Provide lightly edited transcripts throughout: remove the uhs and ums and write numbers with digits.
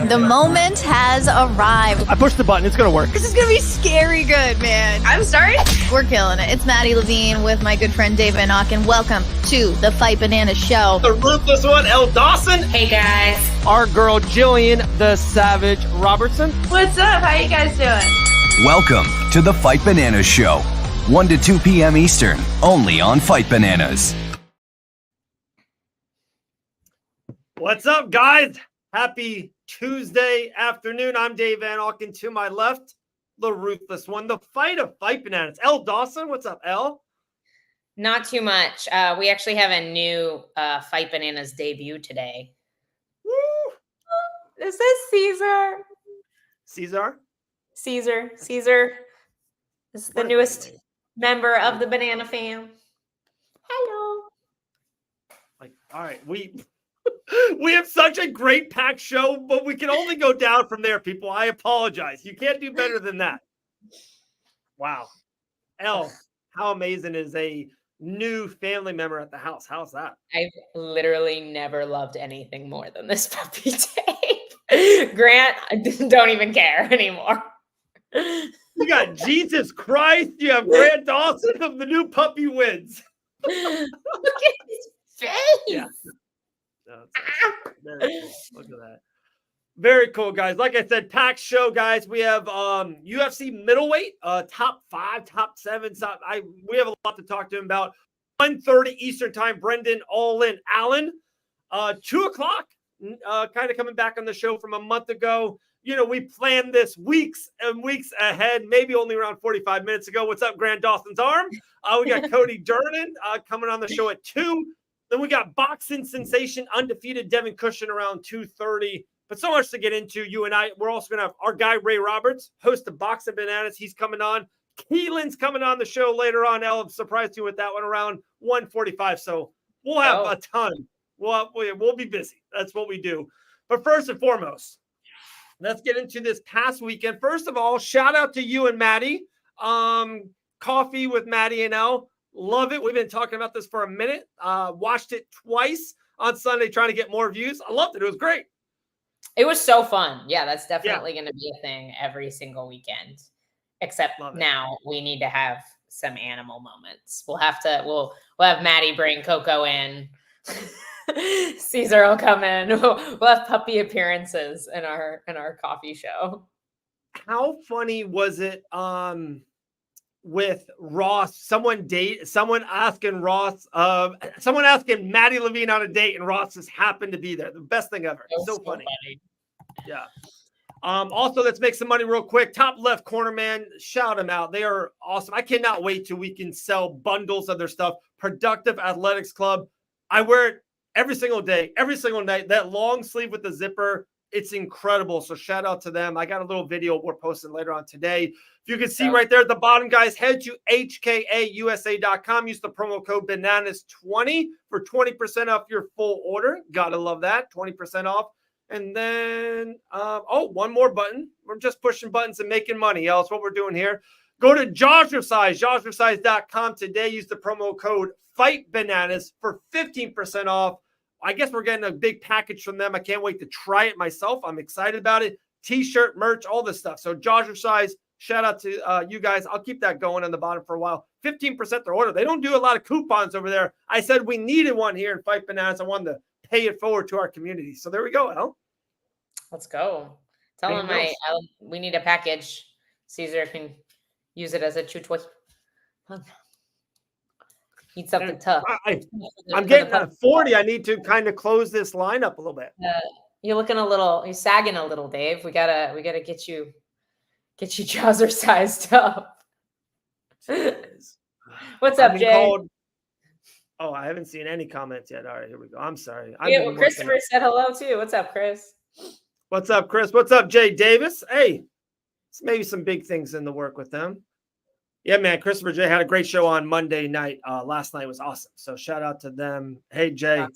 The moment has arrived. I pushed the button. It's going to work. This is going to be scary good, man. I'm sorry? We're killing it. It's Maddie Levine with my good friend David Auken. Welcome to the Fight Banana Show. The ruthless one, Elle Dawson. Hey, guys. Our girl, Jillian, the Savage Robertson. What's up? How you guys doing? Welcome to the Fight Bananas Show. 1 to 2 p.m. Eastern, only on Fight Bananas. What's up, guys? Happy Tuesday afternoon. I'm Dave Van Auken. To my left, the ruthless one, the fight of Fight Bananas. Elle Dawson, what's up, Elle? Not too much. We actually have a new Fight Bananas debut today. Woo! Is this Caesar? Caesar? Caesar is the newest member of the Banana fam. Hello. Like, all right, we have such a great packed show, but we can only go down from there, people. I apologize. You can't do better than that. Wow. Elle, how amazing is a new family member at the house? How's that? I've literally never loved anything more than this puppy tape. Grant, don't even care anymore. You got Jesus Christ. You have Grant Dawson of the new puppy wins. Look at his face. Yeah. No, awesome. Very cool. Look at that. Very cool, guys. Like I said, packed show, guys. We have UFC middleweight, top 5, top 7. We have a lot to talk to him about. 1:30 Eastern time. Brendan IN Allen. 2 o'clock. Kind of coming back on the show from a month ago. You know, we planned this weeks and weeks ahead, maybe only around 45 minutes ago. What's up, Grant Dawson's arm? We got Cody Durnan coming on the show at 2. Then we got boxing sensation, undefeated Devin Cushing around 2:30. But so much to get into, you and I. We're also going to have our guy, Ray Roberts, host of Boxing Bananas. He's coming on. Keelan's coming on the show later on. Elle, surprised you with that one around 1:45. So we'll have a ton. We'll be busy. That's what we do. But first and foremost, let's get into this past weekend. First of all, shout out to you and Maddie. Coffee with Maddie and Elle. Love it. We've been talking about this for a minute. Watched it twice on Sunday, trying to get more views. I loved it. It was great. It was so fun. Yeah, that's definitely going to be a thing every single weekend. Except now we need to have some animal moments. We'll have Maddie bring Coco in. Caesar will come in. We'll have puppy appearances in our coffee show. How funny was it with Ross? Someone asking Maddie Levine on a date, and Ross just happened to be there. The best thing ever. So funny. Yeah. Also, let's make some money real quick. Top left corner, man. Shout them out. They are awesome. I cannot wait till we can sell bundles of their stuff. Productive Athletics Club. I wear it every single day, every single night. That long sleeve with the zipper, it's incredible. So shout out to them. I got a little video we're posting later on today. If you can see right there at the bottom, guys, head to hkausa.com. Use the promo code bananas20 for 20% off your full order. Gotta love that. 20% off. And then, one more button. We're just pushing buttons and making money. That's what we're doing here. Go to JawsResize.com today. Use the promo code FIGHTBANANAS for 15% off. I guess we're getting a big package from them. I can't wait to try it myself. I'm excited about it. T-shirt, merch, all this stuff. So JawsResize, shout out to you guys. I'll keep that going on the bottom for a while. 15% their order. They don't do a lot of coupons over there. I said we needed one here in Fight Bananas. I wanted to pay it forward to our community. So there we go, Elle. Let's go. Tell him we need a package. Caesar can use it as a chew toy. Need something tough. I'm getting at 40. I need to kind of close this line up a little bit. You're sagging a little, Dave. We gotta get you Jazzercised up. What's up, Jay? I haven't seen any comments yet. All right, here we go. I'm sorry. Christopher said hello too. What's up, Chris? What's up, Chris? What's up, Jay Davis? Hey, maybe some big things in the work with them. Yeah, man. Christopher J had a great show on Monday night. Last night was awesome. So shout out to them. Hey, Jay.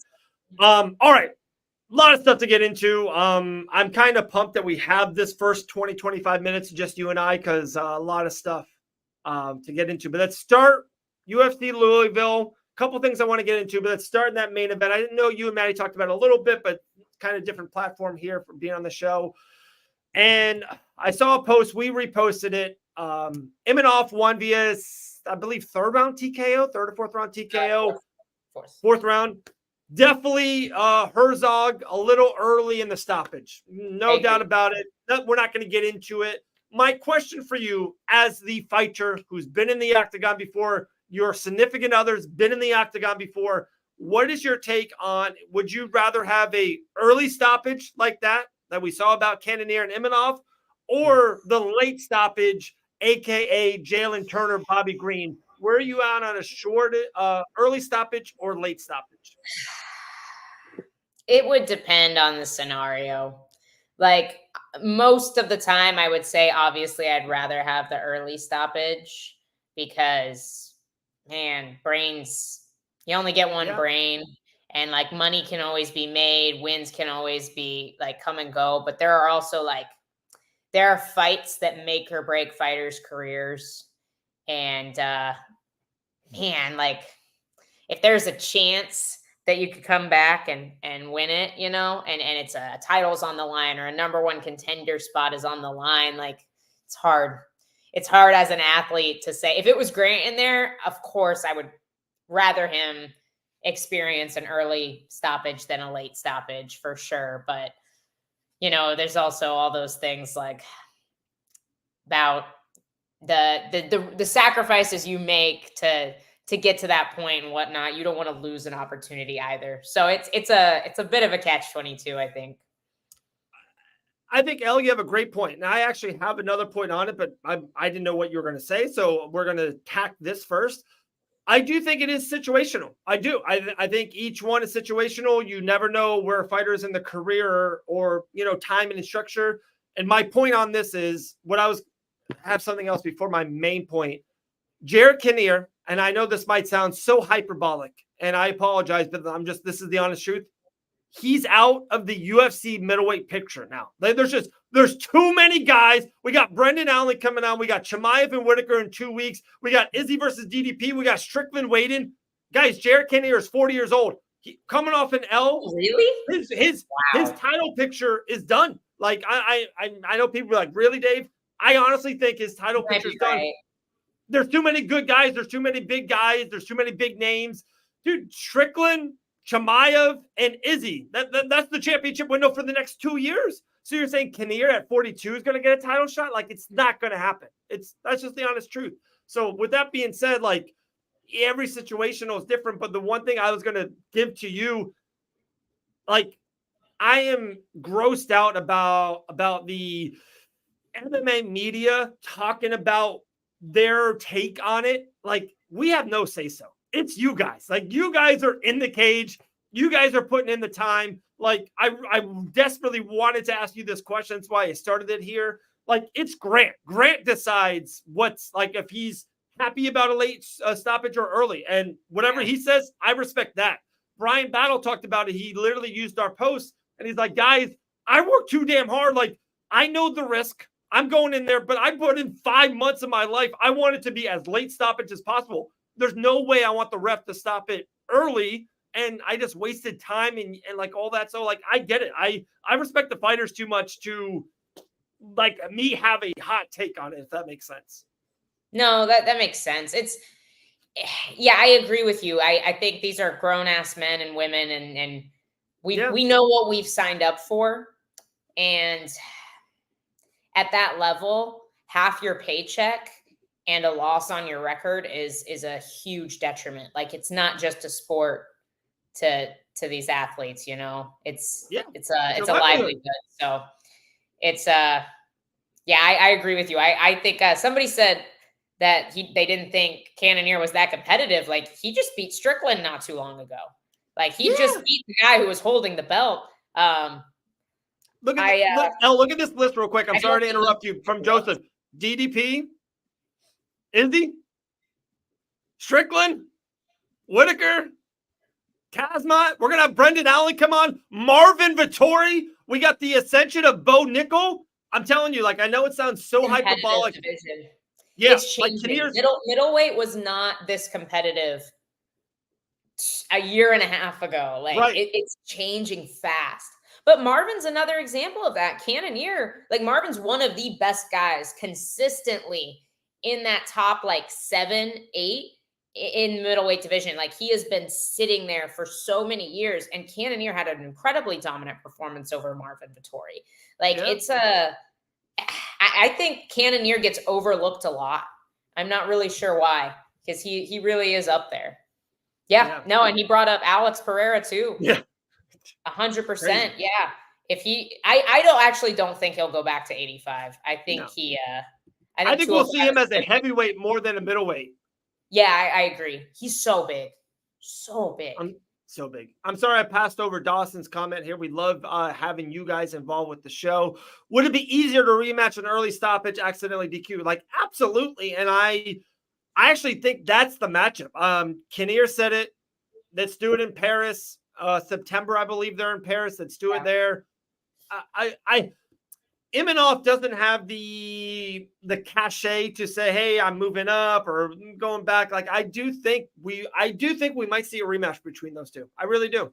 All right. A lot of stuff to get into. I'm kind of pumped that we have this first 20, 25 minutes, just you and I, because a lot of stuff to get into. But let's start UFC Louisville. A couple things I want to get into, but let's start in that main event. I didn't know you and Maddie talked about it a little bit, but kind of different platform here for being on the show. And I saw a post, we reposted it. Imhoff won via, I believe, third or fourth round TKO. Fourth round. Definitely Herzog a little early in the stoppage. No doubt about it. We're not going to get into it. My question for you, as the fighter who's been in the octagon before, your significant other's been in the octagon before, what is your take on, would you rather have a early stoppage like that we saw about Cannonier and Imhoff, or the late stoppage, aka Jalen Turner, Bobby Green? Where are you out on a short, early stoppage or late stoppage? It would depend on the scenario. Like, most of the time, I would say, obviously, I'd rather have the early stoppage because, man, brains, you only get one brain, and like money can always be made, wins can always be like come and go. But there are also like, there are fights that make or break fighters' careers. And man, like if there's a chance that you could come back and win it, you know, and it's a title's on the line or a number one contender spot is on the line, like it's hard. It's hard as an athlete to say. If it was Grant in there, of course I would rather him experience an early stoppage than a late stoppage for sure. But, you know, there's also all those things like about the sacrifices you make to get to that point and whatnot. You don't want to lose an opportunity either. So it's a bit of a catch-22, I think. I think, Elle, you have a great point. Now, I actually have another point on it, but I didn't know what you were going to say. So we're going to tack this first. I do think it is situational. I do. I think each one is situational. You never know where a fighter is in the career or you know, time and structure. And my point on this is have something else before my main point. Jared Kinnear, and I know this might sound so hyperbolic, and I apologize, but this is the honest truth. He's out of the UFC middleweight picture now. There's too many guys. We got Brendan Allen coming on. We got Chimaev and Whitaker in 2 weeks. We got Izzy versus DDP. We got Strickland waiting. Guys, Jared Kinnear is 40 years old. Coming off an L. Really? His title picture is done. Like I know people are like, really, Dave? I honestly think his title picture is done. Right. There's too many good guys. There's too many big guys. There's too many big names. Dude, Strickland, Chimaev, and Izzy. That's the championship window for the next 2 years. So you're saying Kinnear at 42 is going to get a title shot? Like, it's not going to happen. That's just the honest truth. So with that being said, like, every situational is different. But the one thing I was going to give to you, like, I am grossed out about the MMA media talking about their take on it. Like, we have no say so. It's you guys. Like, you guys are in the cage. You guys are putting in the time. Like, I desperately wanted to ask you this question. That's why I started it here. Like, it's Grant. Grant decides what's, like, if he's happy about a late stoppage or early. And whatever he says, I respect that. Brian Battle talked about it. He literally used our post. And he's like, guys, I work too damn hard. Like, I know the risk. I'm going in there, but I put in 5 months of my life. I want it to be as late stoppage as possible. There's no way I want the ref to stop it early. And I just wasted time and like all that. So like, I get it. I respect the fighters too much to like me have a hot take on it, if that makes sense. No, that makes sense. Yeah, I agree with you. I think these are grown ass men and women and we know what we've signed up for. And at that level, half your paycheck and a loss on your record is a huge detriment. Like, it's not just a sport to these athletes, you know, it's a livelihood. So it's I agree with you. I think somebody said that they didn't think Cannonier was that competitive. Like, he just beat Strickland not too long ago. Like, he just beat the guy who was holding the belt. Look at this list real quick. I'm sorry to interrupt you. From Joseph, DDP, Izzy, Strickland, Whitaker, Kazma. We're going to have Brendan Allen come on. Marvin Vittori. We got the ascension of Bo Nickel. I'm telling you, like, I know it sounds so hyperbolic. Division. Yeah, it's changing. Like middleweight was not this competitive a year and a half ago. Like, it's changing fast. But Marvin's another example of that. Cannonier, like Marvin's one of the best guys consistently in that top like 7, 8 in middleweight division. Like he has been sitting there for so many years, and Cannonier had an incredibly dominant performance over Marvin Vettori. Like I think Cannonier gets overlooked a lot. I'm not really sure why, because he really is up there. Yeah, no, and he brought up Alex Pereira too. Yeah. 100%. Yeah. If I don't think he'll go back to 85. I think I think we'll see him as a heavyweight more than a middleweight. Yeah, I agree. He's so big. So big. So big. I'm sorry I passed over Dawson's comment here. We love having you guys involved with the show. Would it be easier to rematch an early stoppage, accidentally DQ? Like, absolutely. And I actually think that's the matchup. Kinnear said it. Let's do it in Paris. September, I believe they're in Paris. Let's do it there. Imanoff doesn't have the cachet to say, hey, I'm moving up or going back. Like, I do think we might see a rematch between those two. I really do.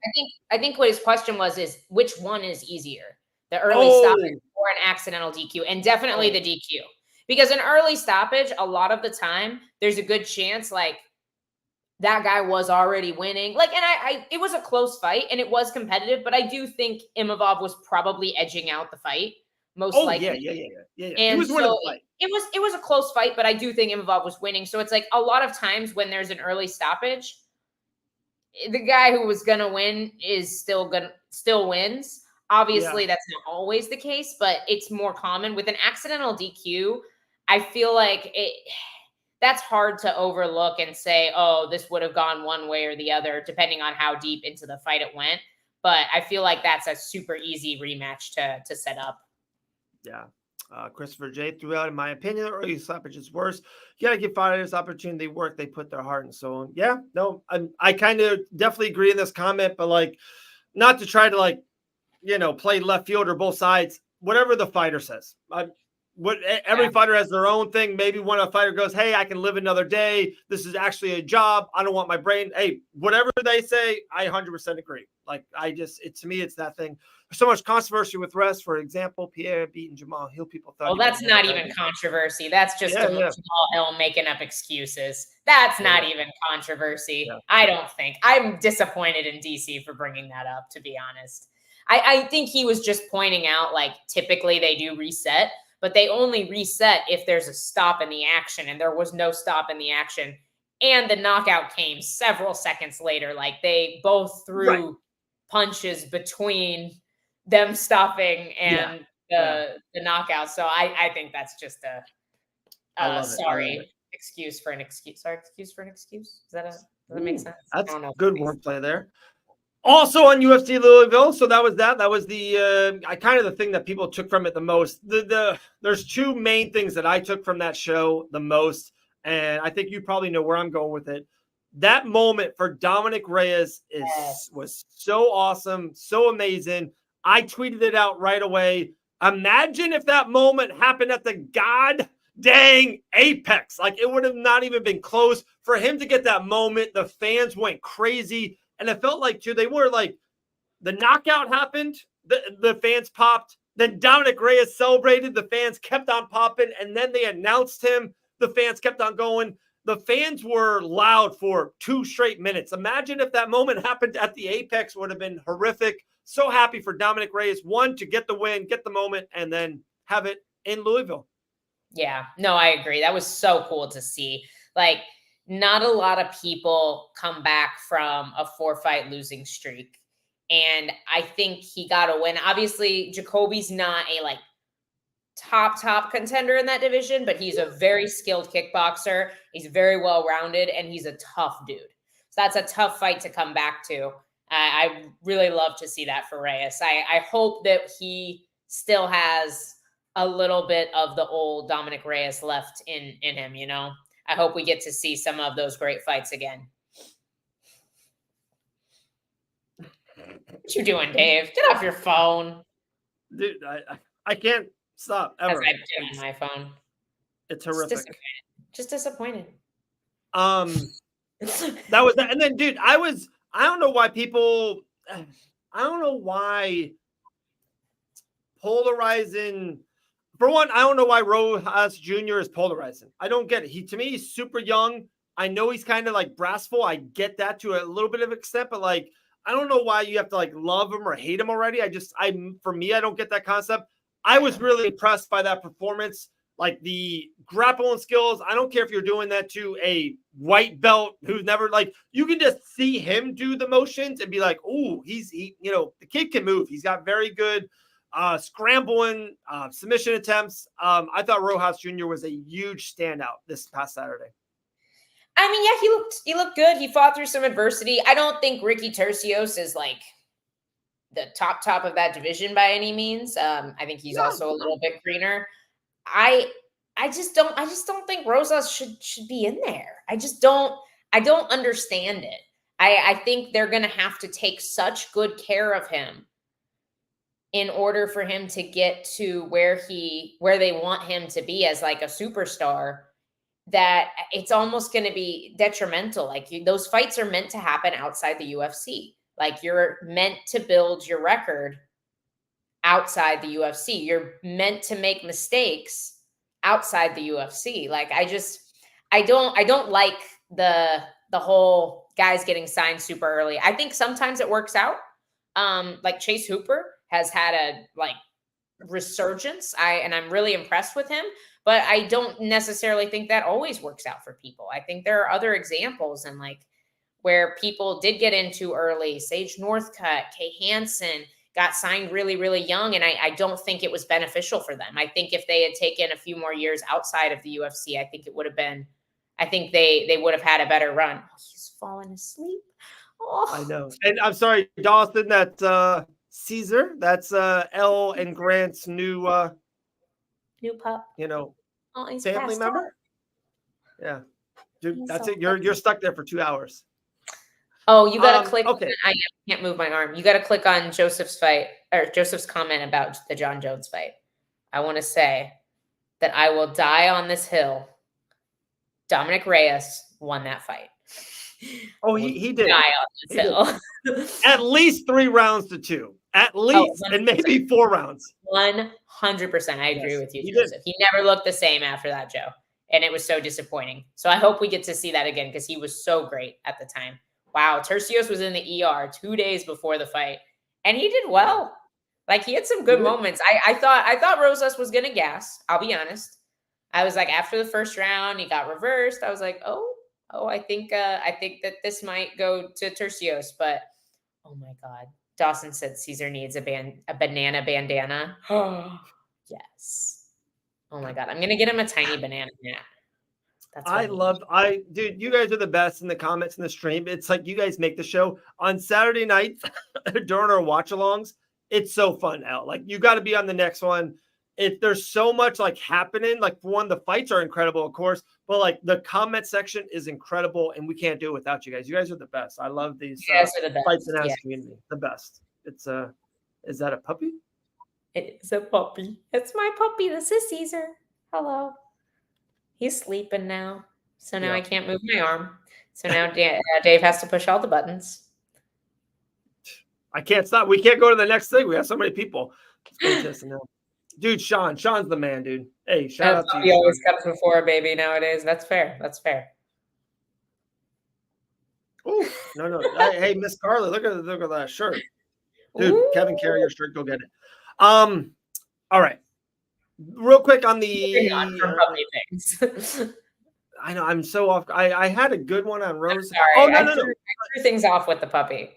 I think what his question was is which one is easier, the early stoppage or an accidental DQ, and definitely the DQ, because an early stoppage, a lot of the time, there's a good chance like that guy was already winning. Like, and it was a close fight and it was competitive, but I do think Imavov was probably edging out the fight. Most likely. Yeah. And he was winning the fight. It was a close fight, but I do think Imavov was winning. So it's like a lot of times when there's an early stoppage, the guy who was gonna win is still wins. Obviously, that's not always the case, but it's more common with an accidental DQ. I feel like that's hard to overlook and say, oh, this would have gone one way or the other, depending on how deep into the fight it went. But I feel like that's a super easy rematch to set up. Yeah. Christopher J threw out, in my opinion, the early stoppage is worse. You got to give fighters opportunity to work. They put their heart and soul in. Yeah, no, I kind of definitely agree in this comment, but like, not to try to like, play left field or both sides, whatever the fighter says. Every fighter has their own thing. Maybe when a fighter goes, hey, I can live another day. This is actually a job. I don't want my brain. Hey, whatever they say, I 100% agree. Like, to me, it's that thing. There's so much controversy with rest. For example, Pierre beating Jamal Hill. People thought. Well, that's not even controversy. That's just Jamal Hill making up excuses. That's not even controversy. Yeah. I don't think. I'm disappointed in DC for bringing that up, to be honest. I think he was just pointing out, like, typically they do reset, but they only reset if there's a stop in the action, and there was no stop in the action. And the knockout came several seconds later. Like, they both threw punches between them stopping and the knockout. So I think that's just excuse for an excuse. Sorry, excuse for an excuse. Does that make sense? That's good wordplay there. Also on UFC Louisville, so that was the kind of the thing that people took from it the most. There's two main things that I took from that show the most, and I think you probably know where I'm going with it. That moment for Dominic Reyes was so awesome, so amazing. I tweeted it out right away. Imagine if that moment happened at the god dang Apex. Like, it would have not even been close. For him to get that moment, the fans went crazy. And it felt like, too, they were like, the knockout happened, the fans popped. Then Dominic Reyes celebrated, the fans kept on popping. And then they announced him, the fans kept on going. The fans were loud for 2 straight minutes. Imagine if that moment happened at the Apex, would have been horrific. So happy for Dominic Reyes, one, to get the win, get the moment, and then have it in Louisville. Yeah, no, I agree. That was so cool to see. Like, not a lot of people come back from a 4-fight losing streak. And I think he got a win. Obviously, Jacoby's not a like top contender in that division, but he's a very skilled kickboxer. He's very well-rounded, and he's a tough dude. So that's a tough fight to come back to. I really love to see that for Reyes. I hope that he still has a little bit of the old Dominic Reyes left in him, I hope we get to see some of those great fights again. What you doing, Dave? Get off your phone. Dude, I can't stop ever. I did on my phone. It's horrific. Just disappointed. That was that. And then, dude, I don't know why polarizing. For one, I don't know why Rojas Jr. is polarizing. I don't get it. To me, he's super young. I know he's kind of like brassful. I get that to a little bit of extent, but like, I don't know why you have to like love him or hate him already. For me, I don't get that concept. I was really impressed by that performance. Like the grappling skills. I don't care if you're doing that to a white belt who's never you can just see him do the motions and be like, oh, the kid can move. He's got very good scrambling submission attempts. I thought Rojas Jr. was a huge standout this past Saturday. I mean, yeah, he looked good. He fought through some adversity. I don't think Ricky Tercios is like the top of that division by any means. I think he's also a little bit greener. I just don't think Rosas should be in there. I don't understand it. I think they're going to have to take such good care of him in order for him to get to where they want him to be as like a superstar, that it's almost going to be detrimental. Like those fights are meant to happen outside the UFC. Like you're meant to build your record outside the UFC. You're meant to make mistakes outside the UFC. Like I don't like the whole guys getting signed super early. I think sometimes it works out. Like Chase Hooper has had a resurgence. I'm really impressed with him, but I don't necessarily think that always works out for people. I think there are other examples and where people did get in too early. Sage Northcutt, Kay Hansen got signed really, really young, and I don't think it was beneficial for them. I think if they had taken a few more years outside of the UFC, I think they would have had a better run. Oh, he's falling asleep. Oh. I know. And I'm sorry, Dawson, that's Caesar. That's Elle and Grant's new pup. family member. Yeah. Dude, he's that's so it. You're stuck there for 2 hours. Oh, you got to click. Okay. I can't move my arm. You got to click on Joseph's comment about the John Jones fight. I want to say that I will die on this hill. Dominic Reyes won that fight. Oh, he did. Die on this hill. At least 3 rounds to 2. At least, and maybe 4 rounds. 100%. I agree with you, Joseph. He never looked the same after that, Joe. And it was so disappointing. So I hope we get to see that again because he was so great at the time. Wow, Tercios was in the ER 2 days before the fight, and he did well. Like, he had some good moments. I thought Rosas was gonna gas. I'll be honest. I was like, after the first round, he got reversed. I was like, oh, I think that this might go to Tercios. But oh my God, Dawson said Caesar needs a banana bandana. Yes. Oh my God, I'm gonna get him a tiny banana hat. Dude, you guys are the best in the comments in the stream. It's like you guys make the show on Saturday nights during our watch-alongs. It's so fun, Elle. Like, you got to be on the next one. There's so much happening. Like, for one, the fights are incredible, of course, but the comment section is incredible, and we can't do it without you guys. You guys are the best. I love these fights and ass community. The best. It's is that a puppy? It is a puppy. It's my puppy. This is Caesar. Hello. He's sleeping now. So now I can't move my arm. So now Dave has to push all the buttons. I can't stop. We can't go to the next thing. We have so many people. Dude, Sean's the man, dude. Hey, shout out to you. He always comes before a baby nowadays. That's fair. Oh, no. Hey, Miss Carly, look at that shirt. Dude, ooh. Kevin, carry your shirt. Go get it. All right. Real quick on the things. I know I'm so off. I had a good one on Rose. Sorry, oh no. I threw things off with the puppy.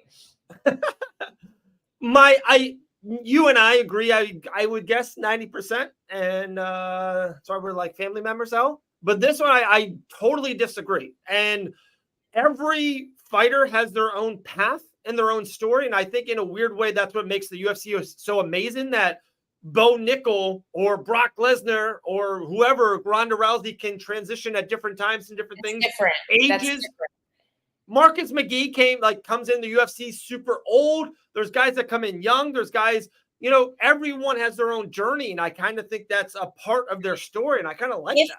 You and I agree. I would guess 90%, and so we're family members out. But this one I totally disagree. And every fighter has their own path and their own story, and I think in a weird way that's what makes the UFC so amazing, that Bo Nickel or Brock Lesnar or whoever, Ronda Rousey, can transition at different times and different things. Different. Ages. Marcus McGee comes in the UFC super old. There's guys that come in young. There's guys, everyone has their own journey. And I kind of think that's a part of their story. And I kind of like that.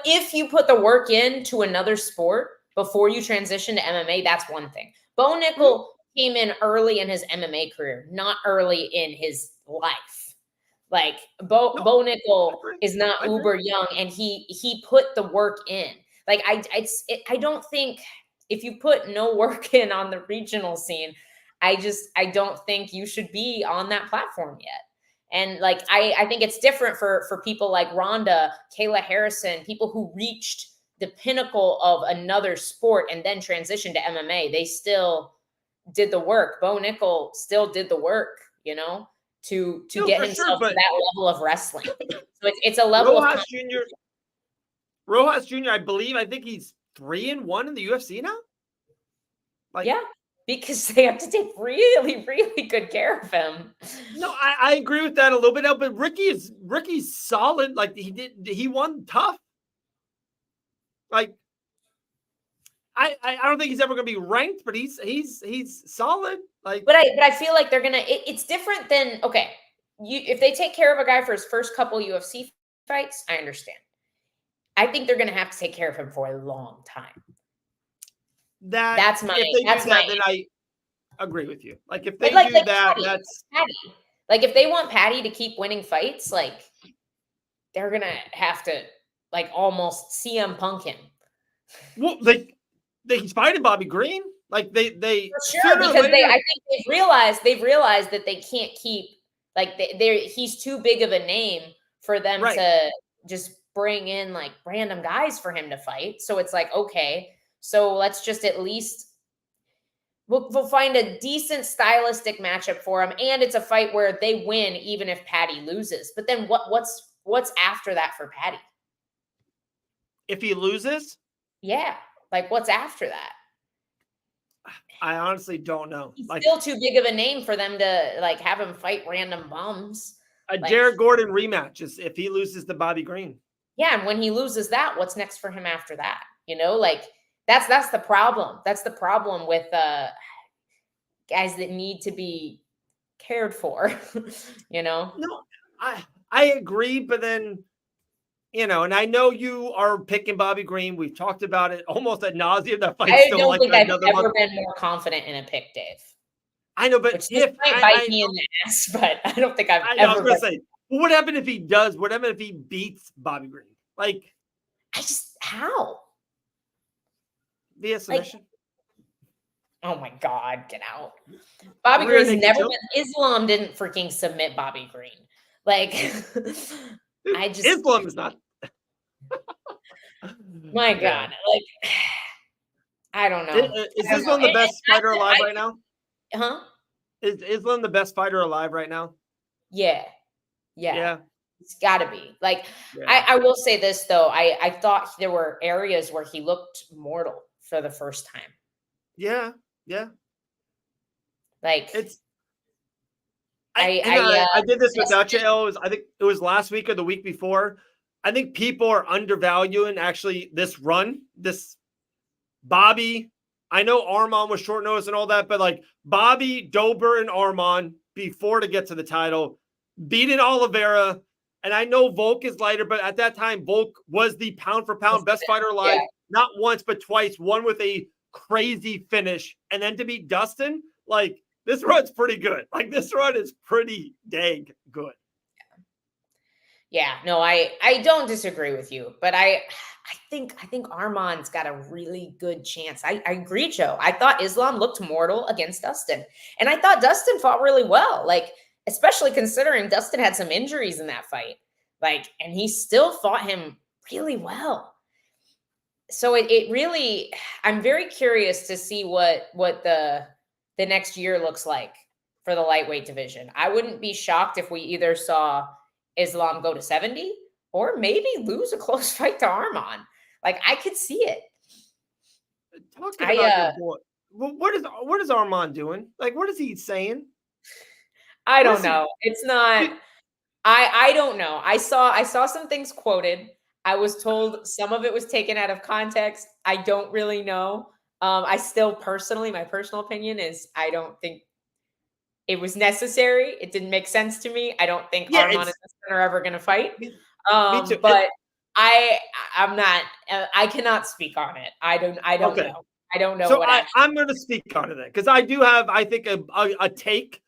If you put the work into another sport before you transition to MMA, that's one thing. Bo Nickel came in early in his MMA career, not early in his life. Like Bo Nickel is not uber young, and he put the work in. Like I don't think if you put no work in on the regional scene, I don't think you should be on that platform yet. And like I think it's different for people like Rhonda, Kayla Harrison, people who reached the pinnacle of another sport and then transitioned to MMA. They still did the work. Bo Nickel still did the work, you know, to get himself to that level of wrestling. So it's a level of Rojas Jr., I think he's 3-1 in the UFC now. Like, yeah, because they have to take really, really good care of him. No, I agree with that a little bit now, but Ricky's solid. Like he won tough. Like I don't think he's ever going to be ranked, but he's solid. Like, but I feel like they're gonna. It's different than if they take care of a guy for his first couple UFC fights, I understand. I think they're gonna have to take care of him for a long time. That's my. Then I agree with you. Like if they do that, Patty, that's Patty. Like if they want Patty to keep winning fights, like they're gonna have to like almost CM Punk him. Well, he's fighting Bobby Green. Like they for sure because I think they've realized that they can't keep he's too big of a name for them to just bring in like random guys for him to fight. So it's like, okay, so let's just at least we'll find a decent stylistic matchup for him, and it's a fight where they win even if Patty loses. But then what's after that for Patty? If he loses? Yeah. Like what's after that? I honestly don't know. He's still too big of a name for them to like have him fight random bums. Jared Gordon rematch is if he loses to Bobby Green. Yeah, and when he loses that, what's next for him after that? You know, like that's the problem. That's the problem with guys that need to be cared for. You know? No, I agree, but then you know, and I know you are picking Bobby Green. We've talked about it almost ad nauseum. That fight I don't think I've ever been more confident in a pick, Dave. I know, but if might bite me in the ass, but I don't think I've ever. I was going to say, what happened if he does? What happened if he beats Bobby Green? Like, how? Via submission. Oh my God, get out! Bobby Green's never been. Islam didn't freaking submit Bobby Green. Like, Islam is not. My God, like, I don't know. Is Islam the best fighter alive right now? Huh? Is Islam the best fighter alive right now? Yeah. It's got to be. Like, I will say this though. I thought there were areas where he looked mortal for the first time. Yeah. Like it's. I did this without you, Elle. I think it was last week or the week before. I think people are undervaluing actually this run. This Bobby. I know Arman was short notice and all that, but like Bobby, Dober, and Arman before to get to the title, beating Oliveira. And I know Volk is lighter, but at that time, Volk was the pound for pound best fighter alive. Yeah. Not once, but twice. One with a crazy finish. And then to beat Dustin, like this run's pretty good. Like this run is pretty dang good. Yeah, no, I don't disagree with you, but I think Arman's got a really good chance. I agree, Joe. I thought Islam looked mortal against Dustin, and I thought Dustin fought really well. Like, especially considering Dustin had some injuries in that fight, like, and he still fought him really well. So it really, I'm very curious to see what the next year looks like for the lightweight division. I wouldn't be shocked if we either saw Islam go to 70 or maybe lose a close fight to Arman. Like I could see it. Talking about your boy, what is Arman doing? Like, what is he saying? I don't know. It's not. I don't know. I saw some things quoted. I was told some of it was taken out of context. I don't really know. I still my personal opinion is I don't think it was necessary. It didn't make sense to me. I don't think Arman and Dustin are ever going to fight. Me too. But I'm not. I cannot speak on it. I don't know. I don't know. So I'm going to speak on it because I do have, I think, a take.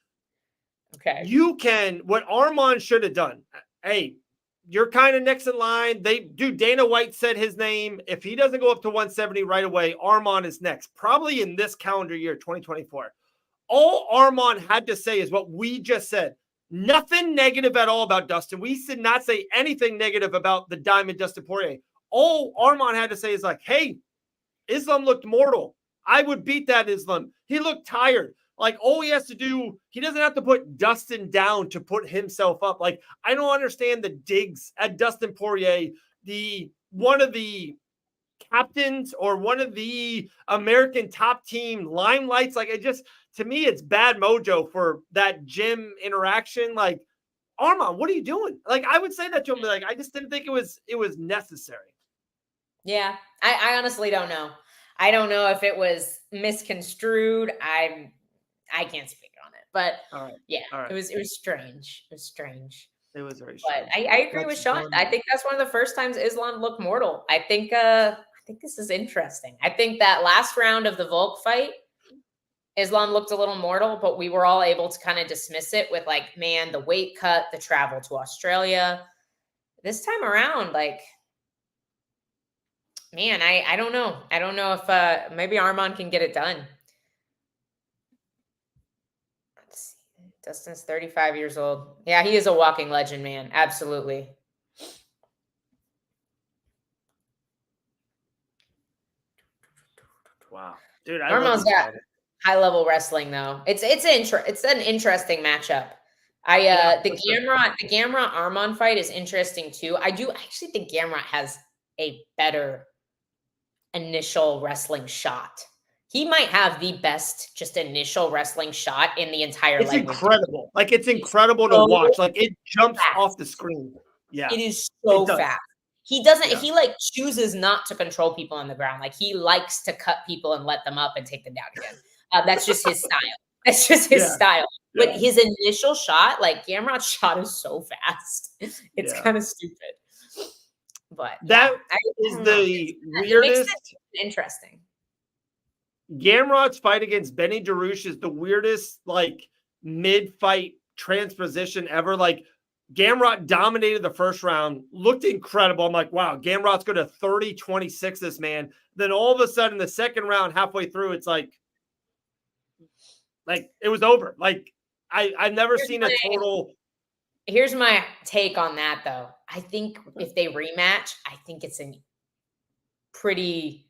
Okay. What Armand should have done. Hey, you're kind of next in line. Dana White said his name. If he doesn't go up to 170 right away, Armand is next, probably in this calendar year, 2024. All Armand had to say is what we just said. Nothing negative at all about Dustin. We did not say anything negative about the Diamond Dustin Poirier. All Armand had to say is like, hey, Islam looked mortal. I would beat that Islam. He looked tired. Like, all he has to do, he doesn't have to put Dustin down to put himself up. Like, I don't understand the digs at Dustin Poirier, one of the captains or one of the American top team limelights. Like, to me, it's bad mojo for that gym interaction. Like, Armand, what are you doing? Like, I would say that to him, like, I just didn't think it was necessary. Yeah, I honestly don't know. I don't know if it was misconstrued. I can't speak on it, but It was strange. It was strange. It was very strange. But I agree with Sean. I think that's one of the first times Islam looked mortal. I think this is interesting. I think that last round of the Volk fight, Islam looked a little mortal, but we were all able to kind of dismiss it with like, man, the weight cut, the travel to Australia. This time around, like, man, I don't know. I don't know if maybe Armand can get it done. Let's see. Dustin's 35 years old. Yeah, he is a walking legend, man. Absolutely. Wow. Dude, Armand's got high-level wrestling, though. It's an interesting matchup. The Gamrot Armand fight is interesting too. I actually think Gamrot has a better initial wrestling shot. He might have the best just initial wrestling shot in the entire. It's incredible. Like, it's incredible to watch. Like, it jumps off the screen. Yeah, it is so fast. He doesn't. Yeah. He like chooses not to control people on the ground. Like, he likes to cut people and let them up and take them down again. That's just his style. That's just his style. But his initial shot, like, Gamrot's shot is so fast. It's kind of stupid. But that is the weirdest. Interesting. Gamrot's fight against Benny Darush is the weirdest, like, mid-fight transposition ever. Like, Gamrot dominated the first round, looked incredible. I'm like, wow, Gamrot's going to 30-26 this man. Then all of a sudden, the second round, halfway through, it's like it was over. Like, I've never seen a total. Here's my take on that, though. I think if they rematch, I think it's a pretty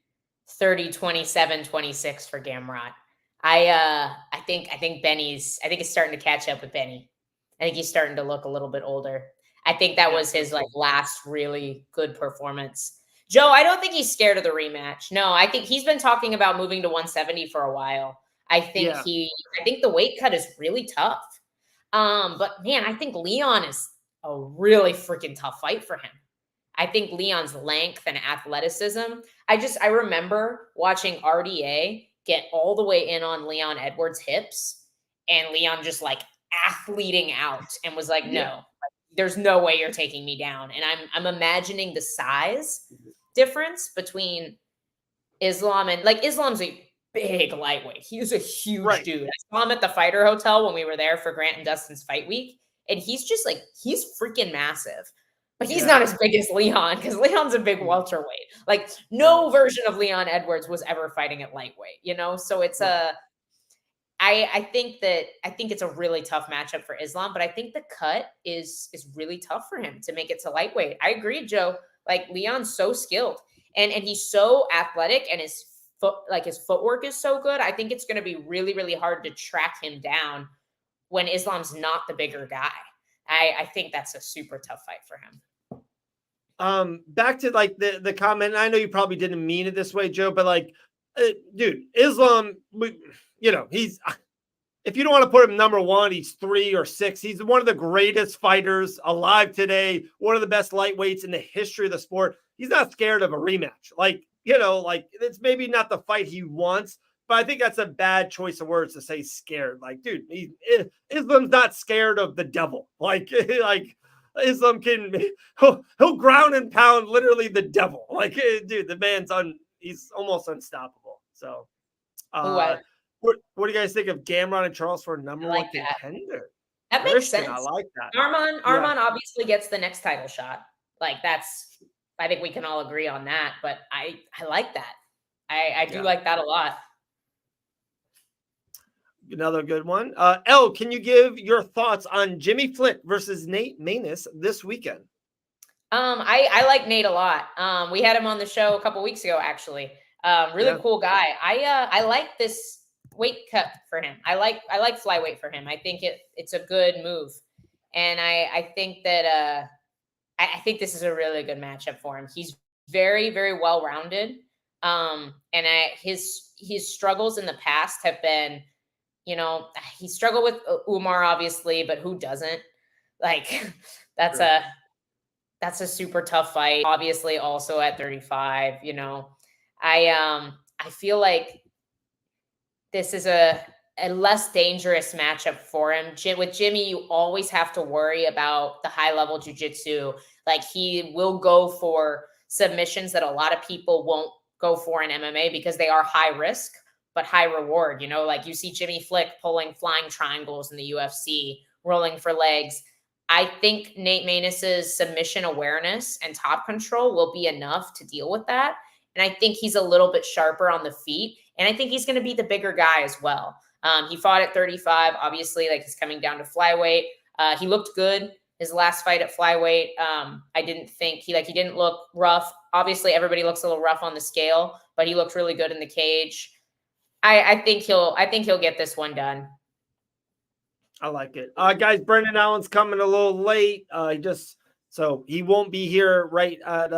30-27-26 for Gamrot. I think Benny's. I think it's starting to catch up with Benny. I think he's starting to look a little bit older. I think that was his like last really good performance. Joe, I don't think he's scared of the rematch. No, I think he's been talking about moving to 170 for a while. I think the weight cut is really tough. But man, I think Leon is a really freaking tough fight for him. I think Leon's length and athleticism. I remember watching RDA get all the way in on Leon Edwards' hips, and Leon just like athleting out and was like, no, there's no way you're taking me down. And I'm imagining the size difference between Islam and, like, Islam's a big lightweight. He was a huge dude. I saw him at the Fighter Hotel when we were there for Grant and Dustin's fight week. And he's just like, he's freaking massive. But he's not as big as Leon, because Leon's a big welterweight. Like, no version of Leon Edwards was ever fighting at lightweight, you know? So it's I think it's a really tough matchup for Islam, but I think the cut is really tough for him to make it to lightweight. I agree, Joe. Like, Leon's so skilled and he's so athletic, and his footwork is so good. I think it's going to be really, really hard to track him down when Islam's not the bigger guy. I think that's a super tough fight for him. Back to like the comment. I know you probably didn't mean it this way, Joe, but like, dude, Islam, you know, if you don't want to put him number one, he's 3 or 6. He's one of the greatest fighters alive today. One of the best lightweights in the history of the sport. He's not scared of a rematch. Like, you know, like, it's maybe not the fight he wants, but I think that's a bad choice of words to say scared. Like, dude, Islam's not scared of the devil. Like Islam he'll ground and pound literally the devil. Like, dude, the man's he's almost unstoppable. So, what do you guys think of Gamrot and Charles for a number one contender? That makes sense. I like that. Arman obviously gets the next title shot. Like I think we can all agree on that. But I like that. I do like that a lot. Another good one. Elle, can you give your thoughts on Jimmy Flick versus Nate Maness this weekend? I like Nate a lot. We had him on the show a couple weeks ago, actually. Really cool guy. I like this weight cut for him. I like flyweight for him. I think it's a good move, and I think that I think this is a really good matchup for him. He's very, very well rounded. And his struggles in the past have been, he struggled with Umar, obviously, but who doesn't? Like, that's a super tough fight. Obviously, also at 35, I feel like this is a less dangerous matchup for him. With Jimmy, you always have to worry about the high level jiu-jitsu. Like, he will go for submissions that a lot of people won't go for in MMA because they are high risk but high reward. Like you see Jimmy Flick pulling flying triangles in the UFC, rolling for legs. I think Nate Maness's submission awareness and top control will be enough to deal with that. And I think he's a little bit sharper on the feet. And I think he's going to be the bigger guy as well. He fought at 35, obviously, like he's coming down to flyweight. He looked good his last fight at flyweight. I didn't think he didn't look rough. Obviously, everybody looks a little rough on the scale, but he looked really good in the cage. I think he'll get this one done. I like it. Guys, Brendan Allen's coming a little late. So he won't be here right at,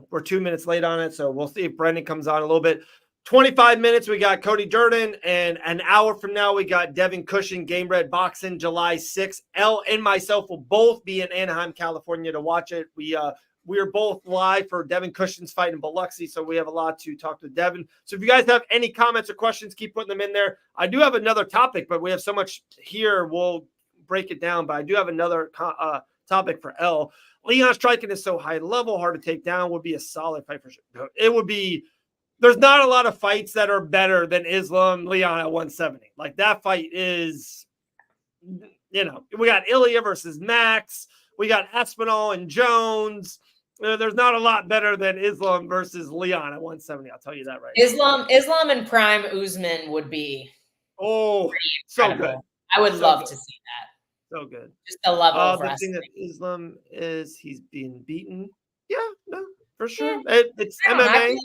we're 2 minutes late on it. So we'll see if Brendan comes on a little bit. 25 minutes, we got Cody Durden. And an hour from now, we got Devin Cushing, Game Red Boxing, July 6th. Elle and myself will both be in Anaheim, California to watch it. We are both live for Devin Cushing's fight in Biloxi, so we have a lot to talk to Devin. So if you guys have any comments or questions, keep putting them in there. I do have another topic, but we have so much here, we'll break it down. But I do have another topic for Elle. Leon's striking is so high level, hard to take down, would be a solid fight for sure. It would be – there's not a lot of fights that are better than Islam Leon at 170. Like, that fight is – we got Ilya versus Max. We got Aspinall and Jones. There's not a lot better than Islam versus Leon at 170. I'll tell you that right now. Islam and Prime Usman would be so good. I would love to see that. So good. Just the level of the thing that Islam is he's being beaten. Yeah, no, for sure. Yeah. It's MMA.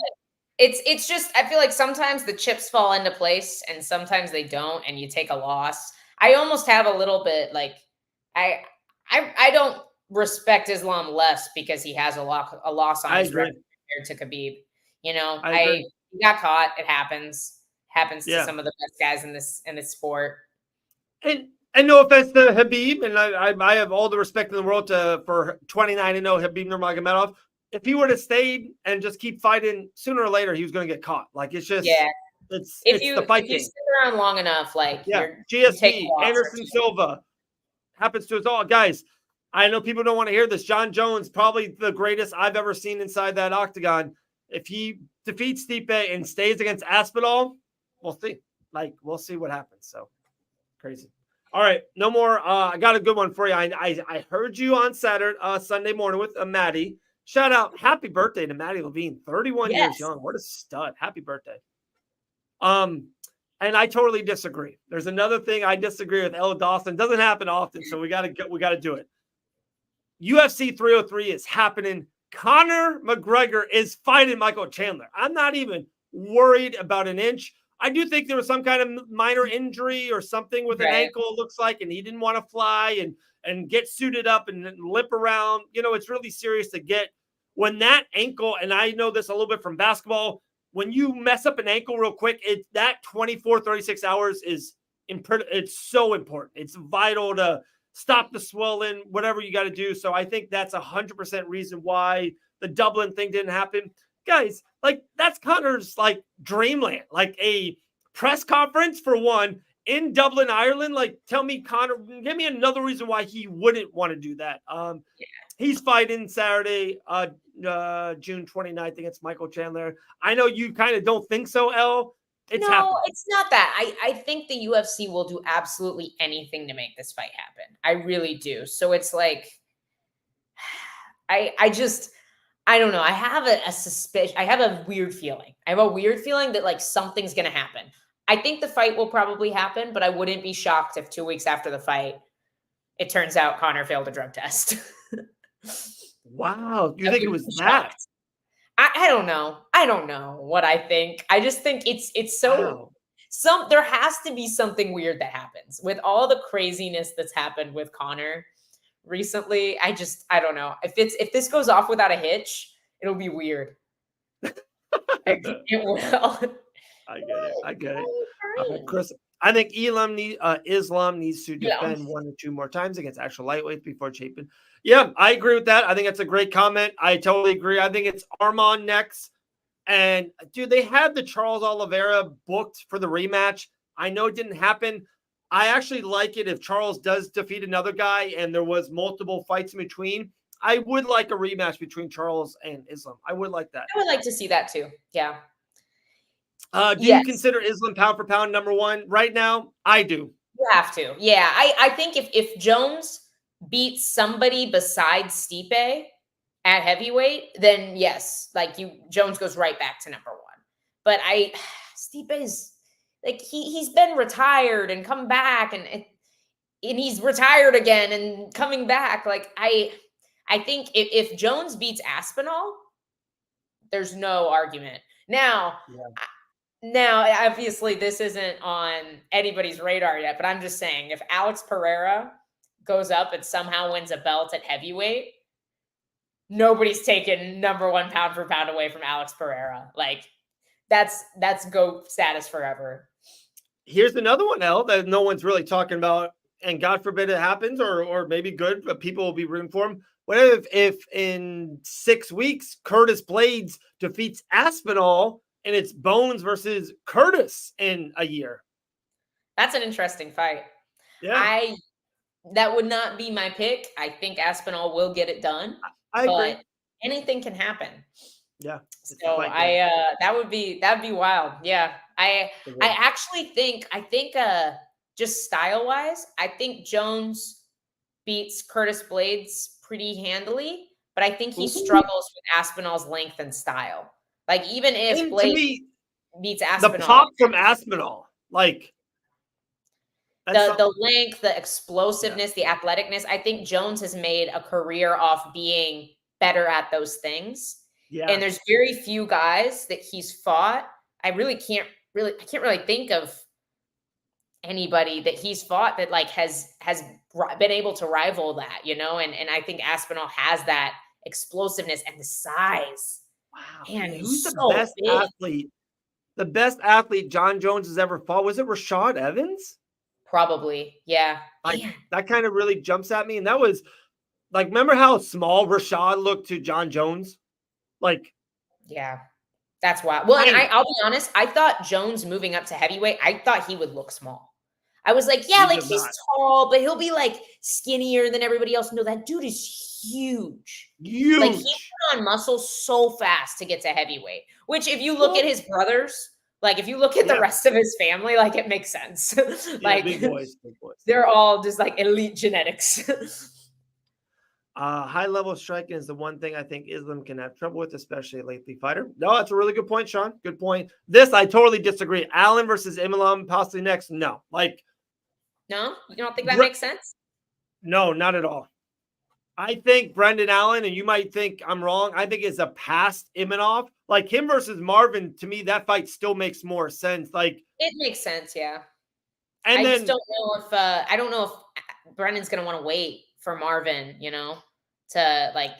It's just I feel like sometimes the chips fall into place and sometimes they don't, and you take a loss. I almost have a little bit like I don't respect Islam less because he has a loss on his record compared to Khabib. He got caught. It happens to some of the best guys in this sport. And no offense to Khabib, and I have all the respect in the world for 29-0 Khabib Nurmagomedov. If he would have stayed and just keep fighting, sooner or later he was going to get caught. Like, it's just it's the fight game. If you stick around long enough, GSP, Anderson Silva happens to us all, guys. I know people don't want to hear this. John Jones, probably the greatest I've ever seen inside that octagon. If he defeats Stipe and stays against Aspinall, we'll see. We'll see what happens. So crazy. All right, no more. I got a good one for you. I heard you on Sunday morning with Maddie. Shout out, happy birthday to Maddie Levine, 31 years young. What a stud! Happy birthday. And I totally disagree. There's another thing I disagree with. Elle Dawson doesn't happen often, so we got to do it. UFC 303 is happening. Conor McGregor is fighting Michael Chandler. I'm not even worried about an inch. I do think there was some kind of minor injury or something with an ankle, it looks like, and he didn't want to fly and get suited up and limp around. It's really serious to get when that ankle, and I know this a little bit from basketball, when you mess up an ankle real quick, that 24, 36 hours it's so important. It's vital to stop the swelling, whatever you got to do. So I think that's 100% reason why the Dublin thing didn't happen. Guys, that's Conor's dreamland, a press conference for one in Dublin, Ireland. Tell me, Conor, give me another reason why he wouldn't want to do that. He's fighting Saturday, June 29th against Michael Chandler. I know you kind of don't think so, Elle, happening. It's not that. I think the UFC will do absolutely anything to make this fight happen. I really do. So it's like, I don't know. I have a suspicion. I have a weird feeling. I have a weird feeling that like something's going to happen. I think the fight will probably happen, but I wouldn't be shocked if 2 weeks after the fight, it turns out Conor failed a drug test. Wow. You think it was that? I don't know. I don't know what I think. I just think it's so there has to be something weird that happens with all the craziness that's happened with Conor recently. I don't know. If this goes off without a hitch, it'll be weird. It will. I get it. Chris, I think Islam needs to defend 1 or 2 more times against actual lightweights before Chapin. Yeah, I agree with that. I think that's a great comment. I totally agree. I think it's Armand next. And, dude, they had the Charles Oliveira booked for the rematch. I know it didn't happen. I actually like it if Charles does defeat another guy and there was multiple fights in between. I would like a rematch between Charles and Islam. I would like that. I would like to see that too. Yeah. Do you consider Islam pound for pound number 1 right now? I do. You have to. Yeah. I think if Jones beats somebody besides Stipe at heavyweight, then yes, like Jones goes right back to number 1. But Stipe's like he's been retired and come back and he's retired again and coming back. Like I think if Jones beats Aspinall, there's no argument. Now, obviously, this isn't on anybody's radar yet, but I'm just saying, if Alex Pereira goes up and somehow wins a belt at heavyweight, nobody's taking number 1 pound for pound away from Alex Pereira. Like, that's GOAT status forever. Here's another one, Elle, that no one's really talking about, and God forbid it happens, or maybe good, but people will be rooting for him. What if in 6 weeks, Curtis Blades defeats Aspinall, and it's Bones versus Curtis in a year? That's an interesting fight. Yeah. That would not be my pick. I think Aspinall will get it done. I agree. Anything can happen. Yeah. So that'd be wild. Yeah. I actually think just style wise, I think Jones beats Curtis Blades pretty handily, but I think he struggles with Aspinall's length and style. Like, even if Blade beats Aspinall. The pop from Aspinall, like the length, the explosiveness, the athleticness, I think Jones has made a career off being better at those things. Yeah. And there's very few guys that he's fought. I can't really think of anybody that he's fought that like has been able to rival that, and I think Aspinall has that explosiveness and the size. Wow. Man, who's the best athlete? The best athlete John Jones has ever fought? Was it Rashad Evans? Probably. Yeah. That kind of really jumps at me. And that was like, remember how small Rashad looked to John Jones? Like, yeah, that's why. Well, and I'll be honest, I thought Jones moving up to heavyweight, I thought he would look small. I was like, yeah, like he's tall, but he'll be like skinnier than everybody else. No, that dude is huge. Like, he put on muscle so fast to get to heavyweight, which if you look at his brothers, like if you look at the rest of his family, like it makes sense. Like big boys. They're all just like elite genetics. High level striking is the one thing I think Islam can have trouble with, especially a lately fighter. No, that's a really good point, Sean. Good point. This, I totally disagree. Allen versus Islam possibly next. No, no, you don't think that makes sense? No, not at all. I think Brendan Allen, and you might think I'm wrong, I think is a past Imanov. Like him versus Marvin, to me, that fight still makes more sense. Like it makes sense, yeah. And I just don't know if Brendan's gonna want to wait for Marvin, to like.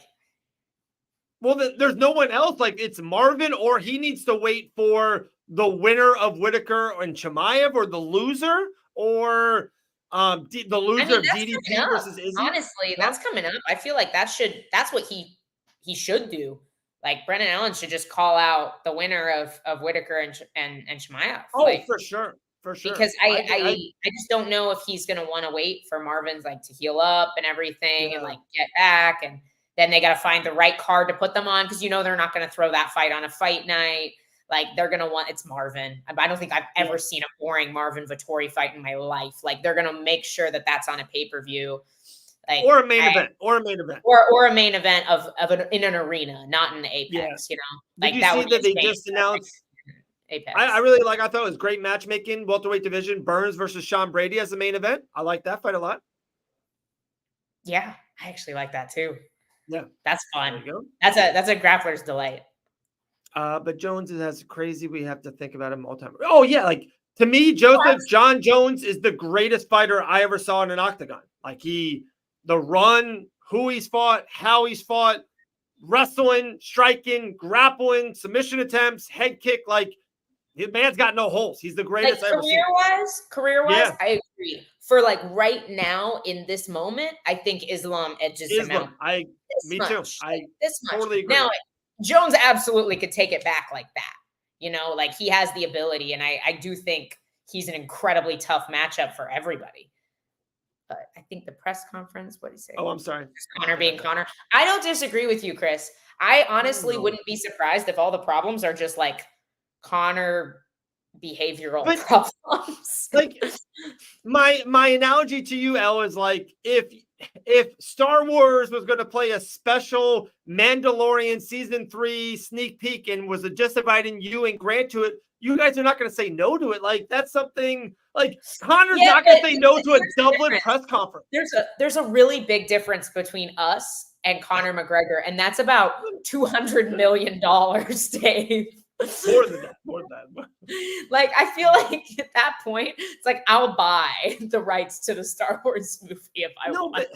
Well, there's no one else. Like it's Marvin, or he needs to wait for the winner of Whitaker and Chimaev, or the loser, or the loser of DDP versus Izzy. Honestly, that's coming up. I feel like that's what he should do. Like Brendan Allen should just call out the winner of Whitaker and Chimaev. Oh, for sure. For sure. Because I just don't know if he's going to want to wait for Marvin's like to heal up and everything and like get back. And then they got to find the right card to put them on. Cause they're not going to throw that fight on a fight night. Like they're going to want, it's Marvin. I don't think I've ever seen a boring Marvin Vettori fight in my life. Like they're going to make sure that that's on a pay-per-view. Like, or a main event. Or a main event in an arena, not in the Apex, you know? Like Did you see that they just announced Apex? I really like, I thought it was great matchmaking, welterweight division, Burns versus Sean Brady as the main event. I like that fight a lot. Yeah, I actually like that too. Yeah. That's fun. There you go. That's a grappler's delight. But Jones is crazy. We have to think about him all the time. Oh, yeah. Like, to me, John Jones is the greatest fighter I ever saw in an octagon. Like, the run, who he's fought, how he's fought, wrestling, striking, grappling, submission attempts, head kick. Like, the man's got no holes. He's the greatest I ever seen. Career-wise, I agree. For like right now in this moment, I think Islam edges him out. Me too. I totally agree. Now, Jones absolutely could take it back like that. You know, like he has the ability, and I do think he's an incredibly tough matchup for everybody. But I think the press conference, what do you say? Oh, I'm sorry. Conor being Conor. I don't disagree with you, Chris. I honestly wouldn't be surprised if all the problems are just like Conor behavioral problems. Like my analogy to you, Elle, is like if Star Wars was going to play a special Mandalorian season 3 sneak peek and was just inviting you and Grant to it, you guys are not going to say no to it. Like that's something like Conor's not going to say no to a Dublin press conference. There's a really big difference between us and Conor McGregor, and that's about $200 million, Dave. More than that. Like, I feel like at that point, it's like, I'll buy the rights to the Star Wars movie if I want. But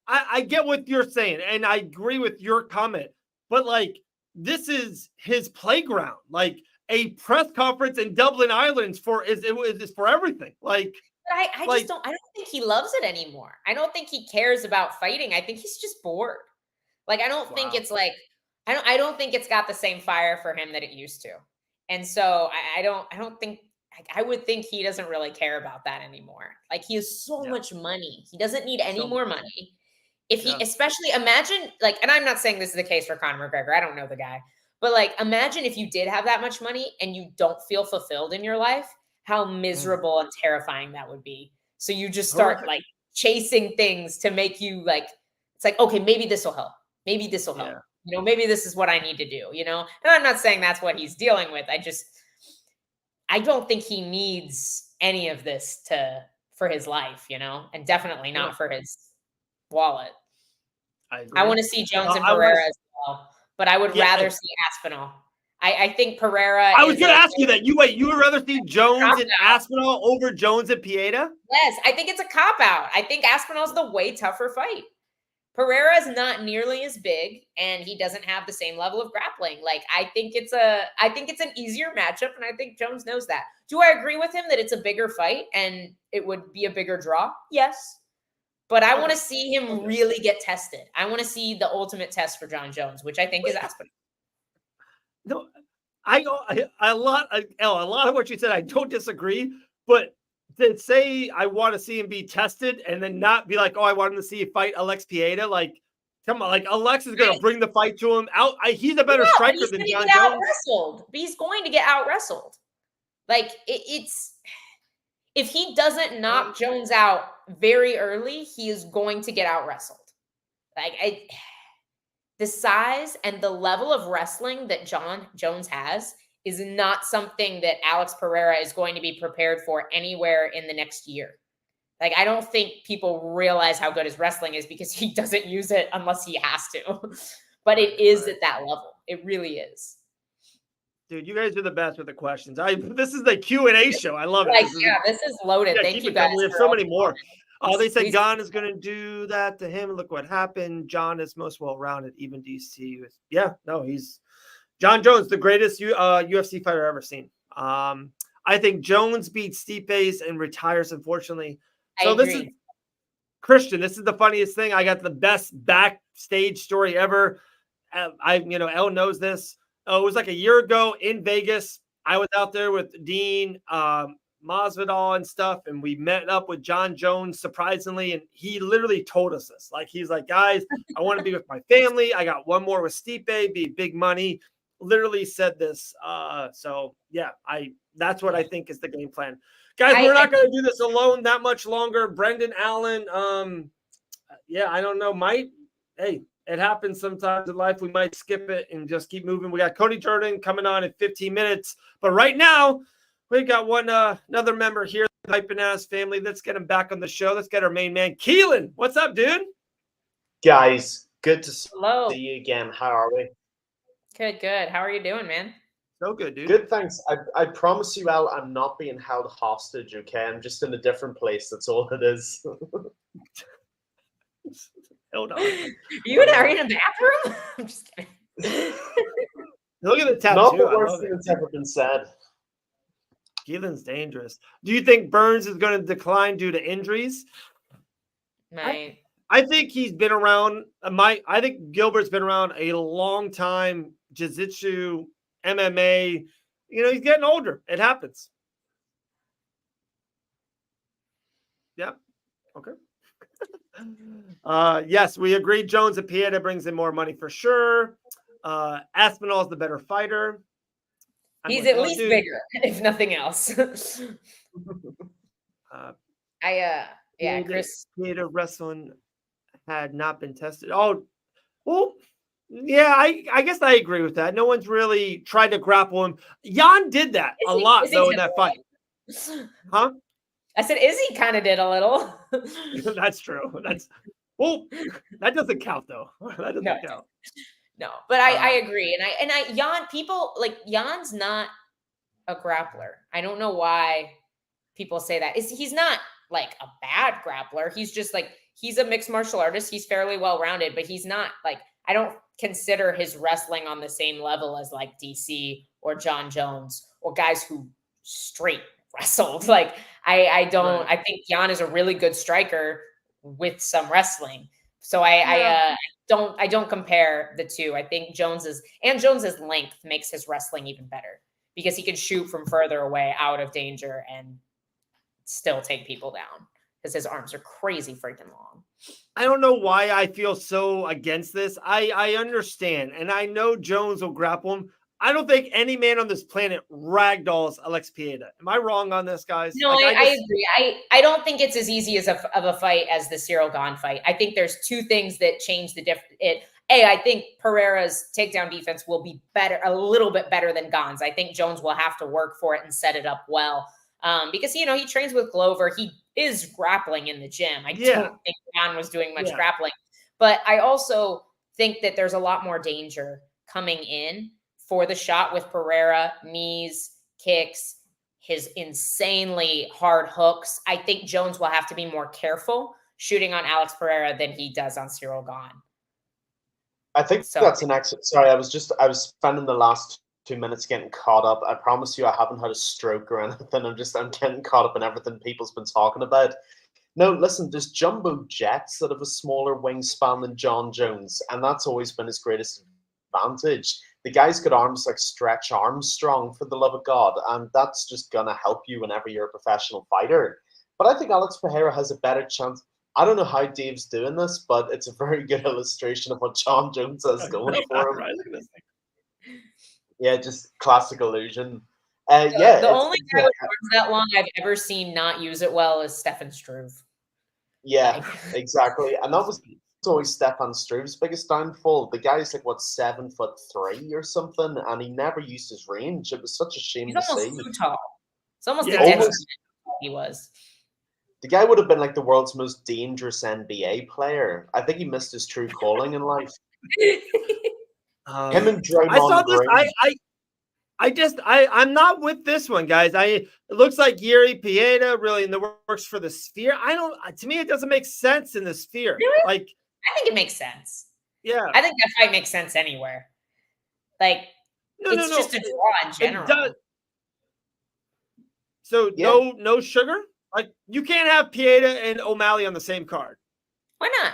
I get what you're saying, and I agree with your comment, but like, this is his playground. Like, a press conference in Dublin, Ireland is for everything. Like, I don't think he loves it anymore. I don't think he cares about fighting. I think he's just bored. Like, I don't think it's like, I don't think it's got the same fire for him that it used to. And so I don't think, I would think he doesn't really care about that anymore. Like he has so much money. He doesn't need any more money. If he, especially imagine like, and I'm not saying this is the case for Conor McGregor. I don't know the guy, but like, imagine if you did have that much money and you don't feel fulfilled in your life, how miserable and terrifying that would be. So you just start like chasing things to make you like, it's like, okay, maybe this will help. Maybe this will help. You know, maybe this is what I need to do, you know? And I'm not saying that's what he's dealing with. I don't think he needs any of this for his life, you know? And definitely not for his wallet. I want to see Jones and Pereira as well, but I would rather see Aspinall. I think Pereira. I was going to ask you that. You would rather see Jones and Aspinall over Jones and Pieta? Yes, I think it's a cop-out. I think Aspinall's the way tougher fight. Pereira is not nearly as big, and he doesn't have the same level of grappling. Like, I think it's an easier matchup, and I think Jones knows that. Do I agree with him that it's a bigger fight and it would be a bigger draw? Yes. But I want to see him really get tested. I want to see the ultimate test for John Jones, which I think is Aspinall. No, a lot of what you said, I don't disagree, but to say I want to see him be tested and then not be like, oh, I want him to see him fight Alex Pieta. Like, come on, like Alex is going to bring the fight to him. He's a better striker than John Jones. He's going to get out wrestled. Like it's if he doesn't knock Jones out very early, he is going to get out wrestled. Like the size and the level of wrestling that John Jones has is not something that Alex Pereira is going to be prepared for anywhere in the next year. Like, I don't think people realize how good his wrestling is because he doesn't use it unless he has to. But it is at that level. It really is. Dude, you guys are the best with the questions. This is the Q&A show. I love it. This is loaded. Thank you guys. We have so many more. They said John is going to do that to him. Look what happened. John is most well-rounded, even DC. Yeah, no, he's John Jones, the greatest UFC fighter I've ever seen. I think Jones beats Stipe's and retires, unfortunately. So this is Christian. This is the funniest thing. I got the best backstage story ever. Elle knows this. It was like a year ago in Vegas. I was out there with Dean, Masvidal and stuff, and we met up with John Jones surprisingly, and he literally told us this. Like, he's like, guys, I want to be with my family. I got one more with Stipe, be big money. literally said this. So yeah, that's what I think is the game plan. Guys, we're not going to do this alone that much longer. Brendan Allen, yeah, I don't know. Hey, it happens sometimes in life. We might skip it and just keep moving. We got Cody Jordan coming on in 15 minutes. But right now, we got another member here, the Hype Bananas family. Let's get him back on the show. Let's get our main man, Keelan. What's up, dude? Guys, good to see you again. How are we? Good. How are you doing, man? So good, dude. Good, thanks. I promise you, Elle, I'm not being held hostage, okay? I'm just in a different place. That's all it is. Hold on. You and I are in a bathroom? I'm just kidding. Look at the tattoo. Not the worst thing that's ever been said. Keelan's dangerous. Do you think Burns is going to decline due to injuries? Right. I think he's been around. I think Gilbert's been around a long time. Jiu-jitsu, MMA. He's getting older. It happens. Yeah. Okay. Yes, we agree. Jones and Pieta brings in more money for sure. Aspinall's the better fighter. He's at least bigger, if nothing else. Chris. Pieta wrestling had not been tested. Oh, well, yeah, I guess I agree with that. No one's really tried to grapple him. Jan did that a lot, though, in that fight. Huh? I said, Izzy kind of did a little. That's true. That doesn't count, though. That doesn't count. No, but I agree. And Jan, people like Jan's not a grappler. I don't know why people say that. He's not like a bad grappler. He's just like, he's a mixed martial artist. He's fairly well-rounded, but he's not like, I don't consider his wrestling on the same level as like DC or John Jones or guys who straight wrestled. Like I don't, right. I think Jan is a really good striker with some wrestling. So I don't compare the two. I think Jones's length makes his wrestling even better because he can shoot from further away out of danger and still take people down because his arms are crazy freaking long. I don't know why I feel so against this. I understand, and I know Jones will grapple him. I don't think any man on this planet ragdolls Alex Pieta. Am I wrong on this, guys? No, I agree. I don't think it's as easy of a fight as the Ciryl Gane fight. I think there's two things that change the difference. I think Pereira's takedown defense will be better, a little bit better than Gane's. I think Jones will have to work for it and set it up well because, he trains with Glover. He is grappling in the gym. I don't think Gane was doing much grappling. But I also think that there's a lot more danger coming in for the shot with Pereira, knees, kicks, his insanely hard hooks. I think Jones will have to be more careful shooting on Alex Pereira than he does on Ciryl Gane. I think that's an excellent. Sorry, I was spending the last 2 minutes getting caught up. I promise you I haven't had a stroke or anything. I'm getting caught up in everything people's been talking about. No, listen, there's jumbo jets that have a smaller wingspan than John Jones, and that's always been his greatest advantage. The guy's got arms like Stretch Armstrong, for the love of God, and that's just going to help you whenever you're a professional fighter. But I think Alex Pereira has a better chance. I don't know how Dave's doing this, but it's a very good illustration of what John Jones has going for him. Yeah, just classic illusion. The only guy with arms that long I've ever seen not use it well is Stefan Struve. Yeah, exactly. And that was always Stefan Struve's biggest downfall. The guy's like, 7'3" or something, and he never used his range. It was such a shame to see. He's almost too tall. It's almost the distance he was. The guy would have been like the world's most dangerous NBA player. I think he missed his true calling in life. Him and Draymond I saw this. I'm not with this one, guys. It looks like Yuri Pieta really in the works for the Sphere. To me, it doesn't make sense in the Sphere. Really? Like, I think it makes sense. Yeah. I think that fight makes sense anywhere. Like, it's just a draw in general. It does. So no sugar? Like, you can't have Pieta and O'Malley on the same card. Why not?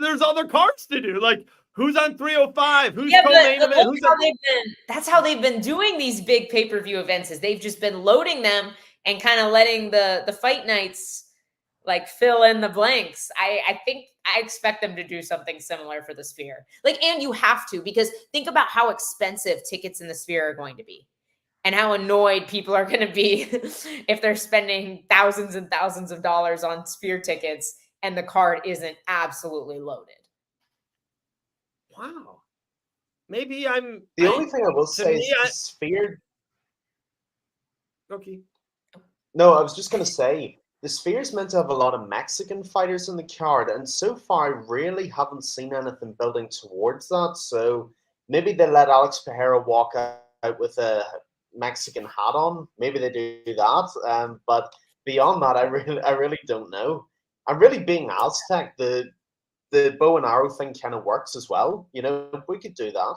There's other cards to do. Like, who's on 305? Who's co-main event? That's how they've been doing these big pay-per-view events. Is they've just been loading them and kind of letting the fight nights like fill in the blanks. I think I expect them to do something similar for the Sphere. Like, and you have to, because think about how expensive tickets in the Sphere are going to be and how annoyed people are going to be if they're spending thousands and thousands of dollars on Sphere tickets and the card isn't absolutely loaded. Wow. Maybe the only thing I will say is the Sphere. Okay. No, I was just going to say, the Sphere's meant to have a lot of Mexican fighters in the card, and so far I really haven't seen anything building towards that. So maybe they let Alex Pereira walk out with a Mexican hat on. Maybe they do that. But beyond that, I really don't know. I'm really being Aztec. The bow and arrow thing kind of works as well. You know, we could do that.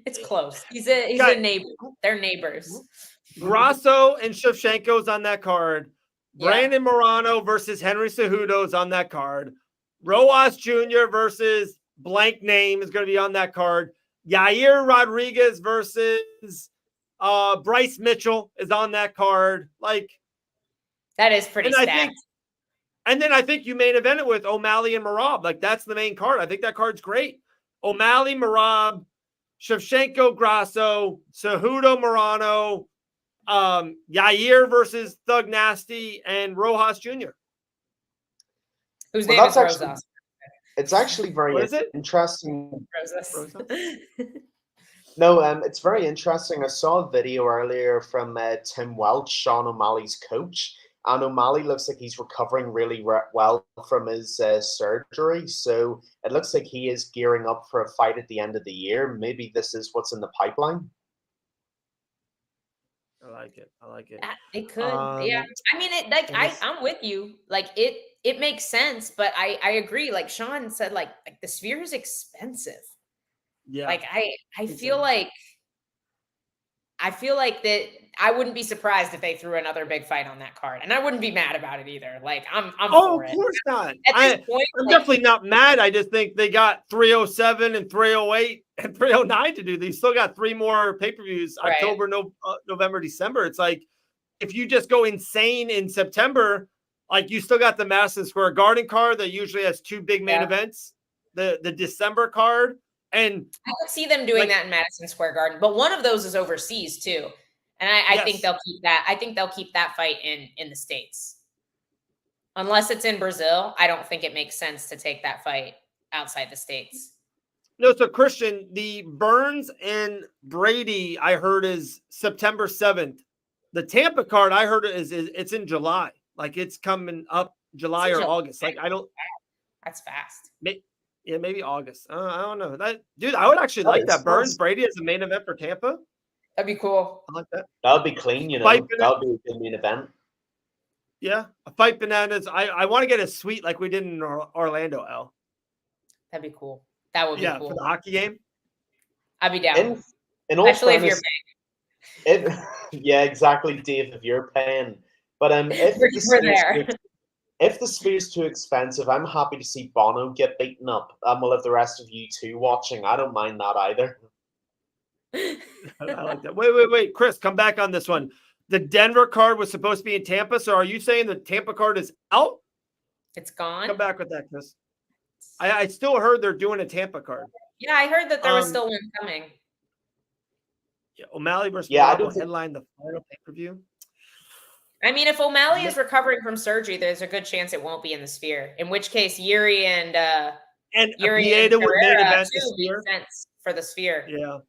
It's close. He's a neighbor. They're neighbors. Grasso and Shevchenko's on that card. Brandon Morano versus Henry Cejudo's on that card. Rojas Jr. versus blank name is going to be on that card. Yair Rodriguez versus Bryce Mitchell is on that card. Like, that is pretty stacked. And then I think you main event it with O'Malley and Merab. Like, that's the main card. I think that card's great. O'Malley, Merab, Shevchenko, Grasso, Cejudo, Morano, Yair versus Thug Nasty, and Rojas Jr. Whose name is Rosas. It's actually very interesting. Rosas. No, it's very interesting. I saw a video earlier from Tim Welch, Sean O'Malley's coach, and O'Malley looks like he's recovering really well from his surgery. So it looks like he is gearing up for a fight at the end of the year. Maybe this is what's in the pipeline. I like it. It could. Yeah. I mean, I'm with you. Like, it makes sense, but I agree. Like Sean said, like the Sphere is expensive. Yeah. Like I feel like that I wouldn't be surprised if they threw another big fight on that card, and I wouldn't be mad about it either. Like I'm for it. Of course not. At this point, I'm definitely not mad. I just think they got 307 and 308 and 309 to do. They still got 3 more pay-per-views, right. October, November, December. It's like, if you just go insane in September, like you still got the Madison Square Garden card that usually has 2 big main events, the December card. And I could see them doing that in Madison Square Garden, but one of those is overseas too. And I think they'll keep that. I think they'll keep that fight in the States. Unless it's in Brazil, I don't think it makes sense to take that fight outside the States. No, so Christian, the Burns and Brady, I heard, is September 7th. The Tampa card, I heard, it's in July. Like, it's coming up July or August. Like, I don't. That's fast. Yeah, maybe August. I don't know. Dude, I would actually like that. Burns Brady as a main event for Tampa. That'd be cool. I like that. That would be clean, you know. That would be a good main event. Yeah, a fight bananas. I want to get a suite like we did in Orlando, Elle. That'd be cool. That would be cool. For the hockey game. I'd be down. In all Especially fairness, if you're paying. Yeah, exactly, Dave, if you're paying. But if the Sphere's too expensive, I'm happy to see Bono get beaten up. We'll have the rest of you two watching. I don't mind that either. I like that. Wait, Chris, come back on this one. The Denver card was supposed to be in Tampa, so are you saying the Tampa card is out? It's gone. Come back with that, Chris. I still heard they're doing a Tampa card. Yeah, I heard that there was still one coming. Yeah, O'Malley versus Morado headline the final pay-per-view. I mean, if O'Malley is recovering from surgery, there's a good chance it won't be in the Sphere. In which case, Yuri and Pereira would main event the Sphere. Makes sense for the Sphere. Yeah.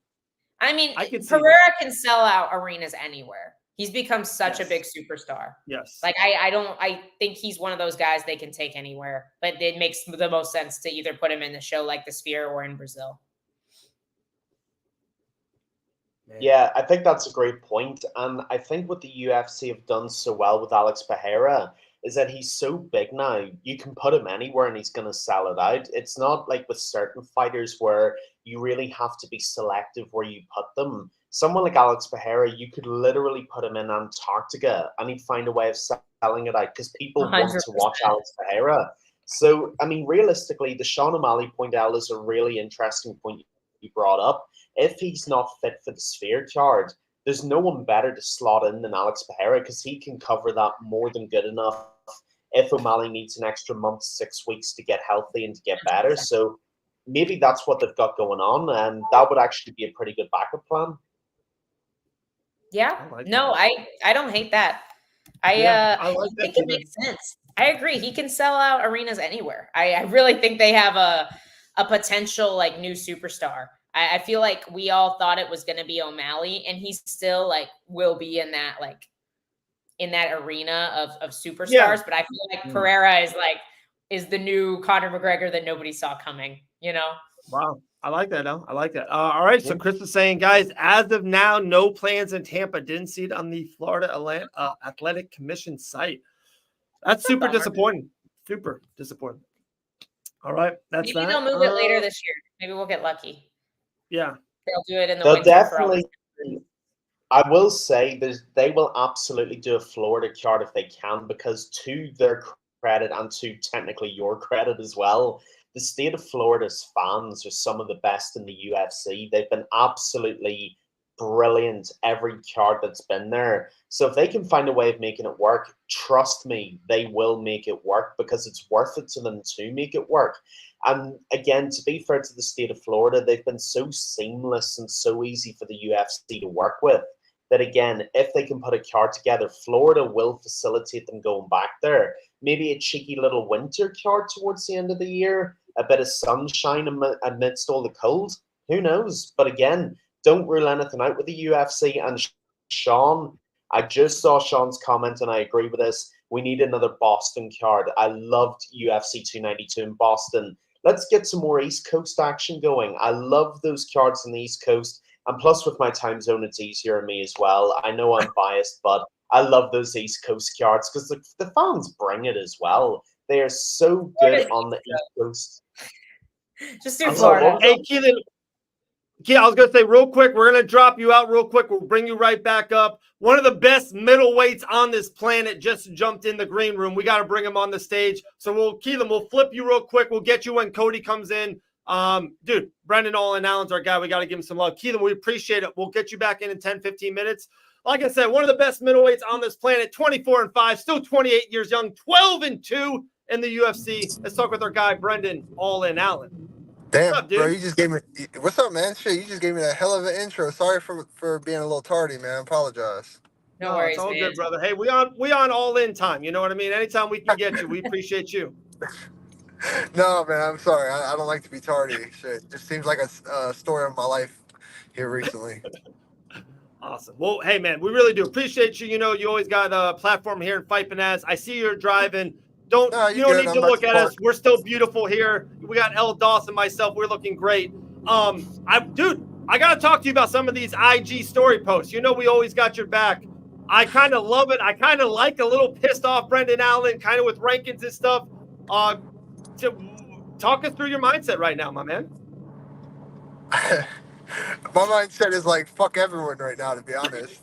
I mean, Pereira can sell out arenas anywhere. He's become such a big superstar. Yes. Like I think he's one of those guys they can take anywhere, but it makes the most sense to either put him in the show like the Sphere or in Brazil. Yeah, I think that's a great point. And I think what the UFC have done so well with Alex Pereira is that he's so big now. You can put him anywhere and he's going to sell it out. It's not like with certain fighters where you really have to be selective where you put them. Someone like Alex Pereira, you could literally put him in Antarctica and he'd find a way of selling it out because people 100%. Want to watch Alex Pereira. So, I mean, realistically, the Sean O'Malley point, Elle, is a really interesting point you brought up. If he's not fit for the Sphere card, there's no one better to slot in than Alex Pereira because he can cover that more than good enough if O'Malley needs an extra month, 6 weeks to get healthy and to get better. So maybe that's what they've got going on, and that would actually be a pretty good backup plan. Yeah. I don't hate that. I think it makes sense. I agree. He can sell out arenas anywhere. I really think they have a potential like new superstar. I feel like we all thought it was going to be O'Malley, and he's still like will be in that arena of superstars. Yeah. But I feel like Pereira is the new Conor McGregor that nobody saw coming. Wow. I like that, Elle. I like that. All right. So Chris was saying, guys, as of now, no plans in Tampa. Didn't see it on the Florida Athletic Commission site. That's super disappointing. Super disappointing. All right. Maybe they'll move it later this year. Maybe we'll get lucky. Yeah. They'll do it in the winter. Definitely. I will say they will absolutely do a Florida card if they can, because to their credit and to technically your credit as well, the state of Florida's fans are some of the best in the UFC. They've been absolutely brilliant every card that's been there. So if they can find a way of making it work, trust me, they will make it work, because it's worth it to them to make it work. And again, to be fair to the state of Florida, they've been so seamless and so easy for the UFC to work with that, again, if they can put a card together, Florida will facilitate them going back there. Maybe a cheeky little winter card towards the end of the year, a bit of sunshine amidst all the cold. Who knows? But again, don't rule anything out with the UFC. And Sean, I just saw Sean's comment, and I agree with this. We need another Boston card. I loved UFC 292 in Boston. Let's get some more East Coast action going. I love those cards on the East Coast. And plus, with my time zone, it's easier on me as well. I know I'm biased, but I love those East Coast cards because the fans bring it as well. They are so good on the East Coast. Just do Florida. Hey, Keelan. Yeah, I was going to say real quick, we're going to drop you out real quick. We'll bring you right back up. One of the best middleweights on this planet just jumped in the green room. We got to bring him on the stage. So we'll flip you real quick. We'll get you when Cody comes in. Dude, Brendan IN Allen's our guy. We got to give him some love. Keelan, we appreciate it. We'll get you back in 10, 15 minutes. Like I said, one of the best middleweights on this planet, 24-5, still 28 years young, 12-2 in the UFC. Let's talk with our guy, Brendan IN Allen. Damn, what's up, dude? Bro, you just gave me. What's up, man? Shit, you just gave me a hell of an intro. Sorry for being a little tardy, man. I apologize. No worries, it's all man. good, brother. Hey, we on all in time. You know what I mean? Anytime we can get you, we appreciate you. No, man, I'm sorry. I don't like to be tardy. Shit, just seems like a story of my life here recently. Awesome. Well, hey, man, we really do appreciate you. You know, you always got a platform here in Fight Bananas. I see you're driving. You don't need to look at us. We're still beautiful here. We got Elle, Dawson, myself. We're looking great. I got to talk to you about some of these IG story posts. You know, we always got your back. I kind of love it. I kind of like a little pissed off Brendan Allen, kind of with rankings and stuff. To talk us through your mindset right now, my man. My mindset is like, fuck everyone right now, to be honest.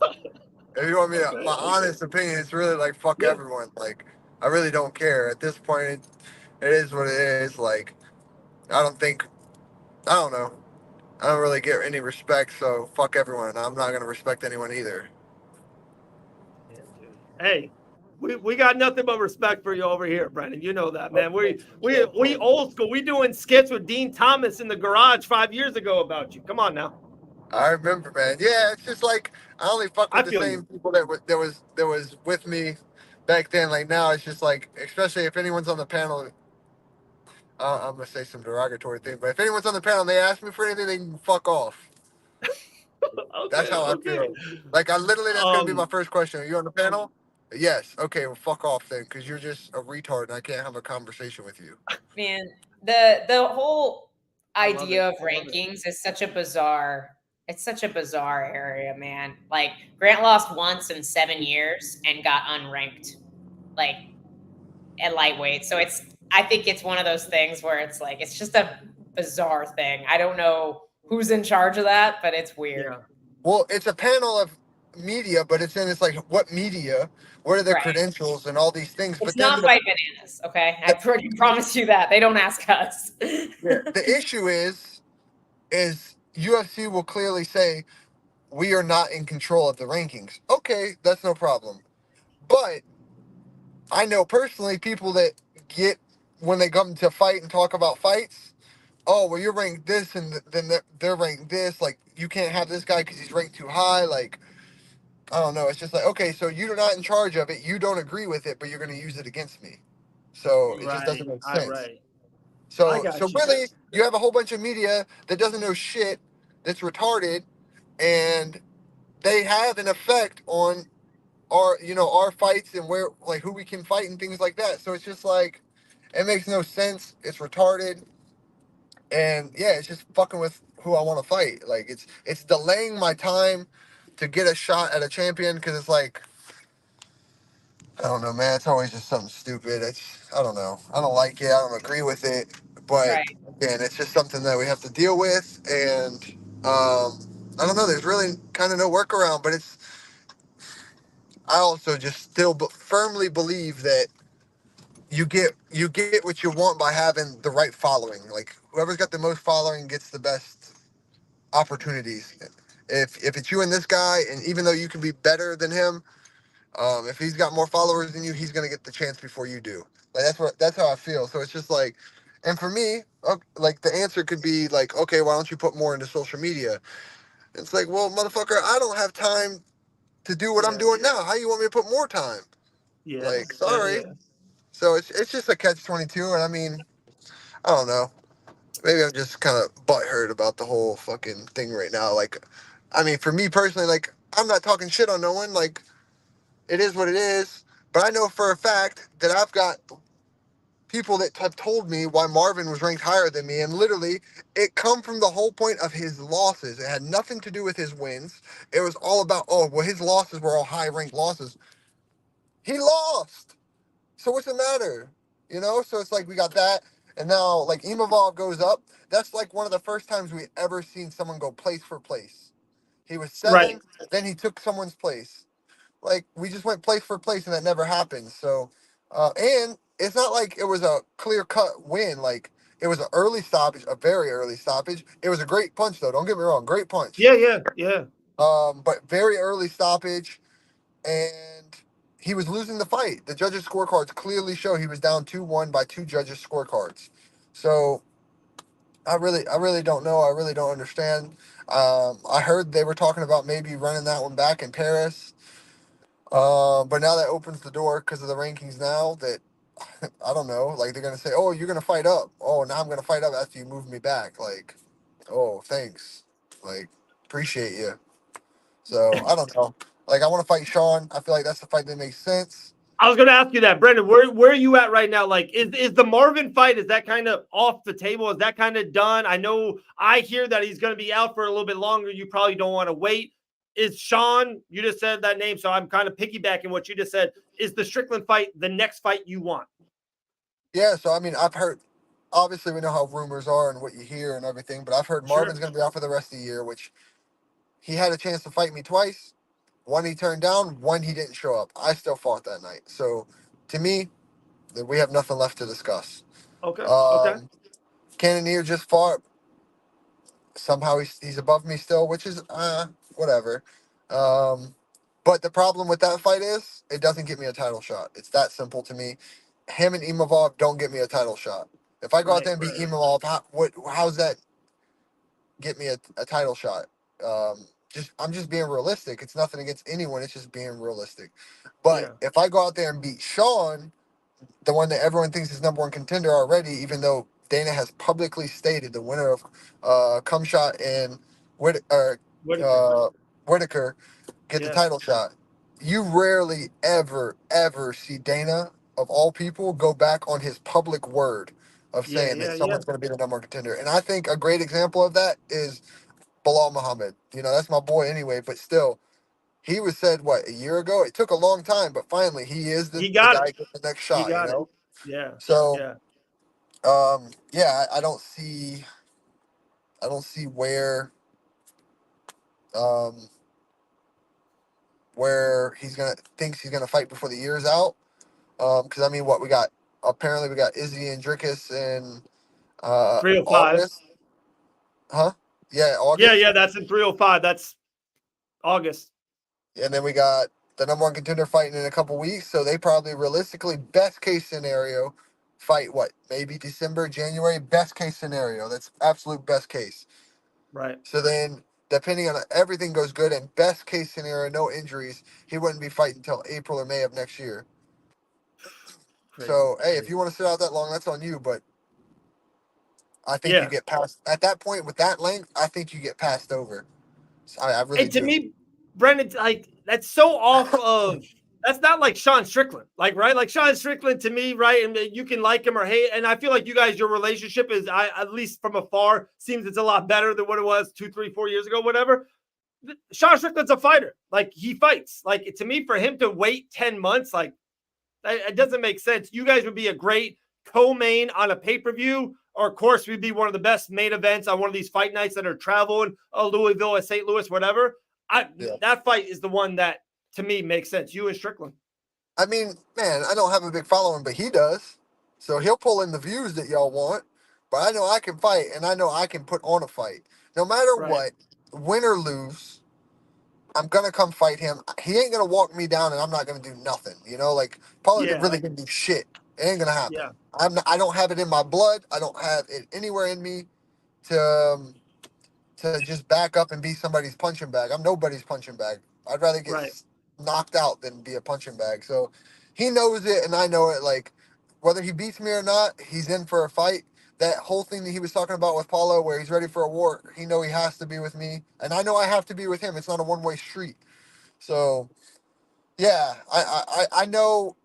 If you want me to, my honest opinion, it's really like, fuck everyone. Like, I really don't care. At this point, it is what it is. Like, I don't know. I don't really get any respect, so fuck everyone. I'm not going to respect anyone either. Hey, we got nothing but respect for you over here, Brendan. You know that, man. We old school. We doing skits with Dean Thomas in the garage 5 years ago about you. Come on now. I remember, man. Yeah, it's just like I only fuck with the same people that was with me back then. Like now, it's just like, especially if anyone's on the panel. I'm gonna say some derogatory thing, but if anyone's on the panel and they ask me for anything, they can fuck off. That's how I feel. Like that's gonna be my first question. Are you on the panel? Yes. Okay. Well, fuck off then, because you're just a retard and I can't have a conversation with you. Man, the whole idea of rankings is such a bizarre. It's such a bizarre area, man. Like Grant lost once in 7 years and got unranked, like at lightweight. So I think it's one of those things where it's like it's just a bizarre thing. I don't know who's in charge of that, but it's weird. Yeah. Well, it's a panel of media, but it's like what media? What are their credentials and all these things? It's not Fight Bananas, okay? I promise you that. They don't ask us. The issue is UFC will clearly say we are not in control of the rankings. Okay, that's no problem. But I know personally people that get when they come to fight and talk about fights. Oh, well, you're ranked this, and then they're ranked this. Like, you can't have this guy because he's ranked too high. Like, I don't know. It's just like, okay, so you're not in charge of it. You don't agree with it, but you're going to use it against me. So it just doesn't make sense. Right. So really, you have a whole bunch of media that doesn't know shit, that's retarded, and they have an effect on our fights and where, like, who we can fight and things like that. So it's just like, it makes no sense. It's retarded, and yeah, it's just fucking with who I want to fight. Like, it's delaying my time to get a shot at a champion, because it's like, I don't know, man. It's always just something stupid. I don't know. I don't like it. I don't agree with it. But again, it's just something that we have to deal with. And I don't know. There's really kind of no workaround. But I also just still firmly believe that you get what you want by having the right following. Like, whoever's got the most following gets the best opportunities. If it's you and this guy, and even though you can be better than him, if he's got more followers than you, he's gonna get the chance before you do. Like, that's how I feel. So it's just like, and for me, like, the answer could be like, okay, why don't you put more into social media? It's like, well, motherfucker, I don't have time to do what I'm doing now. How you want me to put more time? Yeah. Like, sorry. So it's just a catch-22, and I mean, I don't know. Maybe I'm just kind of butthurt about the whole fucking thing right now. Like, I mean, for me personally, like, I'm not talking shit on no one. Like, it is what it is. But I know for a fact that I've got people that have told me why Marvin was ranked higher than me, and literally, it come from the whole point of his losses. It had nothing to do with his wins. It was all about, oh, well, his losses were all high-ranked losses. He lost. So what's the matter? So it's like, we got that. And now, like, Imavov goes up. That's like one of the first times we ever seen someone go place for place. He was 7, then he took someone's place. Like, we just went place for place, and that never happened. So, and it's not like it was a clear-cut win. Like, it was an early stoppage, a very early stoppage. It was a great punch, though. Don't get me wrong. Great punch. Yeah. But very early stoppage, and he was losing the fight. The judges' scorecards clearly show he was down 2-1 by 2 judges' scorecards. So I really don't know. I really don't understand. I heard they were talking about maybe running that one back in Paris. But now that opens the door because of the rankings now that, I don't know, like, they're going to say, oh, you're going to fight up. Oh, now I'm going to fight up after you move me back. Like, oh, thanks. Like, appreciate you. So, I don't know. Like, I want to fight Sean. I feel like that's the fight that makes sense. I was going to ask you that, Brendan. Where are you at right now? Like, is the Marvin fight, is that kind of off the table? Is that kind of done? I hear that he's going to be out for a little bit longer. You probably don't want to wait. Is Sean, you just said that name, so I'm kind of piggybacking what you just said. Is the Strickland fight the next fight you want? Yeah, so, I mean, I've heard, obviously we know how rumors are and what you hear and everything, but I've heard Marvin's going to be out for the rest of the year, which he had a chance to fight me twice. One he turned down, one he didn't show up. I still fought that night. So, to me, we have nothing left to discuss. Okay. Cannonier just fought. Somehow he's above me still, which is whatever. But the problem with that fight is it doesn't get me a title shot. It's that simple to me. Him and Imavov don't get me a title shot. If I go out there and beat Imavov, how's that get me a title shot? I'm just being realistic. It's nothing against anyone. It's just being realistic. But if I go out there and beat Sean, the one that everyone thinks is number one contender already, even though Dana has publicly stated the winner of Cumshot and Whitaker get the title shot. You rarely ever see Dana, of all people, go back on his public word of saying that someone's going to be the number one contender. And I think a great example of that is Bilal Muhammad. That's my boy anyway, but still, he was said, a year ago? It took a long time, but finally he is the guy getting the next shot, Yeah. So, I don't see where thinks he's gonna fight before the year's out. Because I mean, we got Izzy and Drickus in 305. August. Huh? Yeah, August. Yeah, that's in 305. That's August. And then we got the number one contender fighting in a couple weeks. So they probably realistically, best case scenario, fight what? Maybe December, January, best case scenario. That's absolute best case. Right. So then, depending on everything goes good and best case scenario, no injuries, he wouldn't be fighting until April or May of next year. Crazy. So, hey, if you want to sit out that long, that's on you. But I think you get passed at that point with that length. I think you get passed over. I really and to do. me, Brendan, like that's so off of. That's not like Sean Strickland, like right, like Sean Strickland to me, right? And you can like him or hate. And I feel like you guys, your relationship is, at least from afar, seems it's a lot better than what it was 2, 3, 4 years ago, whatever. Sean Strickland's a fighter, like he fights. Like to me, for him to wait 10 months, like it doesn't make sense. You guys would be a great co-main on a pay-per-view, or of course, we'd be one of the best main events on one of these fight nights that are traveling, Louisville or St. Louis, whatever. That fight is the one that, to me, makes sense. You and Strickland. I mean, man, I don't have a big following, but he does. So he'll pull in the views that y'all want. But I know I can fight, and I know I can put on a fight. No matter what, win or lose, I'm going to come fight him. He ain't going to walk me down, and I'm not going to do nothing. You know, like, Paulo ain't really going to do shit. It ain't going to happen. Yeah. I don't have it in my blood. I don't have it anywhere in me to just back up and be somebody's punching bag. I'm nobody's punching bag. I'd rather get knocked out than be a punching bag. So he knows it, and I know it. Like, whether he beats me or not, he's in for a fight. That whole thing that he was talking about with Paulo, where he's ready for a war, he know he has to be with me, and I know I have to be with him. It's not a one-way street. So, yeah, I know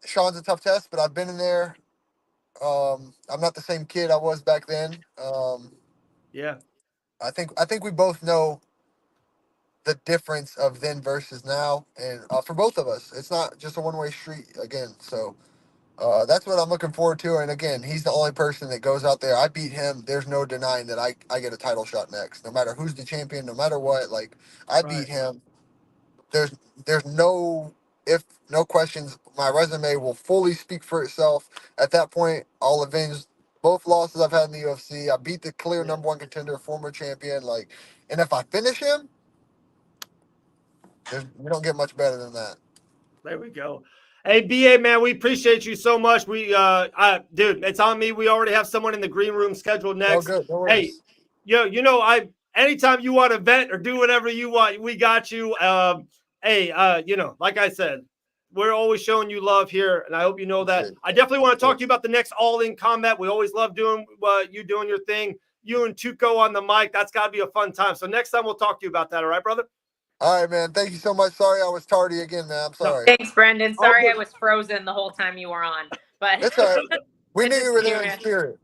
Sean's a tough test, but I've been in there. I'm not the same kid I was back then. I think we both know the difference of then versus now, and for both of us, it's not just a one-way street again. So that's what I'm looking forward to. And again, he's the only person that goes out there. I beat him. There's no denying that I get a title shot next, no matter who's the champion, no matter what. Like I beat him. There's no questions. My resume will fully speak for itself. At that point, I'll avenge both losses I've had in the UFC. I beat the clear number one contender, former champion. Like, and if I finish him, we don't get much better than that. There we go. Hey, BA, man, we appreciate you so much. We, dude, it's on me. We already have someone in the green room scheduled next. Oh, good. No hey, anytime you want to vent or do whatever you want, we got you. Like I said, we're always showing you love here, and I hope you know that. I definitely want to talk to you about the next All In Combat. We always love doing you doing your thing. You and Tuco on the mic. That's got to be a fun time. So next time we'll talk to you about that. All right, brother? All right, man. Thank you so much. Sorry I was tardy again, man. I'm sorry. Thanks, Brendan. Sorry I was frozen the whole time you were on. But it's all right. We knew you were there in spirit.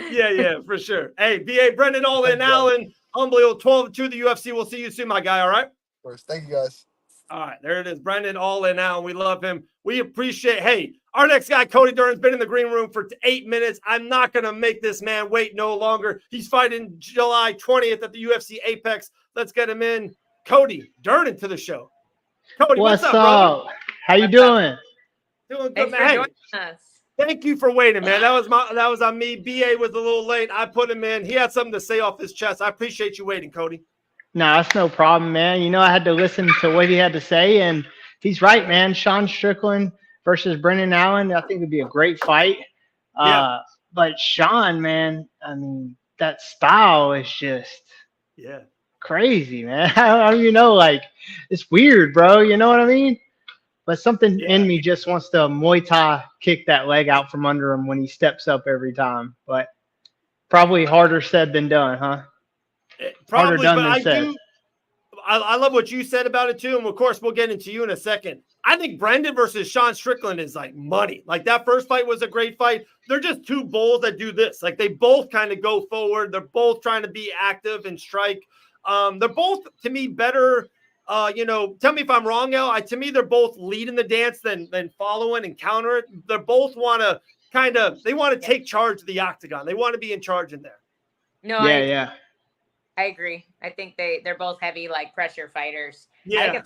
Yeah, for sure. Hey, BA, Brendan, All In Allen, unbelievable. 12-2 the UFC. We'll see you soon, my guy. All right? Of course. Thank you, guys. All right, there it is. Brendan, All In Allen. We love him. We appreciate. Hey, our next guy, Cody Dern's been in the green room for 8 minutes. I'm not going to make this man wait no longer. He's fighting July 20th at the UFC Apex. Let's get him in. Cody Dern to the show. Cody, what's up, brother? How you doing? Doing good, Thanks man. for Hey, joining us. thank you for waiting, man. That was on me. BA was a little late. I put him in. He had something to say off his chest. I appreciate you waiting, Cody. No, that's no problem, man. You know, I had to listen to what he had to say, and he's right, man. Sean Strickland versus Brendan Allen, I think it'd be a great fight. But Sean, man, I mean, that style is just crazy, man. I don't even know, like, it's weird, bro. You know what I mean? But something in me just wants to Muay Thai kick that leg out from under him when he steps up every time. But probably harder said than done, huh? Probably, but I love what you said about it too, and of course we'll get into you in a second. I think Brendan versus Sean Strickland is like money. Like that first fight was a great fight. They're just two bulls that do this. Like they both kind of go forward. They're both trying to be active and strike. They're both, to me, better. Tell me if I'm wrong, Elle. To me, they're both leading the dance than following and counter it. They both want to take charge of the octagon. They want to be in charge in there. No, I agree. I think they're both heavy, like pressure fighters. I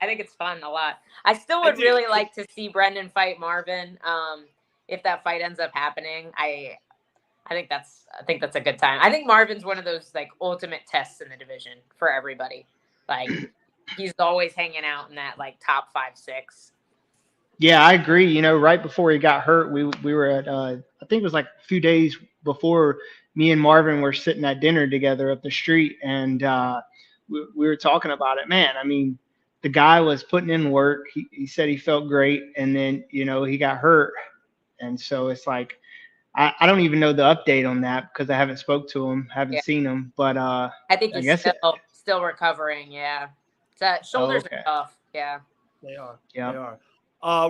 think it's fun a lot. I still would really like to see Brendan fight Marvin. If that fight ends up happening, I think that's a good time. I think Marvin's one of those like ultimate tests in the division for everybody. Like he's always hanging out in that like top 5, 6. Yeah, I agree. You know, right before he got hurt, we were at I think it was like a few days before, me and Marvin were sitting at dinner together up the street, and we were talking about it. Man, I mean, the guy was putting in work. He said he felt great, and then, you know, he got hurt. And so it's like, I don't even know the update on that because I haven't spoke to him, haven't seen him. But I think he's still recovering. Yeah, shoulders are tough. Yeah, they are. Yeah, they are.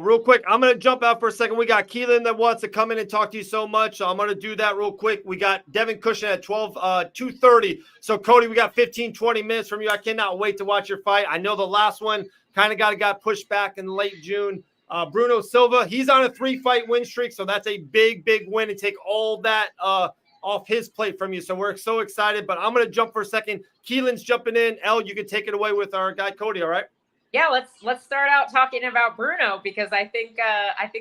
Real quick, I'm going to jump out for a second. We got Keelan that wants to come in and talk to you so much. So I'm going to do that real quick. We got Devin Cushing at 2:30. So, Cody, we got 15, 20 minutes from you. I cannot wait to watch your fight. I know the last one kind of got pushed back in late June. Bruno Silva, he's on a 3-fight win streak. So that's a big, big win and take all that off his plate from you. So we're so excited. But I'm going to jump for a second. Keelan's jumping in. Elle, you can take it away with our guy, Cody, all right? Yeah, let's start out talking about Bruno, because I think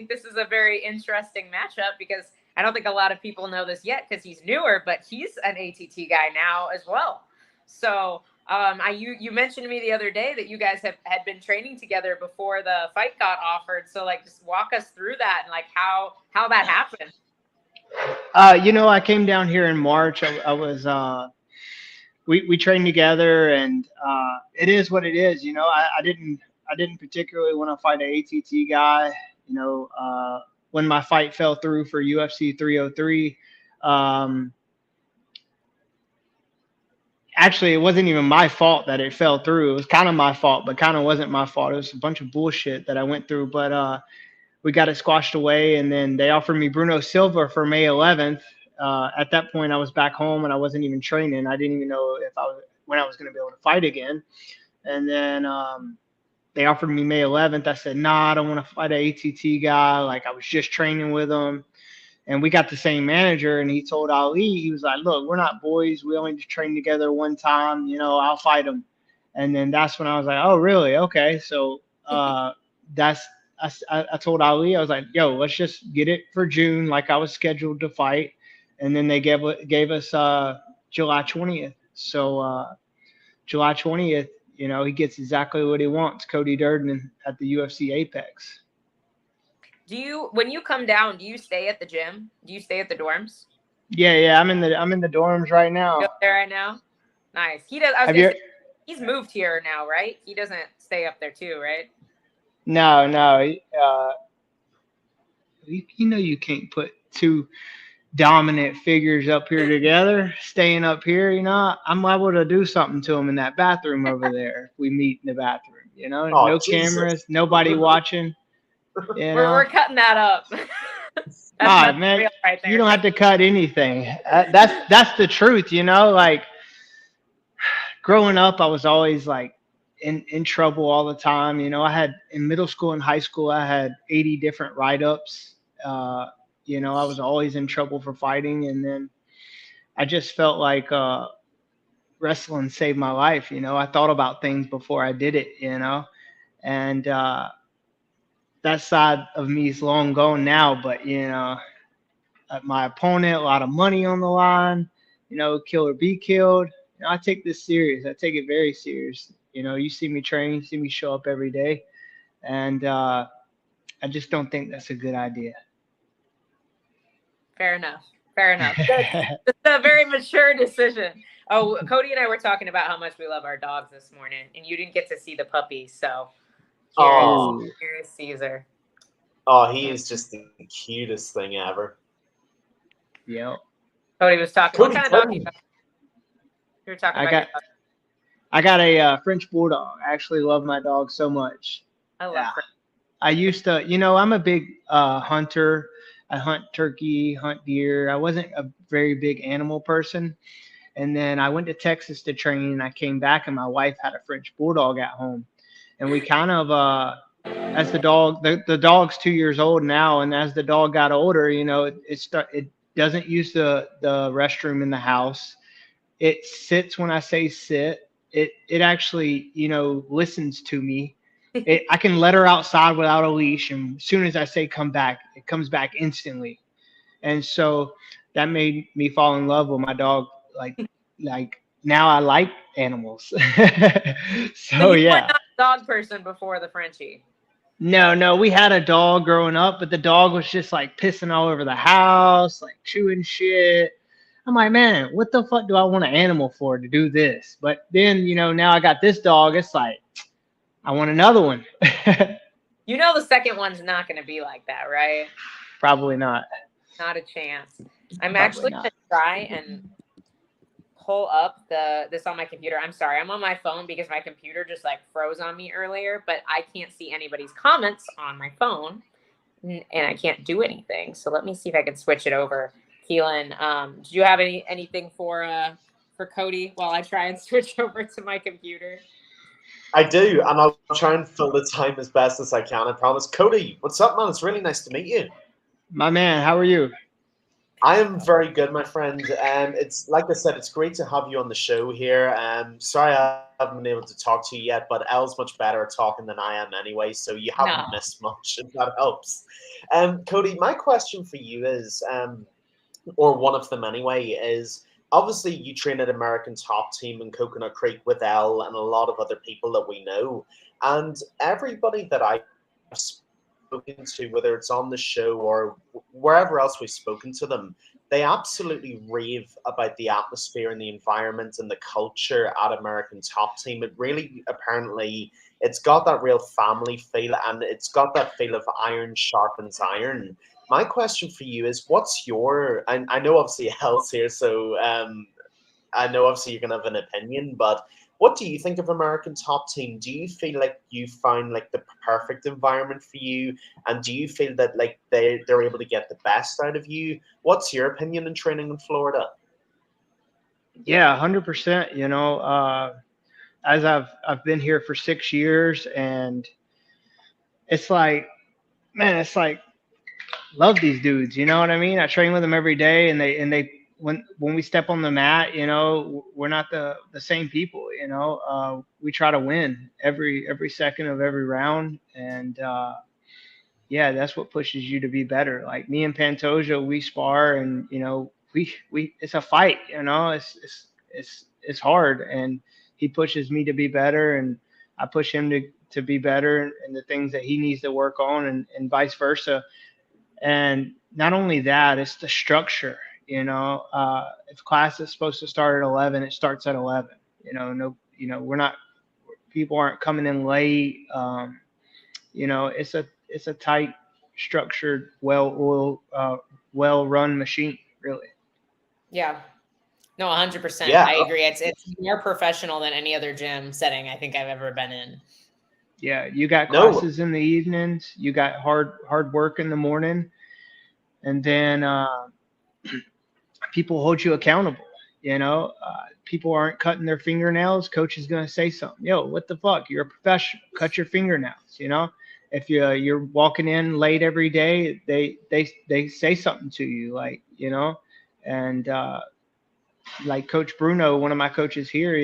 this is a very interesting matchup, because I don't think a lot of people know this yet because he's newer, but he's an ATT guy now as well. So you mentioned to me the other day that you guys had been training together before the fight got offered. So like, just walk us through that and like how that happened. You know, I came down here in March. I was we trained together, and it is what it is. You know, I didn't particularly want to fight an ATT guy. You know, when my fight fell through for UFC 303, actually, it wasn't even my fault that it fell through. It was kind of my fault, but kind of wasn't my fault. It was a bunch of bullshit that I went through, but we got it squashed away, and then they offered me Bruno Silva for May 11th. At that point, I was back home and I wasn't even training. I didn't even know when I was going to be able to fight again. And then they offered me May 11th. I said, nah, I don't want to fight an ATT guy. Like, I was just training with him. And we got the same manager, and he told Ali, he was like, look, we're not boys. We only just trained together one time. You know, I'll fight him. And then that's when I was like, oh, really? Okay. So I told Ali, I was like, yo, let's just get it for June like I was scheduled to fight. And then they gave us July 20th. So July 20th, you know, he gets exactly what he wants, Cody Durden at the UFC Apex. When you come down, do you stay at the gym? Do you stay at the dorms? Yeah, I'm in the dorms right now. You're up there right now? Nice. He does. He's moved here now, right? He doesn't stay up there too, right? No. You know, you can't put two dominant figures up here together, staying up here. You know, I'm liable to do something to him in that bathroom over there if we meet in the bathroom. You know, no Jesus. Cameras, nobody watching. You know? We're cutting that up. That's man, right there. You don't have to cut anything. That's the truth. You know, like growing up, I was always like in trouble all the time. You know, I had in middle school and high school, I had 80 different write-ups. You know, I was always in trouble for fighting. And then I just felt like wrestling saved my life. You know, I thought about things before I did it, you know, and that side of me is long gone now. But, you know, my opponent, a lot of money on the line, you know, kill or be killed. You know, I take this serious. I take it very serious. You know, you see me train, you see me show up every day. And I just don't think that's a good idea. Fair enough. It's a very mature decision. Oh, Cody and I were talking about how much we love our dogs this morning, and you didn't get to see the puppy, so here's Caesar. Oh, he is just the cutest thing ever. Yep. Cody was talking. What kind of dog you were talking about? I got a French Bulldog. I actually love my dog so much. I love French. I used to, you know, I'm a big hunter. I hunt turkey, hunt deer. I wasn't a very big animal person. And then I went to Texas to train, and I came back, and my wife had a French Bulldog at home. And we kind of, as the dog's 2 years old now, and as the dog got older, you know, it doesn't use the restroom in the house. It sits when I say sit. It actually, you know, listens to me. I can let her outside without a leash, and as soon as I say come back, it comes back instantly. And so that made me fall in love with my dog, like now I like animals. So you were yeah. not a dog person before the Frenchie. No, we had a dog growing up, but the dog was just like pissing all over the house, like chewing shit. I'm like, man, what the fuck do I want an animal for to do this? But then, now I got this dog. It's like, I want another one. You know the second one's not going to be like that, right? Probably not. Not a chance. I'm actually going to try and pull up this on my computer. I'm sorry, I'm on my phone because my computer just like froze on me earlier, but I can't see anybody's comments on my phone and I can't do anything. So let me see if I can switch it over. Keelan, do you have anything for Cody while I try and switch over to my computer? I do, and I'll try and fill the time as best as I can, I promise. Cody, what's up, man? It's really nice to meet you. My man, how are you? I am very good, my friend. It's like I said, it's great to have you on the show here. Sorry I haven't been able to talk to you yet, but Elle's much better at talking than I am anyway, so you haven't missed much, if that helps. Cody, my question for you is, or one of them anyway, is obviously you train at American Top Team in Coconut Creek with Elle and a lot of other people that we know. And everybody that I've spoken to, whether it's on the show or wherever else we've spoken to them, they absolutely rave about the atmosphere and the environment and the culture at American Top Team. It really, apparently, it's got that real family feel, and it's got that feel of iron sharpens iron. My question for you is, what's your, I know obviously Elle's here, so I know obviously you're going to have an opinion, but what do you think of American Top Team? Do you feel like you found like the perfect environment for you? And do you feel that like they're able to get the best out of you? What's your opinion in training in Florida? Yeah, 100%. As I've been here for 6 years, and it's like, man, it's like, love these dudes. You know what I mean? I train with them every day, and they when we step on the mat, we're not the same people. We try to win every second of every round, and yeah, that's what pushes you to be better. Like me and Pantoja, we spar, and we it's a fight. It's hard, and he pushes me to be better, and I push him to be better, and the things that he needs to work on, and vice versa. And not only that, it's the structure. If class is supposed to start at 11, it starts at 11. People aren't coming in late. It's a tight, structured, well-oiled, well-run machine, really. Yeah. No, 100%. Yeah. I agree. It's more professional than any other gym setting I think I've ever been in. Yeah, you got classes in the evenings. You got hard work in the morning, and then people hold you accountable. People aren't cutting their fingernails. Coach is gonna say something. Yo, what the fuck? You're a professional. Cut your fingernails. If you're walking in late every day, they say something to you, and like Coach Bruno, one of my coaches here.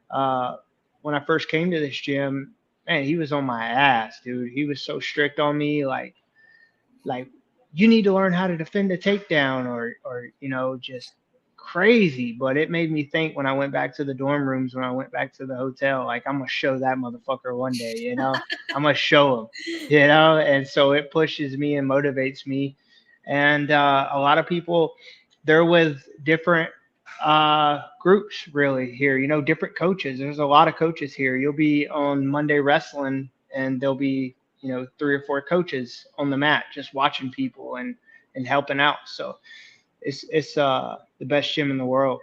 When I first came to this gym, man, he was on my ass, dude. He was so strict on me, like you need to learn how to defend a takedown, or just crazy. But it made me think when I went back to the dorm rooms, when I went back to the hotel, like, I'm gonna show that motherfucker one day, I'm gonna show him, and so it pushes me and motivates me. And a lot of people, they're with different groups really here, different coaches. There's a lot of coaches here. You'll be on Monday wrestling, and there'll be 3 or 4 coaches on the mat just watching people and helping out. So it's the best gym in the world.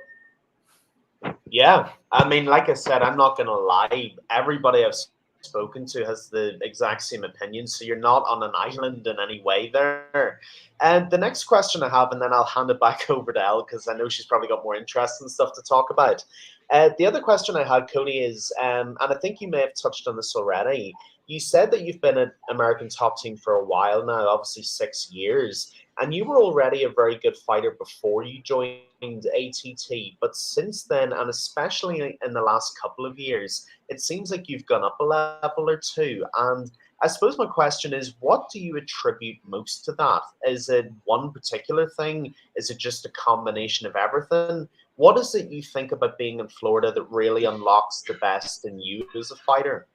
Yeah, I mean, like I said, I'm not gonna lie, everybody I've spoken to has the exact same opinion, so you're not on an island in any way there. And the next question I have, and then I'll hand it back over to Elle, because I know she's probably got more interesting stuff to talk about. The other question I had, Cody, is, and I think you may have touched on this already, You said that you've been an American top team for a while now, obviously 6 years, and you were already a very good fighter before you joined ATT. But since then, and especially in the last couple of years, it seems like you've gone up a level or two. And I suppose my question is, what do you attribute most to that? Is it one particular thing? Is it just a combination of everything? What is it you think about being in Florida that really unlocks the best in you as a fighter?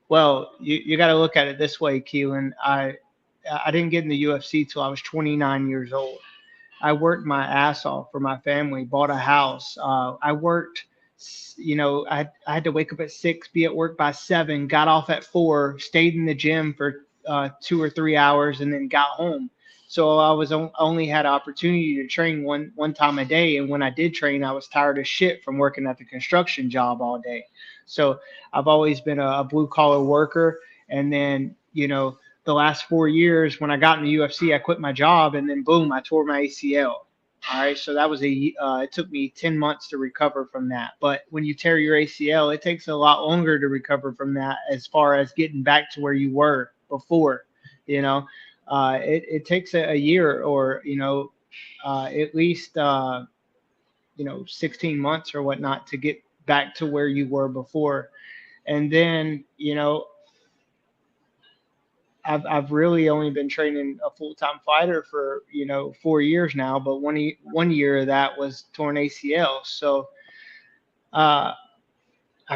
Well, you got to look at it this way, Keelan. I didn't get in the UFC till I was 29 years old. I worked my ass off for my family, bought a house. I worked, I had to wake up at 6, be at work by 7, got off at 4, stayed in the gym for 2 or 3 hours, and then got home. So I was only had opportunity to train one time a day. And when I did train, I was tired as shit from working at the construction job all day. So I've always been a blue collar worker. And then, the last 4 years when I got in the UFC, I quit my job and then boom, I tore my ACL. All right. So that was it took me 10 months to recover from that. But when you tear your ACL, it takes a lot longer to recover from that as far as getting back to where you were before, it takes a year or, at least, 16 months or whatnot to get back to where you were before. And then, I've really only been training a full-time fighter for 4 years now, but one year of that was torn ACL. So I'm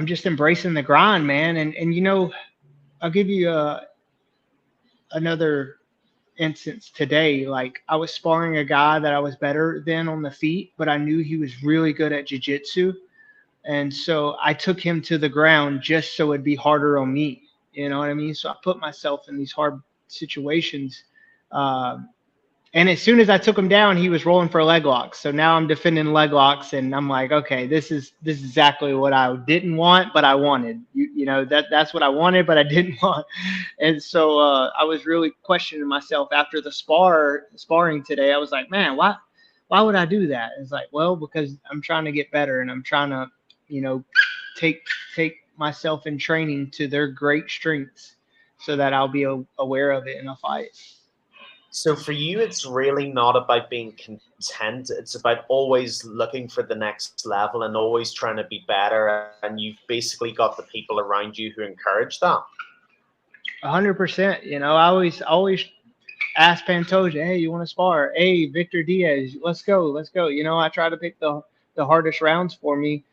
just embracing the grind, man. And I'll give you another instance today. Like I was sparring a guy that I was better than on the feet, but I knew he was really good at jiu-jitsu. And so I took him to the ground just so it'd be harder on me. You know what I mean? So I put myself in these hard situations. And as soon as I took him down, he was rolling for leg locks. So now I'm defending leg locks, and I'm like, okay, this is exactly what I didn't want, but I wanted. That's what I wanted, but I didn't want. And so I was really questioning myself after the sparring today. I was like, man, why would I do that? It's like, well, because I'm trying to get better, and I'm trying to, take myself in training to their great strengths, so that I'll be aware of it in a fight. So for you, it's really not about being content. It's about always looking for the next level and always trying to be better. And you've basically got the people around you who encourage that. 100%. I always ask Pantoja, hey, you want to spar? Hey, Victor Diaz, let's go. I try to pick the hardest rounds for me,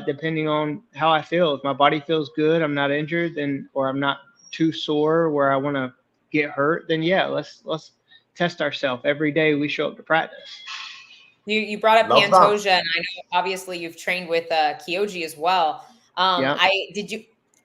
depending on how I feel. If my body feels good, I'm not injured, or I'm not too sore where I want to get hurt, then yeah, let's test ourselves. Every day we show up to practice. You brought up Pantoja, and I know obviously you've trained with Kyoji as well. Yeah.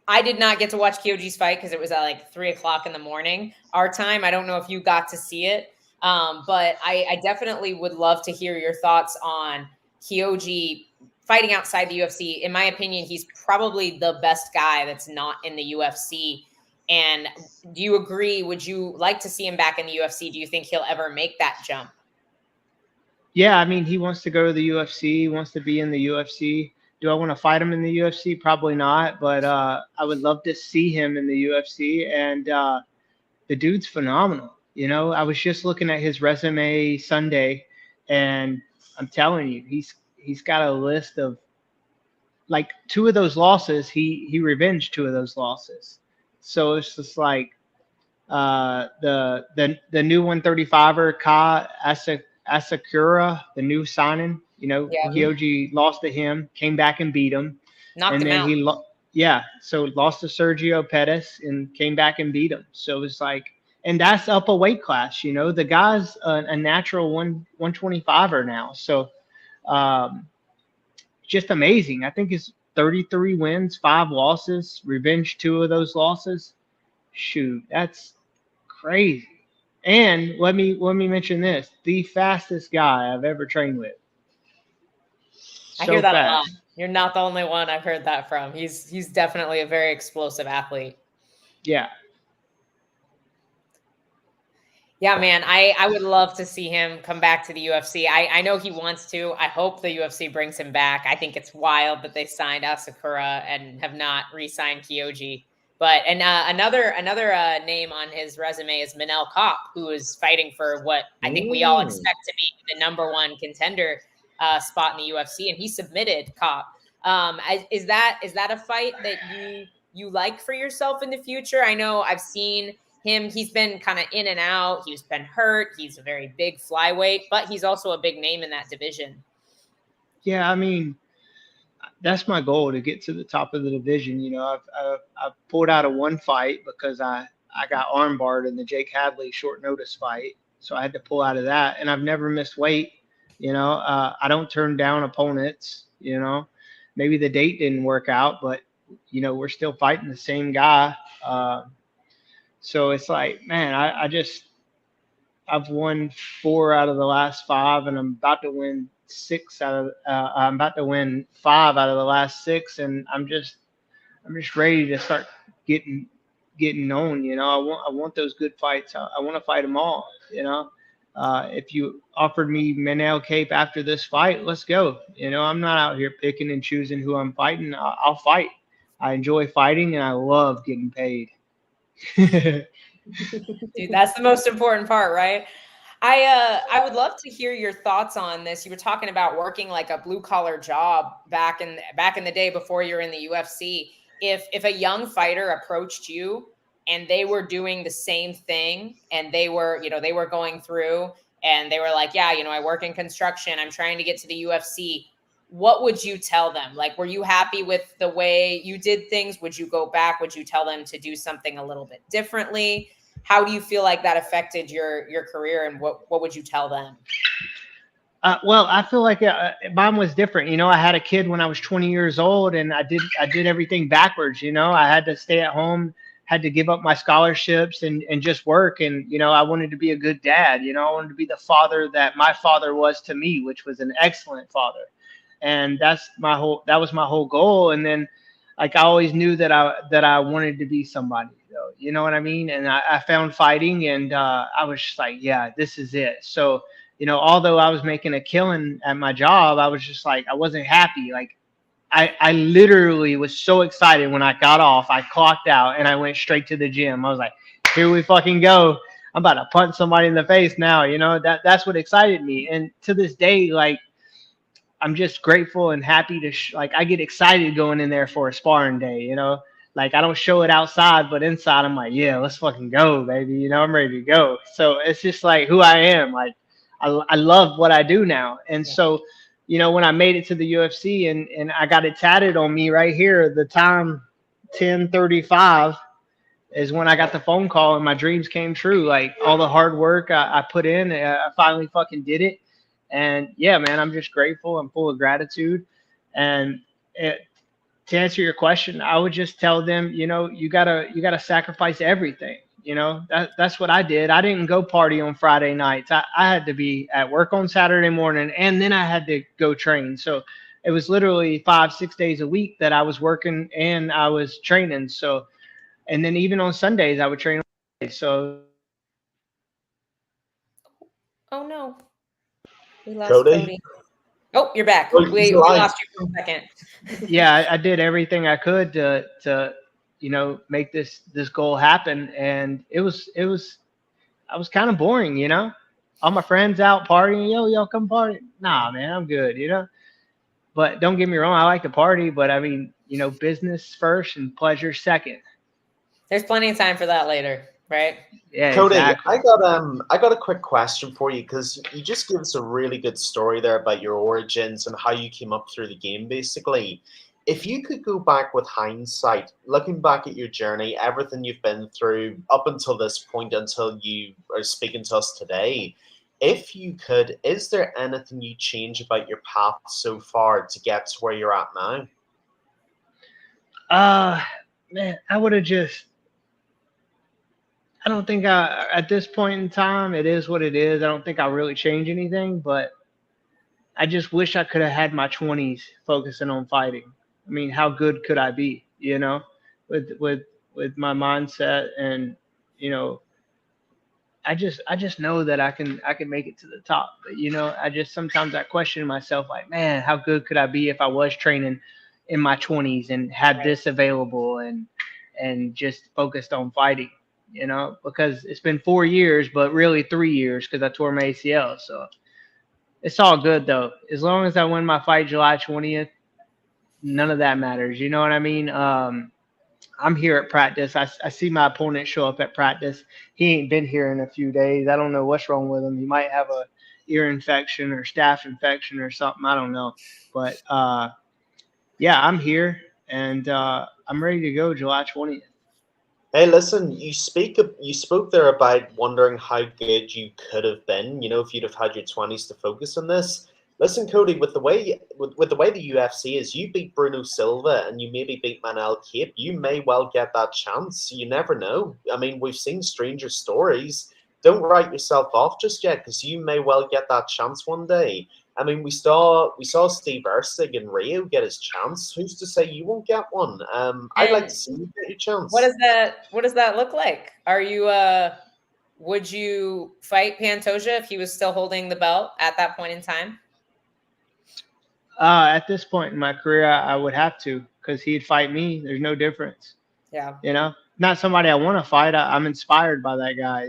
I did not get to watch Kyoji's fight because it was at like 3:00 in the morning our time. I don't know if you got to see it, but I definitely would love to hear your thoughts on Kyoji fighting outside the UFC. In my opinion, he's probably the best guy that's not in the UFC. And do you agree? Would you like to see him back in the UFC? Do you think he'll ever make that jump? Yeah, I mean, he wants to go to the UFC. He wants to be in the UFC. Do I want to fight him in the UFC? Probably not, but I would love to see him in the UFC. And the dude's phenomenal. I was just looking at his resume Sunday, and I'm telling you, he's got a list of, like, 2 of those losses. He revenged 2 of those losses. So it's just like the new 135er Ka Asakura, the new signing. Kyoji lost to him, came back and beat him, knocked him out. So lost to Sergio Pettis and came back and beat him. So it's like, and that's up a weight class. The guy's a natural 125er now. So just amazing. I think it's 33 wins, 5 losses, revenge 2 of those losses. Shoot, that's crazy. And let me mention this: the fastest guy I've ever trained with. I hear that a lot. You're not the only one I've heard that from. He's definitely a very explosive athlete. Yeah. Yeah, man, I would love to see him come back to the UFC. I know he wants to. I hope the UFC brings him back. I think it's wild that they signed Asakura and have not re-signed Kyoji. But another name on his resume is Manel Kopp, who is fighting for what I think we all expect to be the #1 contender spot in the UFC, and he submitted Kopp. Is that a fight that you like for yourself in the future? I know I've seen him. He's been kind of in and out. He's been hurt. He's a very big flyweight, but he's also a big name in that division. Yeah, I mean, that's my goal, to get to the top of the division. You know, I've pulled out of one fight because I got armbarred in the Jake Hadley short notice fight, so I had to pull out of that. And I've never missed weight. You know, I don't turn down opponents. You know, maybe the date didn't work out, but you know, we're still fighting the same guy. So it's like, man, I've won 4 out of the last 5, and I'm about to win 5 out of the last 6, and I'm just ready to start getting known. You know, I want those good fights. I want to fight them all. You know, if you offered me Manel Cape after this fight, let's go. You know, I'm not out here picking and choosing who I'm fighting. I'll fight. I enjoy fighting, and I love getting paid. Dude, that's the most important part, right? I would love to hear your thoughts on this. You were talking about working like a blue collar job back in the day before you're in the UFC. If a young fighter approached you and they were doing the same thing, and they were going through and they were like, yeah, you know, I work in construction, I'm trying to get to the UFC, what would you tell them? Like, were you happy with the way you did things? Would you go back? Would you tell them to do something a little bit differently? How do you feel like that affected your career, and what would you tell them? Well, I feel like mine was different. You know, I had a kid when I was 20 years old, and I did everything backwards. You know, I had to stay at home, had to give up my scholarships and just work. And, you know, I wanted to be a good dad. You know, I wanted to be the father that my father was to me, which was an excellent father. And that was my whole goal. And then, like, I always knew that I wanted to be somebody, though. You know what I mean? And I found fighting, and I was just like, yeah, this is it. So, you know, although I was making a killing at my job, I was just like, I wasn't happy. Like, I literally was so excited when I got off. I clocked out and I went straight to the gym. I was like, here we fucking go. I'm about to punch somebody in the face now. You know, that's what excited me. And to this day, like, I'm just grateful and happy to I get excited going in there for a sparring day, you know, like I don't show it outside, but inside I'm like, yeah, let's fucking go, baby. You know, I'm ready to go. So it's just like who I am. Like, I love what I do now. And so, you know, when I made it to the UFC and I got it tatted on me right here, the time 10:35 is when I got the phone call and my dreams came true. Like, all the hard work I put in, I finally fucking did it. And yeah, man, I'm just grateful. I'm full of gratitude. And to answer your question, I would just tell them, you know, you gotta sacrifice everything. You know, that's what I did. I didn't go party on Friday nights. I had to be at work on Saturday morning, and then I had to go train. So it was literally 5-6 days a week that I was working and I was training. So, and then even on Sundays I would train. So. Oh no. We lost Cody. Oh, you're back. We lost you for a second. Yeah, I did everything I could to you know, make this goal happen, and I was kind of boring, you know. All my friends out partying, yo, come party. Nah, man, I'm good, you know. But don't get me wrong, I like to party, but I mean, you know, business first and pleasure second. There's plenty of time for that later. Right. Yeah, Cody, exactly. I got a quick question for you, because you just gave us a really good story there about your origins and how you came up through the game, basically. If you could go back with hindsight, looking back at your journey, everything you've been through up until this point, until you are speaking to us today, if you could, is there anything you change about your path so far to get to where you're at now? Man, I would have just. I don't think at this point in time, it is what it is. I don't think I'll really change anything, but I just wish I could have had my 20s focusing on fighting. I mean, how good could I be, you know, with my mindset? And, you know, I just know that I can make it to the top. But, you know, sometimes I question myself, like, man, how good could I be if I was training in my 20s and had this available? And, and just focused on fighting, because it's been 4 years, but really 3 years because I tore my ACL. So it's all good though. As long as I win my fight July 20th, none of that matters. You know what I mean? I'm here at practice. I see my opponent show up at practice. He ain't been here in a few days. I don't know what's wrong with him. He might have a ear infection or staph infection or something. I don't know. But yeah, I'm here and I'm ready to go July 20th. Hey, listen, you spoke there about wondering how good you could have been, if you'd have had your 20s to focus on this. Listen, Cody, with the way the UFC is, you beat Bruno Silva and you maybe beat Manel Cape, you may well get that chance. You never know. I mean, we've seen stranger stories. Don't write yourself off just yet, because you may well get that chance one day. I mean, we saw Steve Erceg in Rio get his chance. Who's to say you won't get one? I'd like to see you get your chance. What does that look like? Are you would you fight Pantoja if he was still holding the belt at that point in time? At this point in my career, I would have to, because he'd fight me. There's no difference. Yeah. Not somebody I want to fight. I'm inspired by that guy.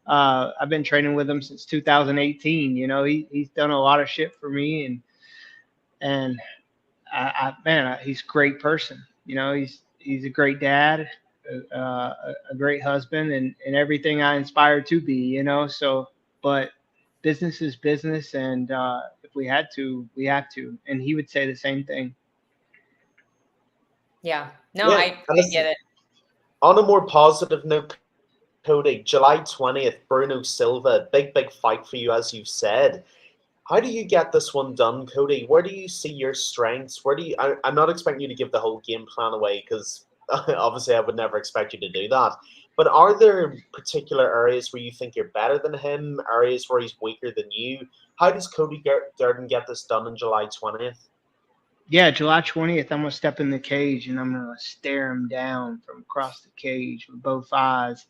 I've been training with him since 2018. He's done a lot of shit for me, and he's a great person. He's a great dad, a great husband, and everything I inspire to be. So, but business is business, and if we had to, we have to. And he would say the same thing. Yeah. No, I get it. On a more positive note, Cody, July 20th, Bruno Silva, big fight for you, as you've said. How do you get this one done, Cody? Where do you see your strengths? I'm not expecting you to give the whole game plan away, because obviously I would never expect you to do that. But are there particular areas where you think you're better than him, areas where he's weaker than you? How does Cody Durden get this done on July 20th? Yeah, July 20th, I'm going to step in the cage and I'm going to stare him down from across the cage with both eyes.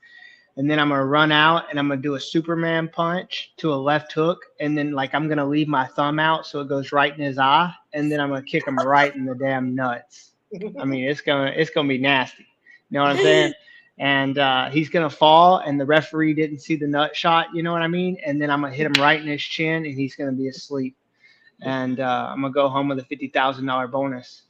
And then I'm going to run out and I'm going to do a Superman punch to a left hook. And then I'm going to leave my thumb out so it goes right in his eye. And then I'm going to kick him right in the damn nuts. I mean, it's going to be nasty. You know what I'm saying? And he's going to fall and the referee didn't see the nut shot. You know what I mean? And then I'm going to hit him right in his chin and he's going to be asleep. And I'm going to go home with a $50,000 bonus.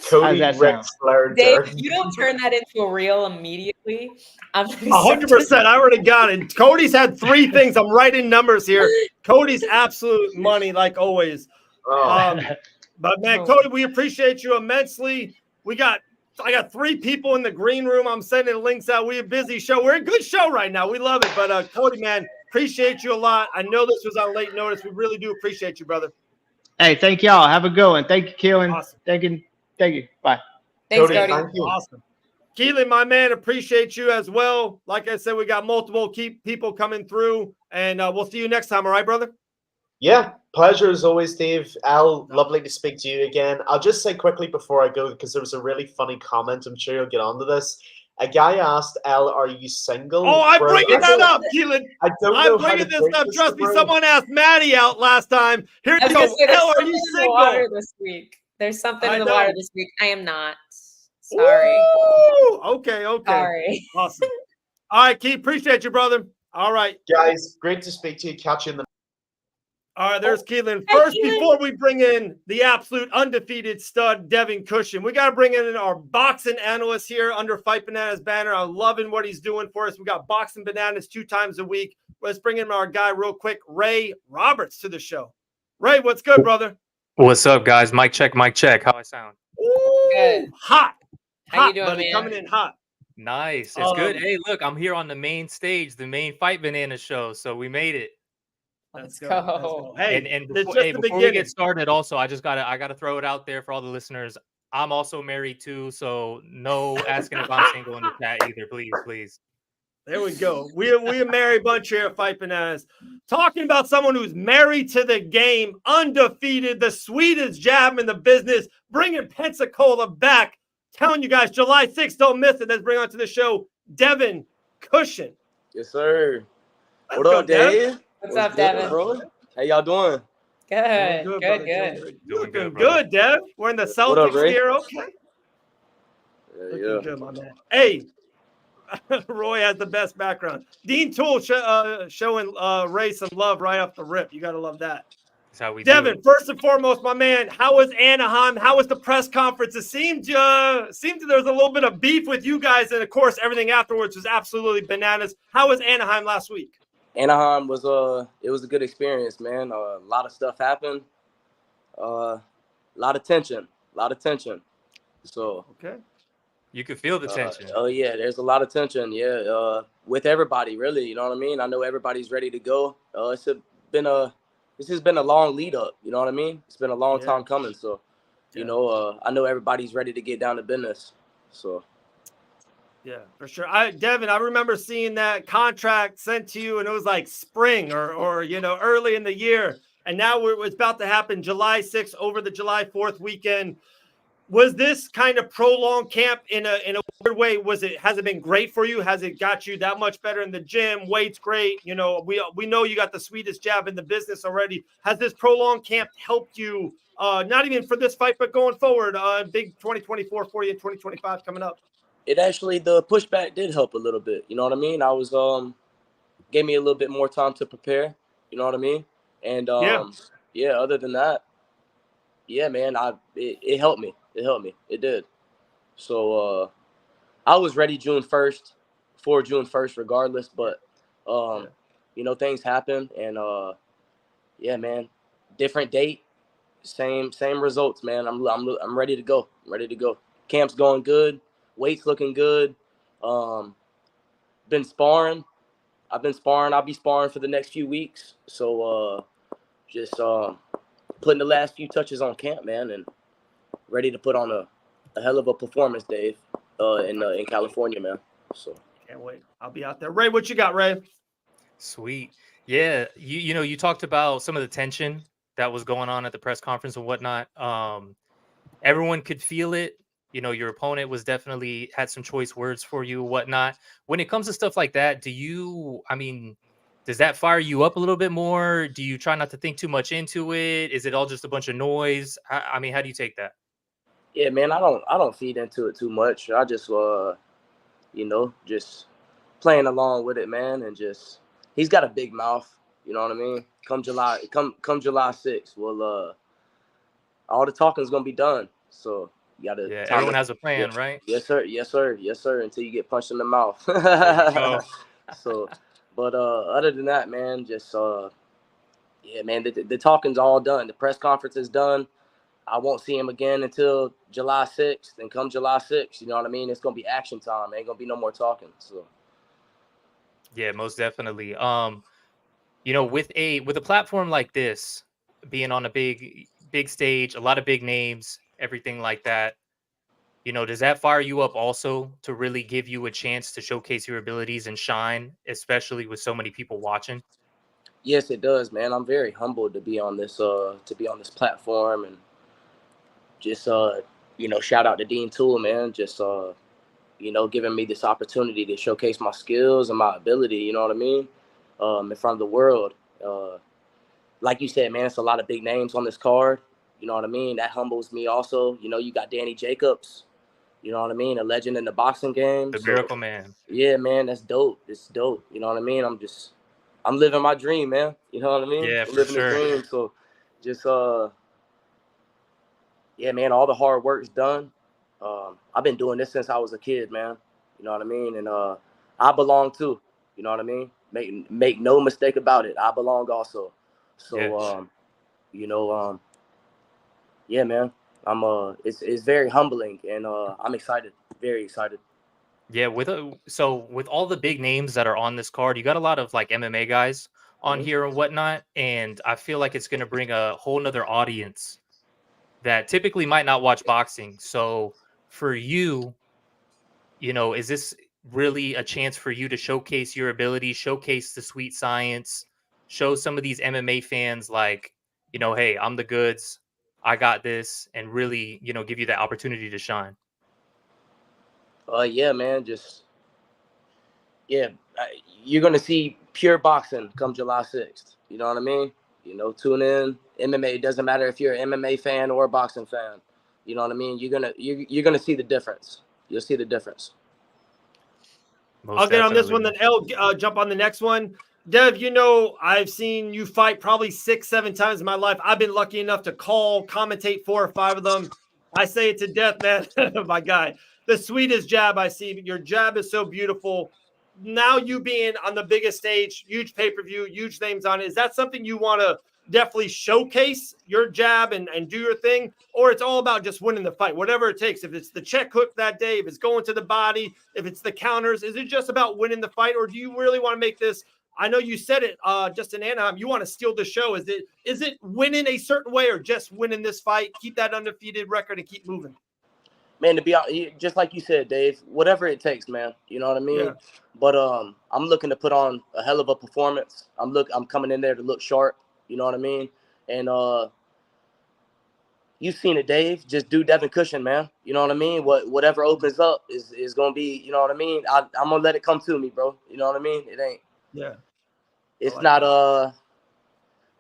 Cody Rick Flair. Dave, you don't turn that into a reel immediately. 100%. I already got it. Cody's had 3 things. I'm writing numbers here. Cody's absolute money, like always. But man, Cody, we appreciate you immensely. I got 3 people in the green room. I'm sending links out. We're a busy show. We're a good show right now. We love it. But Cody, man, appreciate you a lot. I know this was on late notice. We really do appreciate you, brother. Hey, thank y'all. Have a good one. Thank you, Keelan. Awesome. Thank you. Bye. Thanks, Cody. Thank you. Awesome. Keelan, my man, appreciate you as well. Like I said, we got multiple people coming through, and we'll see you next time. All right, brother? Yeah, pleasure as always, Dave. Elle, lovely to speak to you again. I'll just say quickly before I go, because there was a really funny comment. I'm sure you'll get onto this. A guy asked Elle, "Are you single?" Oh, I'm bringing that up, Keelan. I'm bringing this up. Trust me, someone asked Maddie out last time. Here you go. Elle, are you single? This week. There's something in the water this week. I am not. Sorry. Ooh, okay. Sorry. Awesome. All right, Keith, appreciate you, brother. All right. Guys, great to speak to you. Catch you in the... All right, there's Keelan. First, before we bring in the absolute undefeated stud, Devin Cushing, we got to bring in our boxing analyst here under Fight Bananas banner. I'm loving what he's doing for us. We got Boxing Bananas 2 times a week. Let's bring in our guy real quick, Ray Roberts, to the show. Ray, what's good, brother? What's up, guys? Mic check, mic check. How I sound? Ooh, good. Hot. How you doing, buddy? man? Coming in hot. Nice. It's good. Hey, look, I'm here on the main stage, the main Fight Banana show. So we made it. Let's go. Hey, and before we get started, also, I gotta throw it out there for all the listeners. I'm also married too, so no asking if I'm single in the chat either. Please. There we go. We a merry bunch here at Fight Bananas. Talking about someone who's married to the game, undefeated, the sweetest jab in the business, bringing Pensacola back. Telling you guys, July 6th, don't miss it. Let's bring on to the show, Devin Cushing. Yes, sir. What up, Dave? What's up, Devin? Bro? How y'all doing? Good. Looking good, Dev. We're in the Celtics here. Okay. Looking good, my man. Hey, Roy has the best background. Dean Toole showing Ray some love right off the rip. You got to love that. That's how we Devin, do it. first and foremost, my man, how was Anaheim? How was the press conference? It seemed there was a little bit of beef with you guys, and of course, everything afterwards was absolutely bananas. How was Anaheim last week? Anaheim was it was a good experience, man. A lot of stuff happened. A lot of tension. So okay, you could feel the tension. Oh yeah, there's a lot of tension. Yeah, with everybody, really. You know what I mean? I know everybody's ready to go. This has been a long lead up. You know what I mean? It's been a long time coming. So, you know, I know everybody's ready to get down to business. So. Yeah, for sure. Devin, I remember seeing that contract sent to you, and it was like spring or early in the year, and now it's about to happen July 6th over the July 4th weekend. Was this kind of prolonged camp in a weird way? Has it been great for you? Has it got you that much better in the gym? Weight's great. You know, we know you got the sweetest jab in the business already. Has this prolonged camp helped you? Not even for this fight, but going forward, big 2024 for you in 2025 coming up. It actually, the pushback did help a little bit. You know what I mean? I was gave me a little bit more time to prepare. You know what I mean? And other than that, yeah, man, it helped me. It did. So I was ready June 1st regardless. But you know, things happen, and yeah, man, different date, same results, man. I'm ready to go. Camp's going good. Weight's looking good. Been sparring. I've been sparring. I'll be sparring for the next few weeks. So just putting the last few touches on camp, man, and ready to put on a hell of a performance, Dave, in California, man. So can't wait. I'll be out there. Ray, what you got, Ray? Sweet. Yeah, you talked about some of the tension that was going on at the press conference and whatnot. Everyone could feel it. You know, your opponent was definitely had some choice words for you, whatnot. When it comes to stuff like that, does that fire you up a little bit more? Do you try not to think too much into it? Is it all just a bunch of noise? How do you take that? Yeah, man, I don't feed into it too much. I just just playing along with it, man, and just he's got a big mouth. You know what I mean? Come July 6th, well, all the talking's gonna be done. So you gotta. Everyone has a plan, right? Yes, sir. Until you get punched in the mouth. So, but other than that, man, just yeah, man, the talking's all done. The press conference is done. I won't see him again until July 6th. And come July 6th, you know what I mean? It's gonna be action time. Ain't gonna be no more talking. So. Yeah, most definitely. You know, with a platform like this, being on a big stage, a lot of big names, everything like that, you know, does that fire you up also to really give you a chance to showcase your abilities and shine, especially with so many people watching? Yes, it does, man. I'm very humbled to be on this platform, and just shout out to Dean Toole, man. Just giving me this opportunity to showcase my skills and my ability, you know what I mean? In front of the world. Like you said, man, it's a lot of big names on this card. You know what I mean? That humbles me also. You know, you got Danny Jacobs, you know what I mean? A legend in the boxing game. The Miracle Man. Yeah, man, that's dope. It's dope. You know what I mean? I'm living my dream, man. You know what I mean? Yeah, for living sure. the dream. So just yeah, man, all the hard work's done. I've been doing this since I was a kid, man. You know what I mean? And I belong too. You know what I mean? Make no mistake about it. I belong also. So yeah, man. It's very humbling, and I'm excited. Very excited. Yeah, with all the big names that are on this card, you got a lot of like MMA guys on here and whatnot, and I feel like it's going to bring a whole nother audience that typically might not watch boxing. So for you, you know, is this really a chance for you to showcase your ability, showcase the sweet science, show some of these MMA fans like, you know, hey, I'm the goods, I got this, and really, you know, give you that opportunity to shine? Yeah, man, you're gonna see pure boxing come July 6th. You know what I mean? You know, tune in. MMA, it doesn't matter if you're an MMA fan or a boxing fan. You know what I mean? You're gonna see the difference. You'll see the difference. I'll get on this one, then Elle, jump on the next one. Dev, you know, I've seen you fight probably 6-7 times in my life. I've been lucky enough to commentate 4 or 5 of them. I say it to death, man. My guy. The sweetest jab I see. Your jab is so beautiful. Now you being on the biggest stage, huge pay-per-view, huge names on it. Is that something you want to definitely showcase your jab and do your thing? Or it's all about just winning the fight, whatever it takes. If it's the check hook that day, if it's going to the body, if it's the counters, is it just about winning the fight? Or do you really want to make this? I know you said it just in Anaheim. You want to steal the show. Is it winning a certain way or just winning this fight? Keep that undefeated record and keep moving. Man, to be honest, just like you said, Dave, whatever it takes, man. You know what I mean? Yeah. But I'm looking to put on a hell of a performance. I'm coming in there to look sharp. You know what I mean? And you've seen it, Dave. Just do Devin Cushing, man. You know what I mean? Whatever opens up is gonna be. You know what I mean? I'm gonna let it come to me, bro. You know what I mean? It ain't. Yeah. It's not. I'm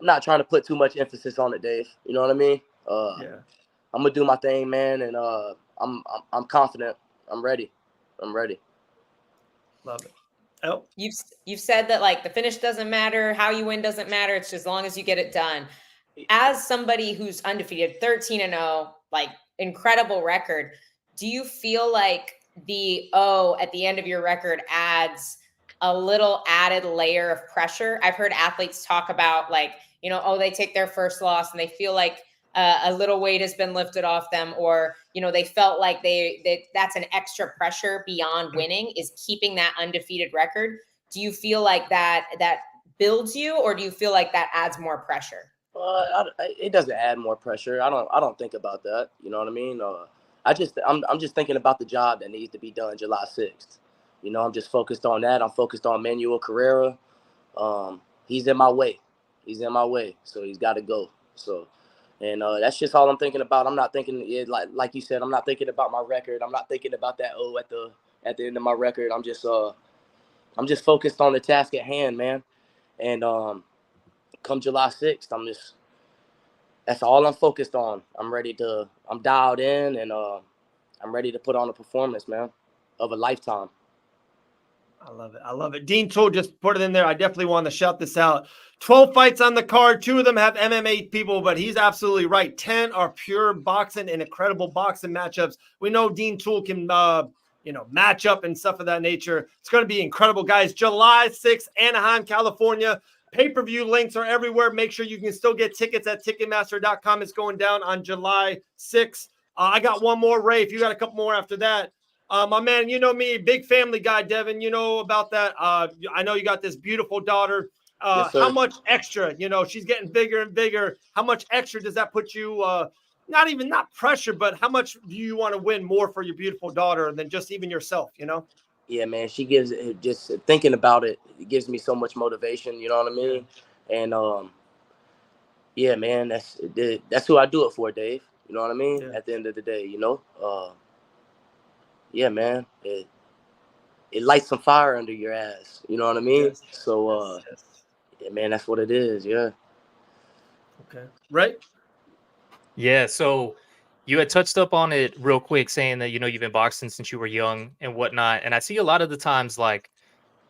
not trying to put too much emphasis on it, Dave. You know what I mean? Yeah. I'm gonna do my thing, man, and I'm confident. I'm ready. Love it. Oh, you've said that like the finish doesn't matter, how you win doesn't matter. It's just as long as you get it done. As somebody who's undefeated, 13-0, like incredible record, do you feel like the O at the end of your record adds a little added layer of pressure? I've heard athletes talk about like, you know, oh, they take their first loss and they feel like a little weight has been lifted off them, or, you know, they felt like that's an extra pressure beyond winning is keeping that undefeated record. Do you feel like that builds you, or do you feel like that adds more pressure? It doesn't add more pressure. I don't think about that. You know what I mean? I'm just thinking about the job that needs to be done July 6th. You know, I'm just focused on that. I'm focused on Manuel Carrera. He's in my way. So he's got to go. So, and that's just all I'm thinking about. I'm not thinking like you said. I'm not thinking about my record. I'm not thinking about that O at the end of my record. I'm just focused on the task at hand, man. And come July 6th, that's all I'm focused on. I'm dialed in, and I'm ready to put on a performance, man, of a lifetime. I love it. Dean Toole just put it in there. I definitely want to shout this out. 12 fights on the card. 2 of them have MMA people, but he's absolutely right. 10 are pure boxing and incredible boxing matchups. We know Dean Toole can, match up and stuff of that nature. It's going to be incredible, guys. July 6th, Anaheim, California. Pay-per-view links are everywhere. Make sure you can still get tickets at Ticketmaster.com. It's going down on July 6th. I got one more, Ray. If you got a couple more after that. My man, you know me, big family guy, Devin. You know about that. I know you got this beautiful daughter. Yes, how much extra? You know, she's getting bigger and bigger. How much extra does that put you? Not pressure, but how much do you want to win more for your beautiful daughter than just even yourself? You know? Yeah, man. She gives just thinking about it. It gives me so much motivation. You know what I mean? And yeah, man. That's who I do it for, Dave. You know what I mean? Yeah. At the end of the day, you know. Yeah, man, it lights some fire under your ass. You know what I mean? Yes. So, yeah, man, that's what it is. Yeah. Okay. Right. Yeah. So you had touched up on it real quick, saying that, you know, you've been boxing since you were young and whatnot. And I see a lot of the times, like,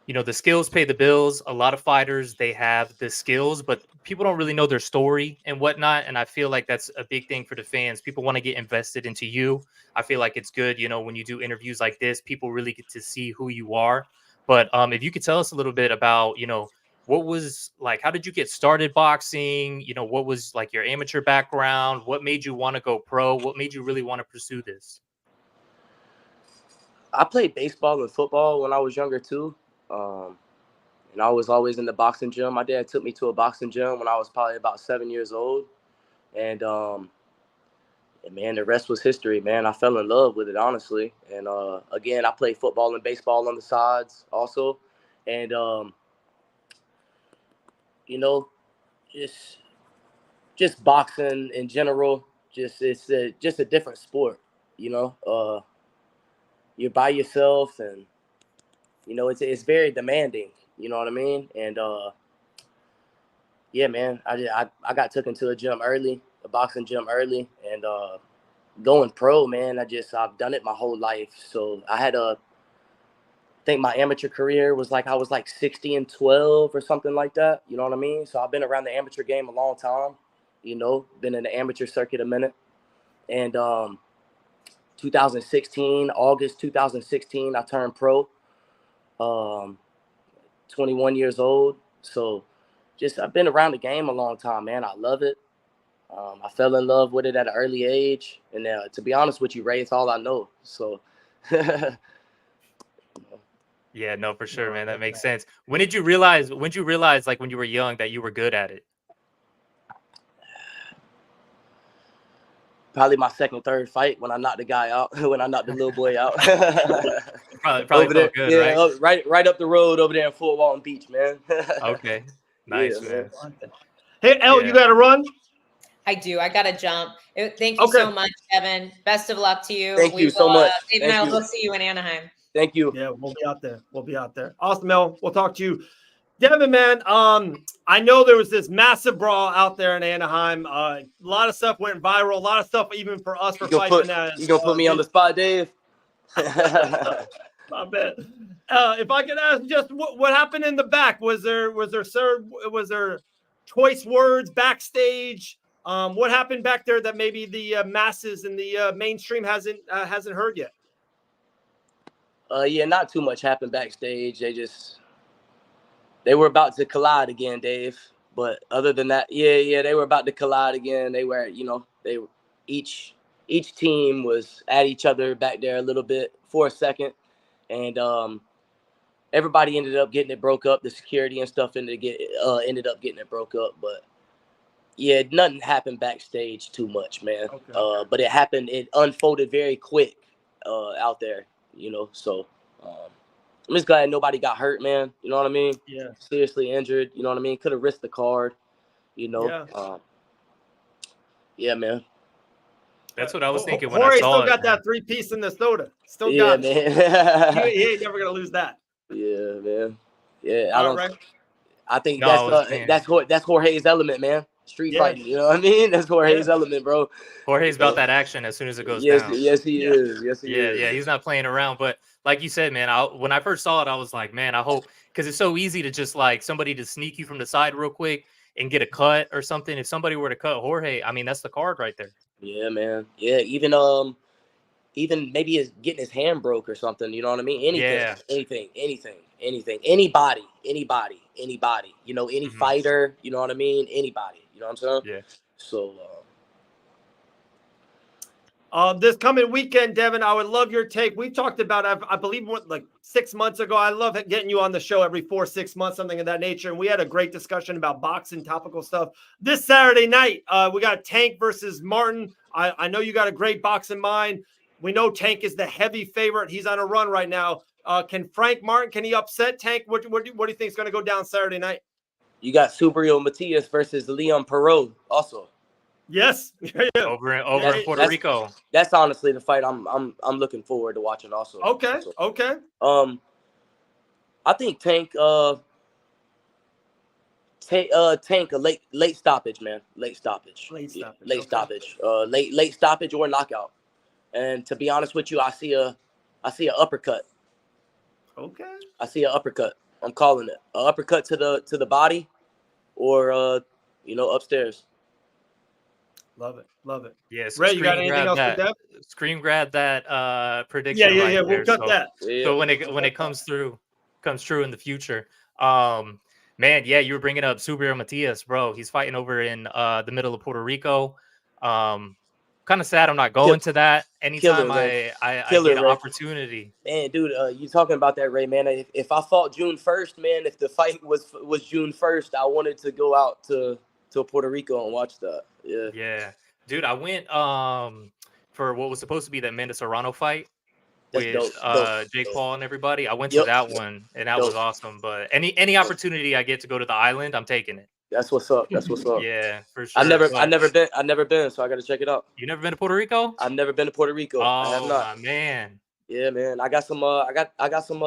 you know, the skills pay the bills. A lot of fighters, they have the skills, but people don't really know their story and whatnot. And I feel like that's a big thing for the fans. People want to get invested into you. I feel like it's good, you know, when you do interviews like this, people really get to see who you are. But if you could tell us a little bit about, you know, what was like, how did you get started boxing? You know, what was like your amateur background? What made you want to go pro? What made you really want to pursue this? I played baseball and football when I was younger too. And I was always in the boxing gym. My dad took me to a boxing gym when I was probably about 7 years old. And man, the rest was history, man. I fell in love with it, honestly. And again, I played football and baseball on the sides also. And, you know, just boxing in general, it's just a different sport, you know. You're by yourself, and you know, it's very demanding, you know what I mean? And yeah, man, I got taken to a boxing gym early, and going pro, man, I've done it my whole life. So I had I think my amateur career was I was 60-12 or something like that. You know what I mean? So I've been around the amateur game a long time, been in the amateur circuit a minute. And 2016, August 2016, I turned pro, 21 years old. So I've been around the game a long time, man. I love it. I fell in love with it at an early age. And to be honest with you, Ray, it's all I know. So yeah, no, for sure, man. That makes sense. When did you realize, when you were young, that you were good at it? Probably my second, third fight when I knocked the guy out, when I knocked the little boy out. probably over there, good, yeah, right? Right up the road over there in Fort Walton Beach, man. Okay, nice, yeah, man. Hey, Elle, you got to run? I do. I got to jump. Thank you so much, Devin. Best of luck to you. Thank you so much. Dave and I will see you in Anaheim. Thank you. Yeah, we'll be out there. We'll be out there. Awesome, Elle. We'll talk to you. Devin, man, I know there was this massive brawl out there in Anaheim. A lot of stuff went viral. A lot of stuff even for us for Fight Bananas. You gonna put me on the spot, Dave? I bet. If I could ask, just what happened in the back? Was there choice words backstage? What happened back there that maybe the masses and the mainstream hasn't heard yet? Yeah, not too much happened backstage. They were about to collide again, Dave. But other than that, yeah, they were about to collide again. They were, each team was at each other back there a little bit for a second, and everybody ended up getting it broke up. The security and stuff ended up getting it broke up. But yeah, nothing happened backstage too much, man. Okay. But it unfolded very quick out there, So. I'm just glad nobody got hurt, man. You know what I mean? Yeah. Seriously injured. You know what I mean? Could have risked the card. Yeah. Yeah, man. That's what I was thinking when Jorge I saw still got that 3-piece in the soda. Still got it. Man. he ain't never gonna lose that. Yeah, man. Yeah, I think no, that's Jorge's element, man. Street fighting. You know what I mean? That's Jorge's element, bro. Jorge's about that action as soon as it goes down. Yes, he is. Yes, he is. Yeah, he's not playing around. But like you said, man, when I first saw it, I was like, man, I hope, because it's so easy to just somebody to sneak you from the side real quick and get a cut or something. If somebody were to cut Jorge, I mean, that's the card right there. Yeah, man. Yeah, even maybe getting his hand broke or something. You know what I mean? Anything. Anybody. Any fighter. You know what I mean? Anybody. You know what I'm saying? Yeah. So. This coming weekend, Devin, I would love your take. We talked about, I believe, 6 months ago. I love getting you on the show every 4-6 months, something of that nature. And we had a great discussion about boxing, topical stuff. This Saturday night, we got Tank versus Martin. I know you got a great boxing mind. We know Tank is the heavy favorite. He's on a run right now. Can Frank Martin, can he upset Tank? What do you think is going to go down Saturday night? You got Subriel Matias versus Leon Perot also. Yes. Over in Puerto Rico. That's honestly the fight I'm looking forward to watching also. Okay. Okay. I think Tank Tank a late stoppage, man. Late stoppage. Late stoppage or knockout. And to be honest with you, I see a uppercut. Okay. I see an uppercut. I'm calling it. An uppercut to the body or upstairs. Love it. Yeah, so Ray, you got anything else with that? Screen grab that prediction. Yeah. We'll cut that. So when it comes true in the future. Man, yeah, you were bringing up Subriel Matias, bro. He's fighting over in the middle of Puerto Rico. Kind of sad I'm not going to that anytime I get an opportunity. Man, dude, you talking about that, Ray, man. If I fought June 1st, man, if the fight was June 1st, I wanted to go out to Puerto Rico and watch that. Yeah. Dude, I went for what was supposed to be that Mendes Serrano fight with Jake Paul and everybody. I went to that one and that was awesome. But any opportunity I get to go to the island, I'm taking it. That's what's up. Yeah, for sure. I've never been, so I got to check it out. You never been to Puerto Rico? I've never been to Puerto Rico. I have not. Man. Yeah, man. I got some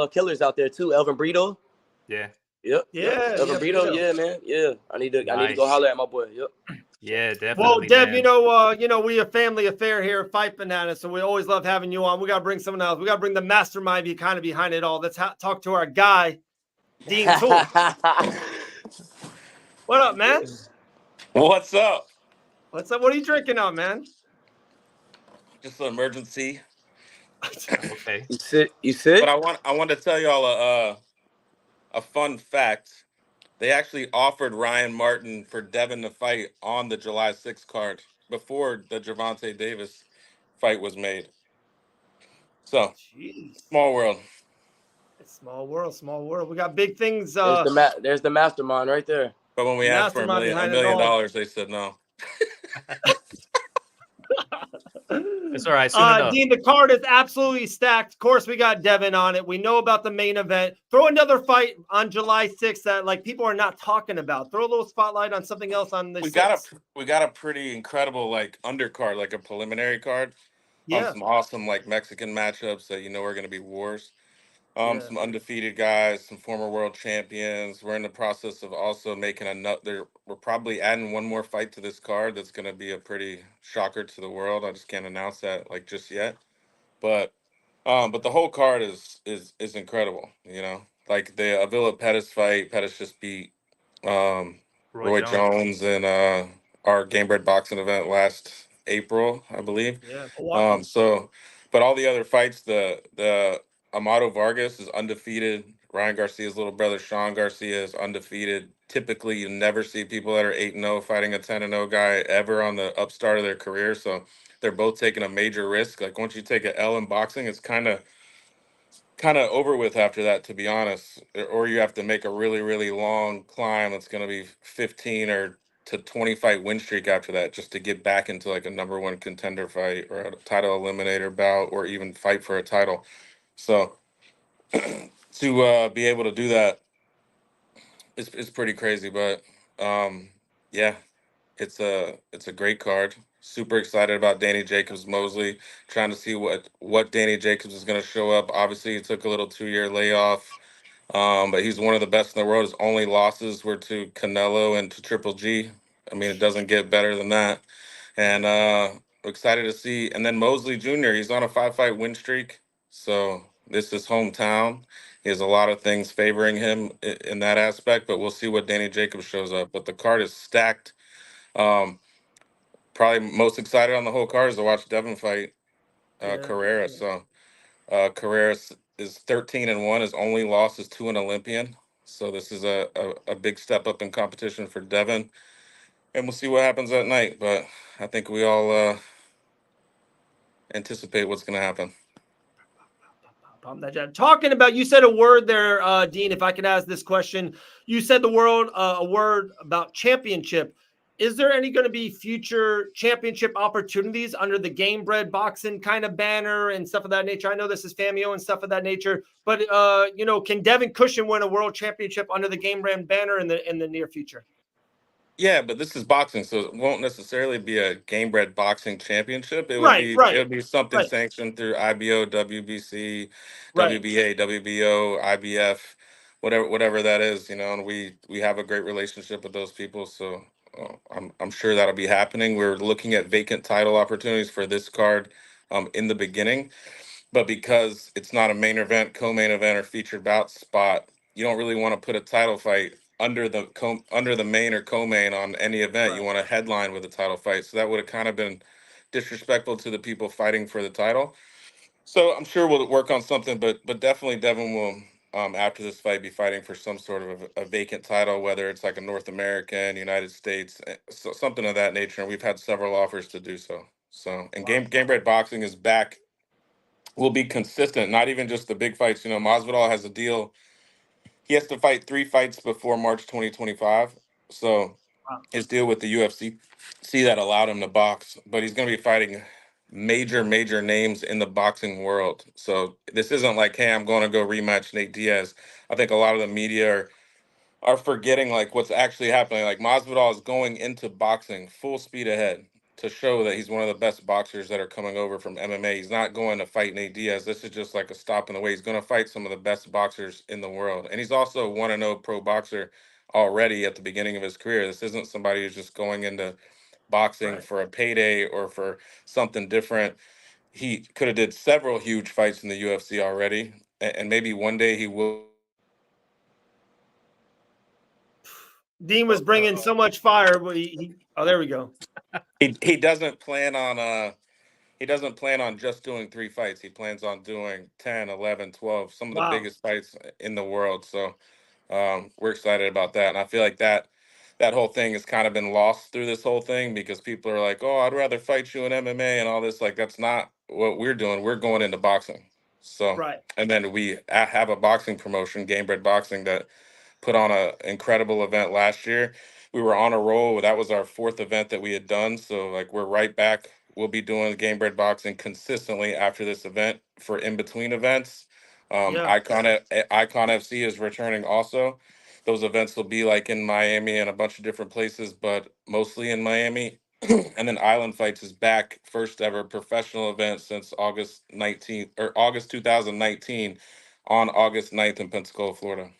killers out there too. Elvin Brito. Yeah. Yep. Yeah. Elvin Brito. Yeah, man. Yeah. I need to go holler at my boy. Yep. Yeah, definitely. Well, Dev, man. we a family affair here at Fight Bananas, so we always love having you on. We got to bring someone else. We got to bring the mastermind kind of behind it all. Let's talk to our guy, Dean Tool. What up, man? What's up? What's up? What are you drinking on, man? Just an emergency. Okay. You sit. But I want to tell y'all a fun fact. They actually offered Ryan Martin for Devin to fight on the July 6th card before the Gervonta Davis fight was made. So, jeez. Small world. It's small world. We got big things. There's the mastermind right there. But when we asked for $1 million, they said no. It's all right. Soon enough. Dean, the card is absolutely stacked. Of course, we got Devin on it. We know about the main event. Throw another fight on July 6th that people are not talking about. Throw a little spotlight on something else on the. We got a pretty incredible undercard, a preliminary card. Yeah. Some awesome Mexican matchups that are going to be wars. Some undefeated guys, some former world champions. We're in the process of also making another. We're probably adding one more fight to this card that's going to be a pretty shocker to the world. I just can't announce that just yet. But the whole card is incredible. The Avila Pettis fight. Pettis just beat Roy Jones in our Game Bred boxing event last April, I believe. Yeah. But all the other fights, the Amado Vargas is undefeated. Ryan Garcia's little brother, Sean Garcia, is undefeated. Typically, you never see people that are 8-0 fighting a 10-0 guy ever on the upstart of their career. So they're both taking a major risk. Once you take an L in boxing, it's kind of over with after that, to be honest. Or you have to make a really, really long climb. It's going to be 15 or to 20 fight win streak after that just to get back into a number one contender fight or a title eliminator bout or even fight for a title. So to be able to do that is pretty crazy. But yeah, it's a great card. Super excited about Danny Jacobs Mosley. Trying to see what Danny Jacobs is going to show up. Obviously, he took a little 2-year layoff, but he's one of the best in the world. His only losses were to Canelo and to Triple G. I mean, it doesn't get better than that. And excited to see. And then Mosley Jr., he's on a 5-fight win streak. So this is hometown. He has a lot of things favoring him in that aspect, but we'll see what Danny Jacobs shows up. But the card is stacked. Probably most excited on the whole card is to watch Devin fight Carrera. So Carrera is 13-1. His only loss is to an Olympian. So this is a big step up in competition for Devin. And we'll see what happens that night. But I think we all anticipate what's going to happen. Talking about, you said a word there, Dean, if I can ask this question. You said a word about championship. Is there any going to be future championship opportunities under the Game Bred boxing kind of banner and stuff of that nature? I know this is FAMEO and stuff of that nature, but can Devin Cushing win a world championship under the Game Bred banner in the near future? Yeah, but this is boxing, so it won't necessarily be a Game Bred boxing championship. It would be something sanctioned through IBO, WBC, WBA, WBO, IBF, whatever that is. And we have a great relationship with those people, so I'm sure that'll be happening. We're looking at vacant title opportunities for this card in the beginning, but because it's not a main event, co-main event, or featured bout spot, you don't really want to put a title fight under the main or co-main on any event. You want to headline with a title fight. So that would have kind of been disrespectful to the people fighting for the title. So I'm sure we'll work on something, but definitely Devin will, after this fight, be fighting for some sort of a vacant title, whether it's a North American, United States, so something of that nature. And we've had several offers to do so. And Game Bred boxing is back. Will be consistent, not even just the big fights. Masvidal has a deal. He has to fight 3 fights before March 2025. So his deal with the UFC, that allowed him to box, but he's going to be fighting major names in the boxing world. So this isn't hey, I'm going to go rematch Nate Diaz. I think a lot of the media are forgetting what's actually happening. Masvidal is going into boxing full speed ahead to show that he's one of the best boxers that are coming over from MMA. He's not going to fight Nate Diaz. This is just a stop in the way. He's going to fight some of the best boxers in the world. And he's also a 1-0 pro boxer already at the beginning of his career. This isn't somebody who's just going into boxing for a payday or for something different. He could have did several huge fights in the UFC already, and maybe one day he will. Dean was bringing so much fire. But oh, there we go. He doesn't plan on just doing 3 fights. He plans on doing 10, 11, 12, some of the biggest fights in the world. So we're excited about that. And I feel like that whole thing has kind of been lost through this whole thing because people are like, oh, I'd rather fight you in MMA and all this. Like, that's not what we're doing. We're going into boxing. So, and then we have a boxing promotion, Game Bred Boxing, that put on an incredible event last year. We were on a roll. That was our 4th event that we had done. So, like, we're right back. We'll be doing Game Bred Boxing consistently after this event for in-between events. Icon FC is returning also. Those events will be like in Miami and a bunch of different places, but mostly in Miami. And then Island Fights is back, first ever professional event since August 2019 on August 9th in Pensacola, Florida.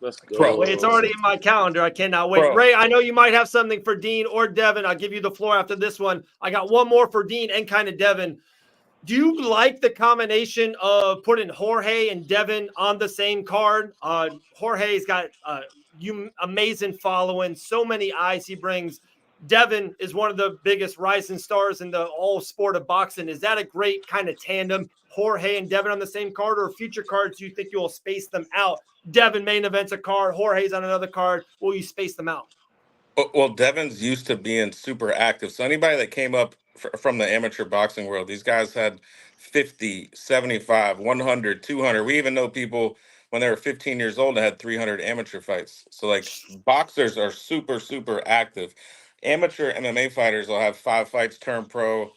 Let's go. Wait, it's already in my calendar. I cannot wait. Ray, I know you might have something for Dean or Devin. I'll give you the floor after this one. I got one more for Dean and kind of Devin. Do you like the combination of putting Jorge and Devin on the same card? Jorge's got amazing following, so many eyes he brings. Devin is one of the biggest rising stars in the whole sport of boxing. Is that a great kind of tandem, Jorge and Devin on the same card, or future cards, do you think you'll space them out? Devin main event's a card, Jorge's on another card. Will you space them out? Well, Devin's used to being super active. So anybody that came up from the amateur boxing world, these guys had 50, 75, 100, 200. We even know people when they were 15 years old that had 300 amateur fights. So, like, boxers are super, super active. Amateur MMA fighters will have 5 fights, turn pro,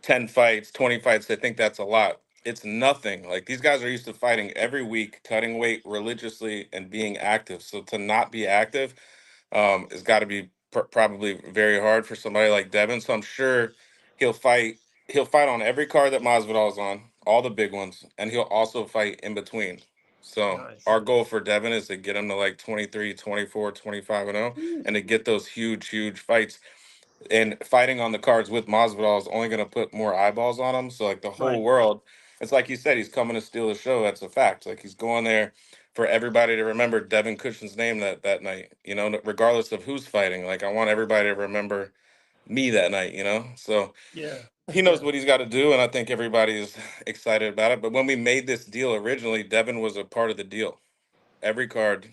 10 fights, 20 fights. They think that's a lot. It's nothing. Like, these guys are used to fighting every week, cutting weight religiously, and being active. So to not be active it's got to be probably very hard for somebody like Devin. So I'm sure he'll fight on every card that Masvidal's on, all the big ones, and he'll also fight in between. So our goal for Devin is to get him to like 23, 24, 25-0 and to get those huge fights. And fighting on the cards with Masvidal is only going to put more eyeballs on him. So, like, the whole world, it's like you said, he's coming to steal the show. That's a fact. Like, he's going there for everybody to remember Devin Cushing's name that night, you know, regardless of who's fighting. Like, I want everybody to remember me that night, you know? So he knows what he's got to do, and I think everybody is excited about it. But when we made this deal originally, Devin was a part of the deal. Every card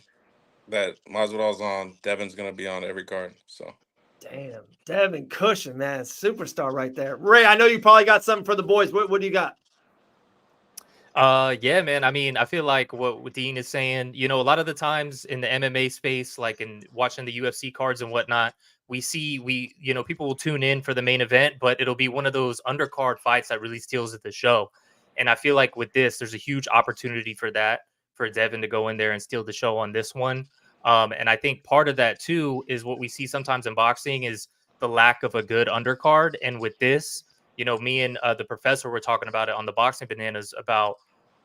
that Masvidal's on, Devin's going to be on every card, so. Damn, Devin Cushing, man, superstar right there. Ray, I know you probably got something for the boys. What do you got? Yeah, man. I mean, I feel like what Dean is saying, you know, a lot of the times in the MMA space, like in watching the UFC cards and whatnot, you know, people will tune in for the main event, but it'll be one of those undercard fights that really steals at the show. And I feel like with this, there's a huge opportunity for Devin to go in there and steal the show on this one. And I think part of that too is what we see sometimes in boxing is the lack of a good undercard. And with this, you know, me and the professor were talking about it on the Boxing Bananas about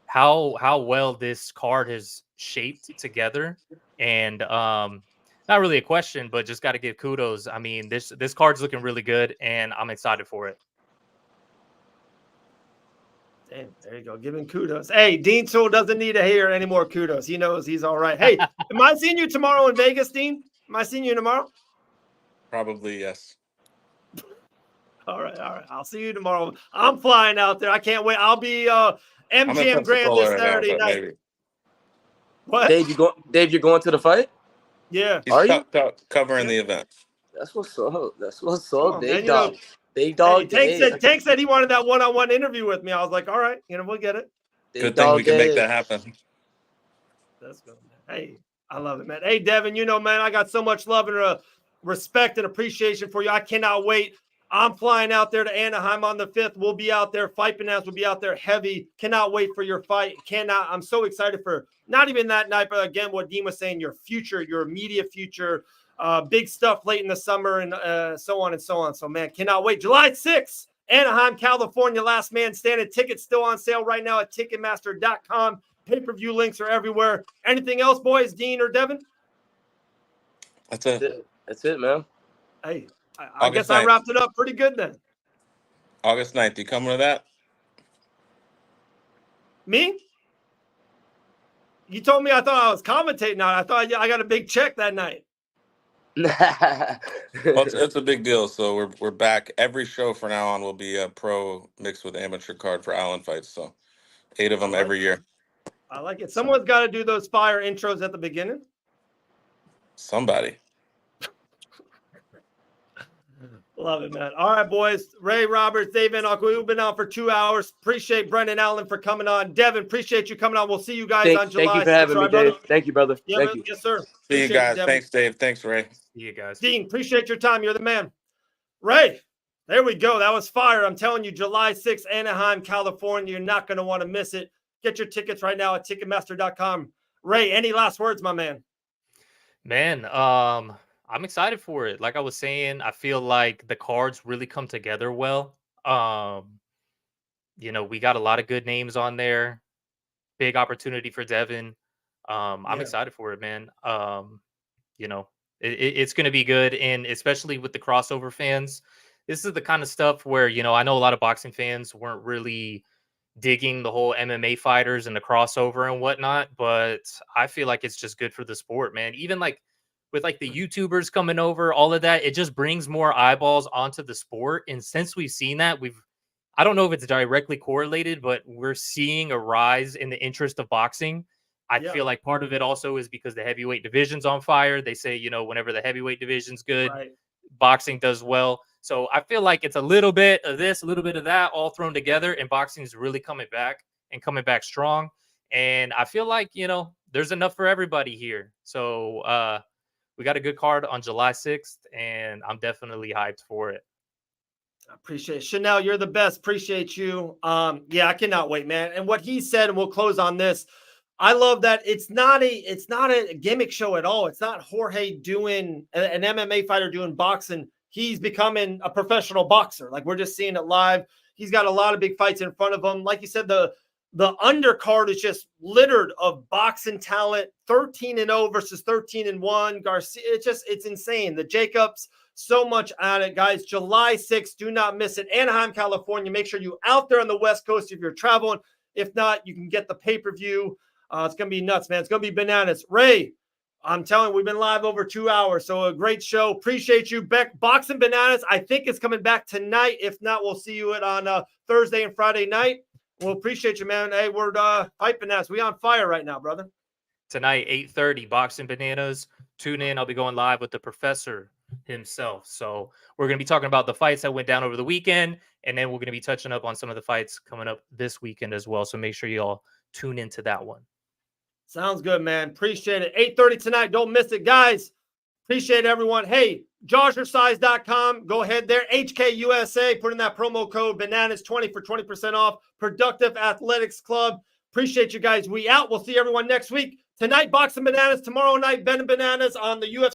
how well this card has shaped together. And not really a question, but just got to give kudos. I mean, this card's looking really good, and I'm excited for it. Damn, there you go. Giving kudos. Hey, Dean Tool doesn't need to hear any more kudos. He knows he's all right. Hey, am I seeing you tomorrow in Vegas, Dean? Am I seeing you tomorrow? Probably, yes. All right. I'll see you tomorrow. I'm flying out there. I can't wait. I'll be MGM Grand this Saturday night. Maybe. What? Dave, you're going to the fight? Yeah. He's covering the event. That's what's up. That's what's up. Big dog. Big dog. Tank said he wanted that one-on-one interview with me. I was like, all right, you know, we'll get it. Good thing we can make that happen. That's good, man. Hey, I love it, man. Hey, Devin, you know, man, I got so much love and respect and appreciation for you. I cannot wait. I'm flying out there to Anaheim on the 5th. We'll be out there. Fight Bananas will be out there heavy. Cannot wait for your fight. I'm so excited for not even that night, but again, what Dean was saying, your future, your immediate future. Big stuff late in the summer and so on and so on. So, man, cannot wait. July 6th, Anaheim, California, last man standing. Tickets still on sale right now at Ticketmaster.com. Pay-per-view links are everywhere. Anything else, boys, Dean or Devin? That's it. That's it, man. Hey, I guess 9th. I wrapped it up pretty good then. August 9th. You coming to that? Me? You told me I thought I was commentating on it. I thought I got a big check that night. Well, it's a big deal. So we're back. Every show from now on will be a pro mixed with amateur card for Allen fights. So 8 of them every year. I like it. Someone's got to do those fire intros at the beginning. Somebody. Love it, man. All right, boys. Ray Roberts, David Auken. We've been on for 2 hours. Appreciate Brendan Allen for coming on. Devin, appreciate you coming on. We'll see you guys on July 6th. Thank you for having me, Dave. Thank you, brother. Yeah, thank you. Yes, sir. See you guys. Thanks, Dave. Thanks, Ray. See you guys. Dean, appreciate your time. You're the man. Ray, there we go. That was fire. I'm telling you, July 6th, Anaheim, California. You're not going to want to miss it. Get your tickets right now at Ticketmaster.com. Ray, any last words, my man? Man, I'm excited for it. Like I was saying, I feel like the cards really come together well. We got a lot of good names on there. Big opportunity for Devin. I'm excited for it, man. It's going to be good. And especially with the crossover fans, this is the kind of stuff where, I know a lot of boxing fans weren't really digging the whole MMA fighters and the crossover and whatnot, but I feel like it's just good for the sport, man. Even like with like the YouTubers coming over, all of that, it just brings more eyeballs onto the sport. And since we've seen that, I don't know if it's directly correlated, but we're seeing a rise in the interest of boxing. I feel like part of it also is because the heavyweight division's on fire. They say, whenever the heavyweight division's good, boxing does well. So I feel like it's a little bit of this, a little bit of that, all thrown together, and boxing is really coming back and coming back strong. And I feel like, there's enough for everybody here. So we got a good card on July 6th, and I'm definitely hyped for it. I appreciate it. Chanel, you're the best. Appreciate you. I cannot wait, man. And what he said, and we'll close on this. I love that it's not a gimmick show at all. It's not Jorge doing an MMA fighter doing boxing. He's becoming a professional boxer. Like, we're just seeing it live. He's got a lot of big fights in front of him. Like you said, the undercard is just littered of boxing talent. 13-0 versus 13-1. Garcia, it's insane. The Jacobs, so much at it, guys. July 6th, do not miss it. Anaheim, California. Make sure you out there on the West Coast if you're traveling. If not, you can get the pay-per-view. It's going to be nuts, man. It's going to be bananas. Ray, I'm telling you, we've been live over 2 hours, so a great show. Appreciate you. Boxing Bananas, I think it's coming back tonight. If not, we'll see you on Thursday and Friday night. We'll appreciate you, man. Hey, we're Fight Bananas. We on fire right now, brother. Tonight, 8:30, Boxing Bananas. Tune in. I'll be going live with the professor himself. So we're going to be talking about the fights that went down over the weekend, and then we're going to be touching up on some of the fights coming up this weekend as well. So make sure you all tune into that one. Sounds good, man. Appreciate it. 8:30 tonight. Don't miss it, guys. Appreciate everyone. Hey, jawsersize.com. Go ahead there. HKUSA. Put in that promo code BANANAS20 for 20% off. Productive Athletics Club. Appreciate you guys. We out. We'll see everyone next week. Tonight, Boxing Bananas. Tomorrow night, Ben and Bananas on the UFC.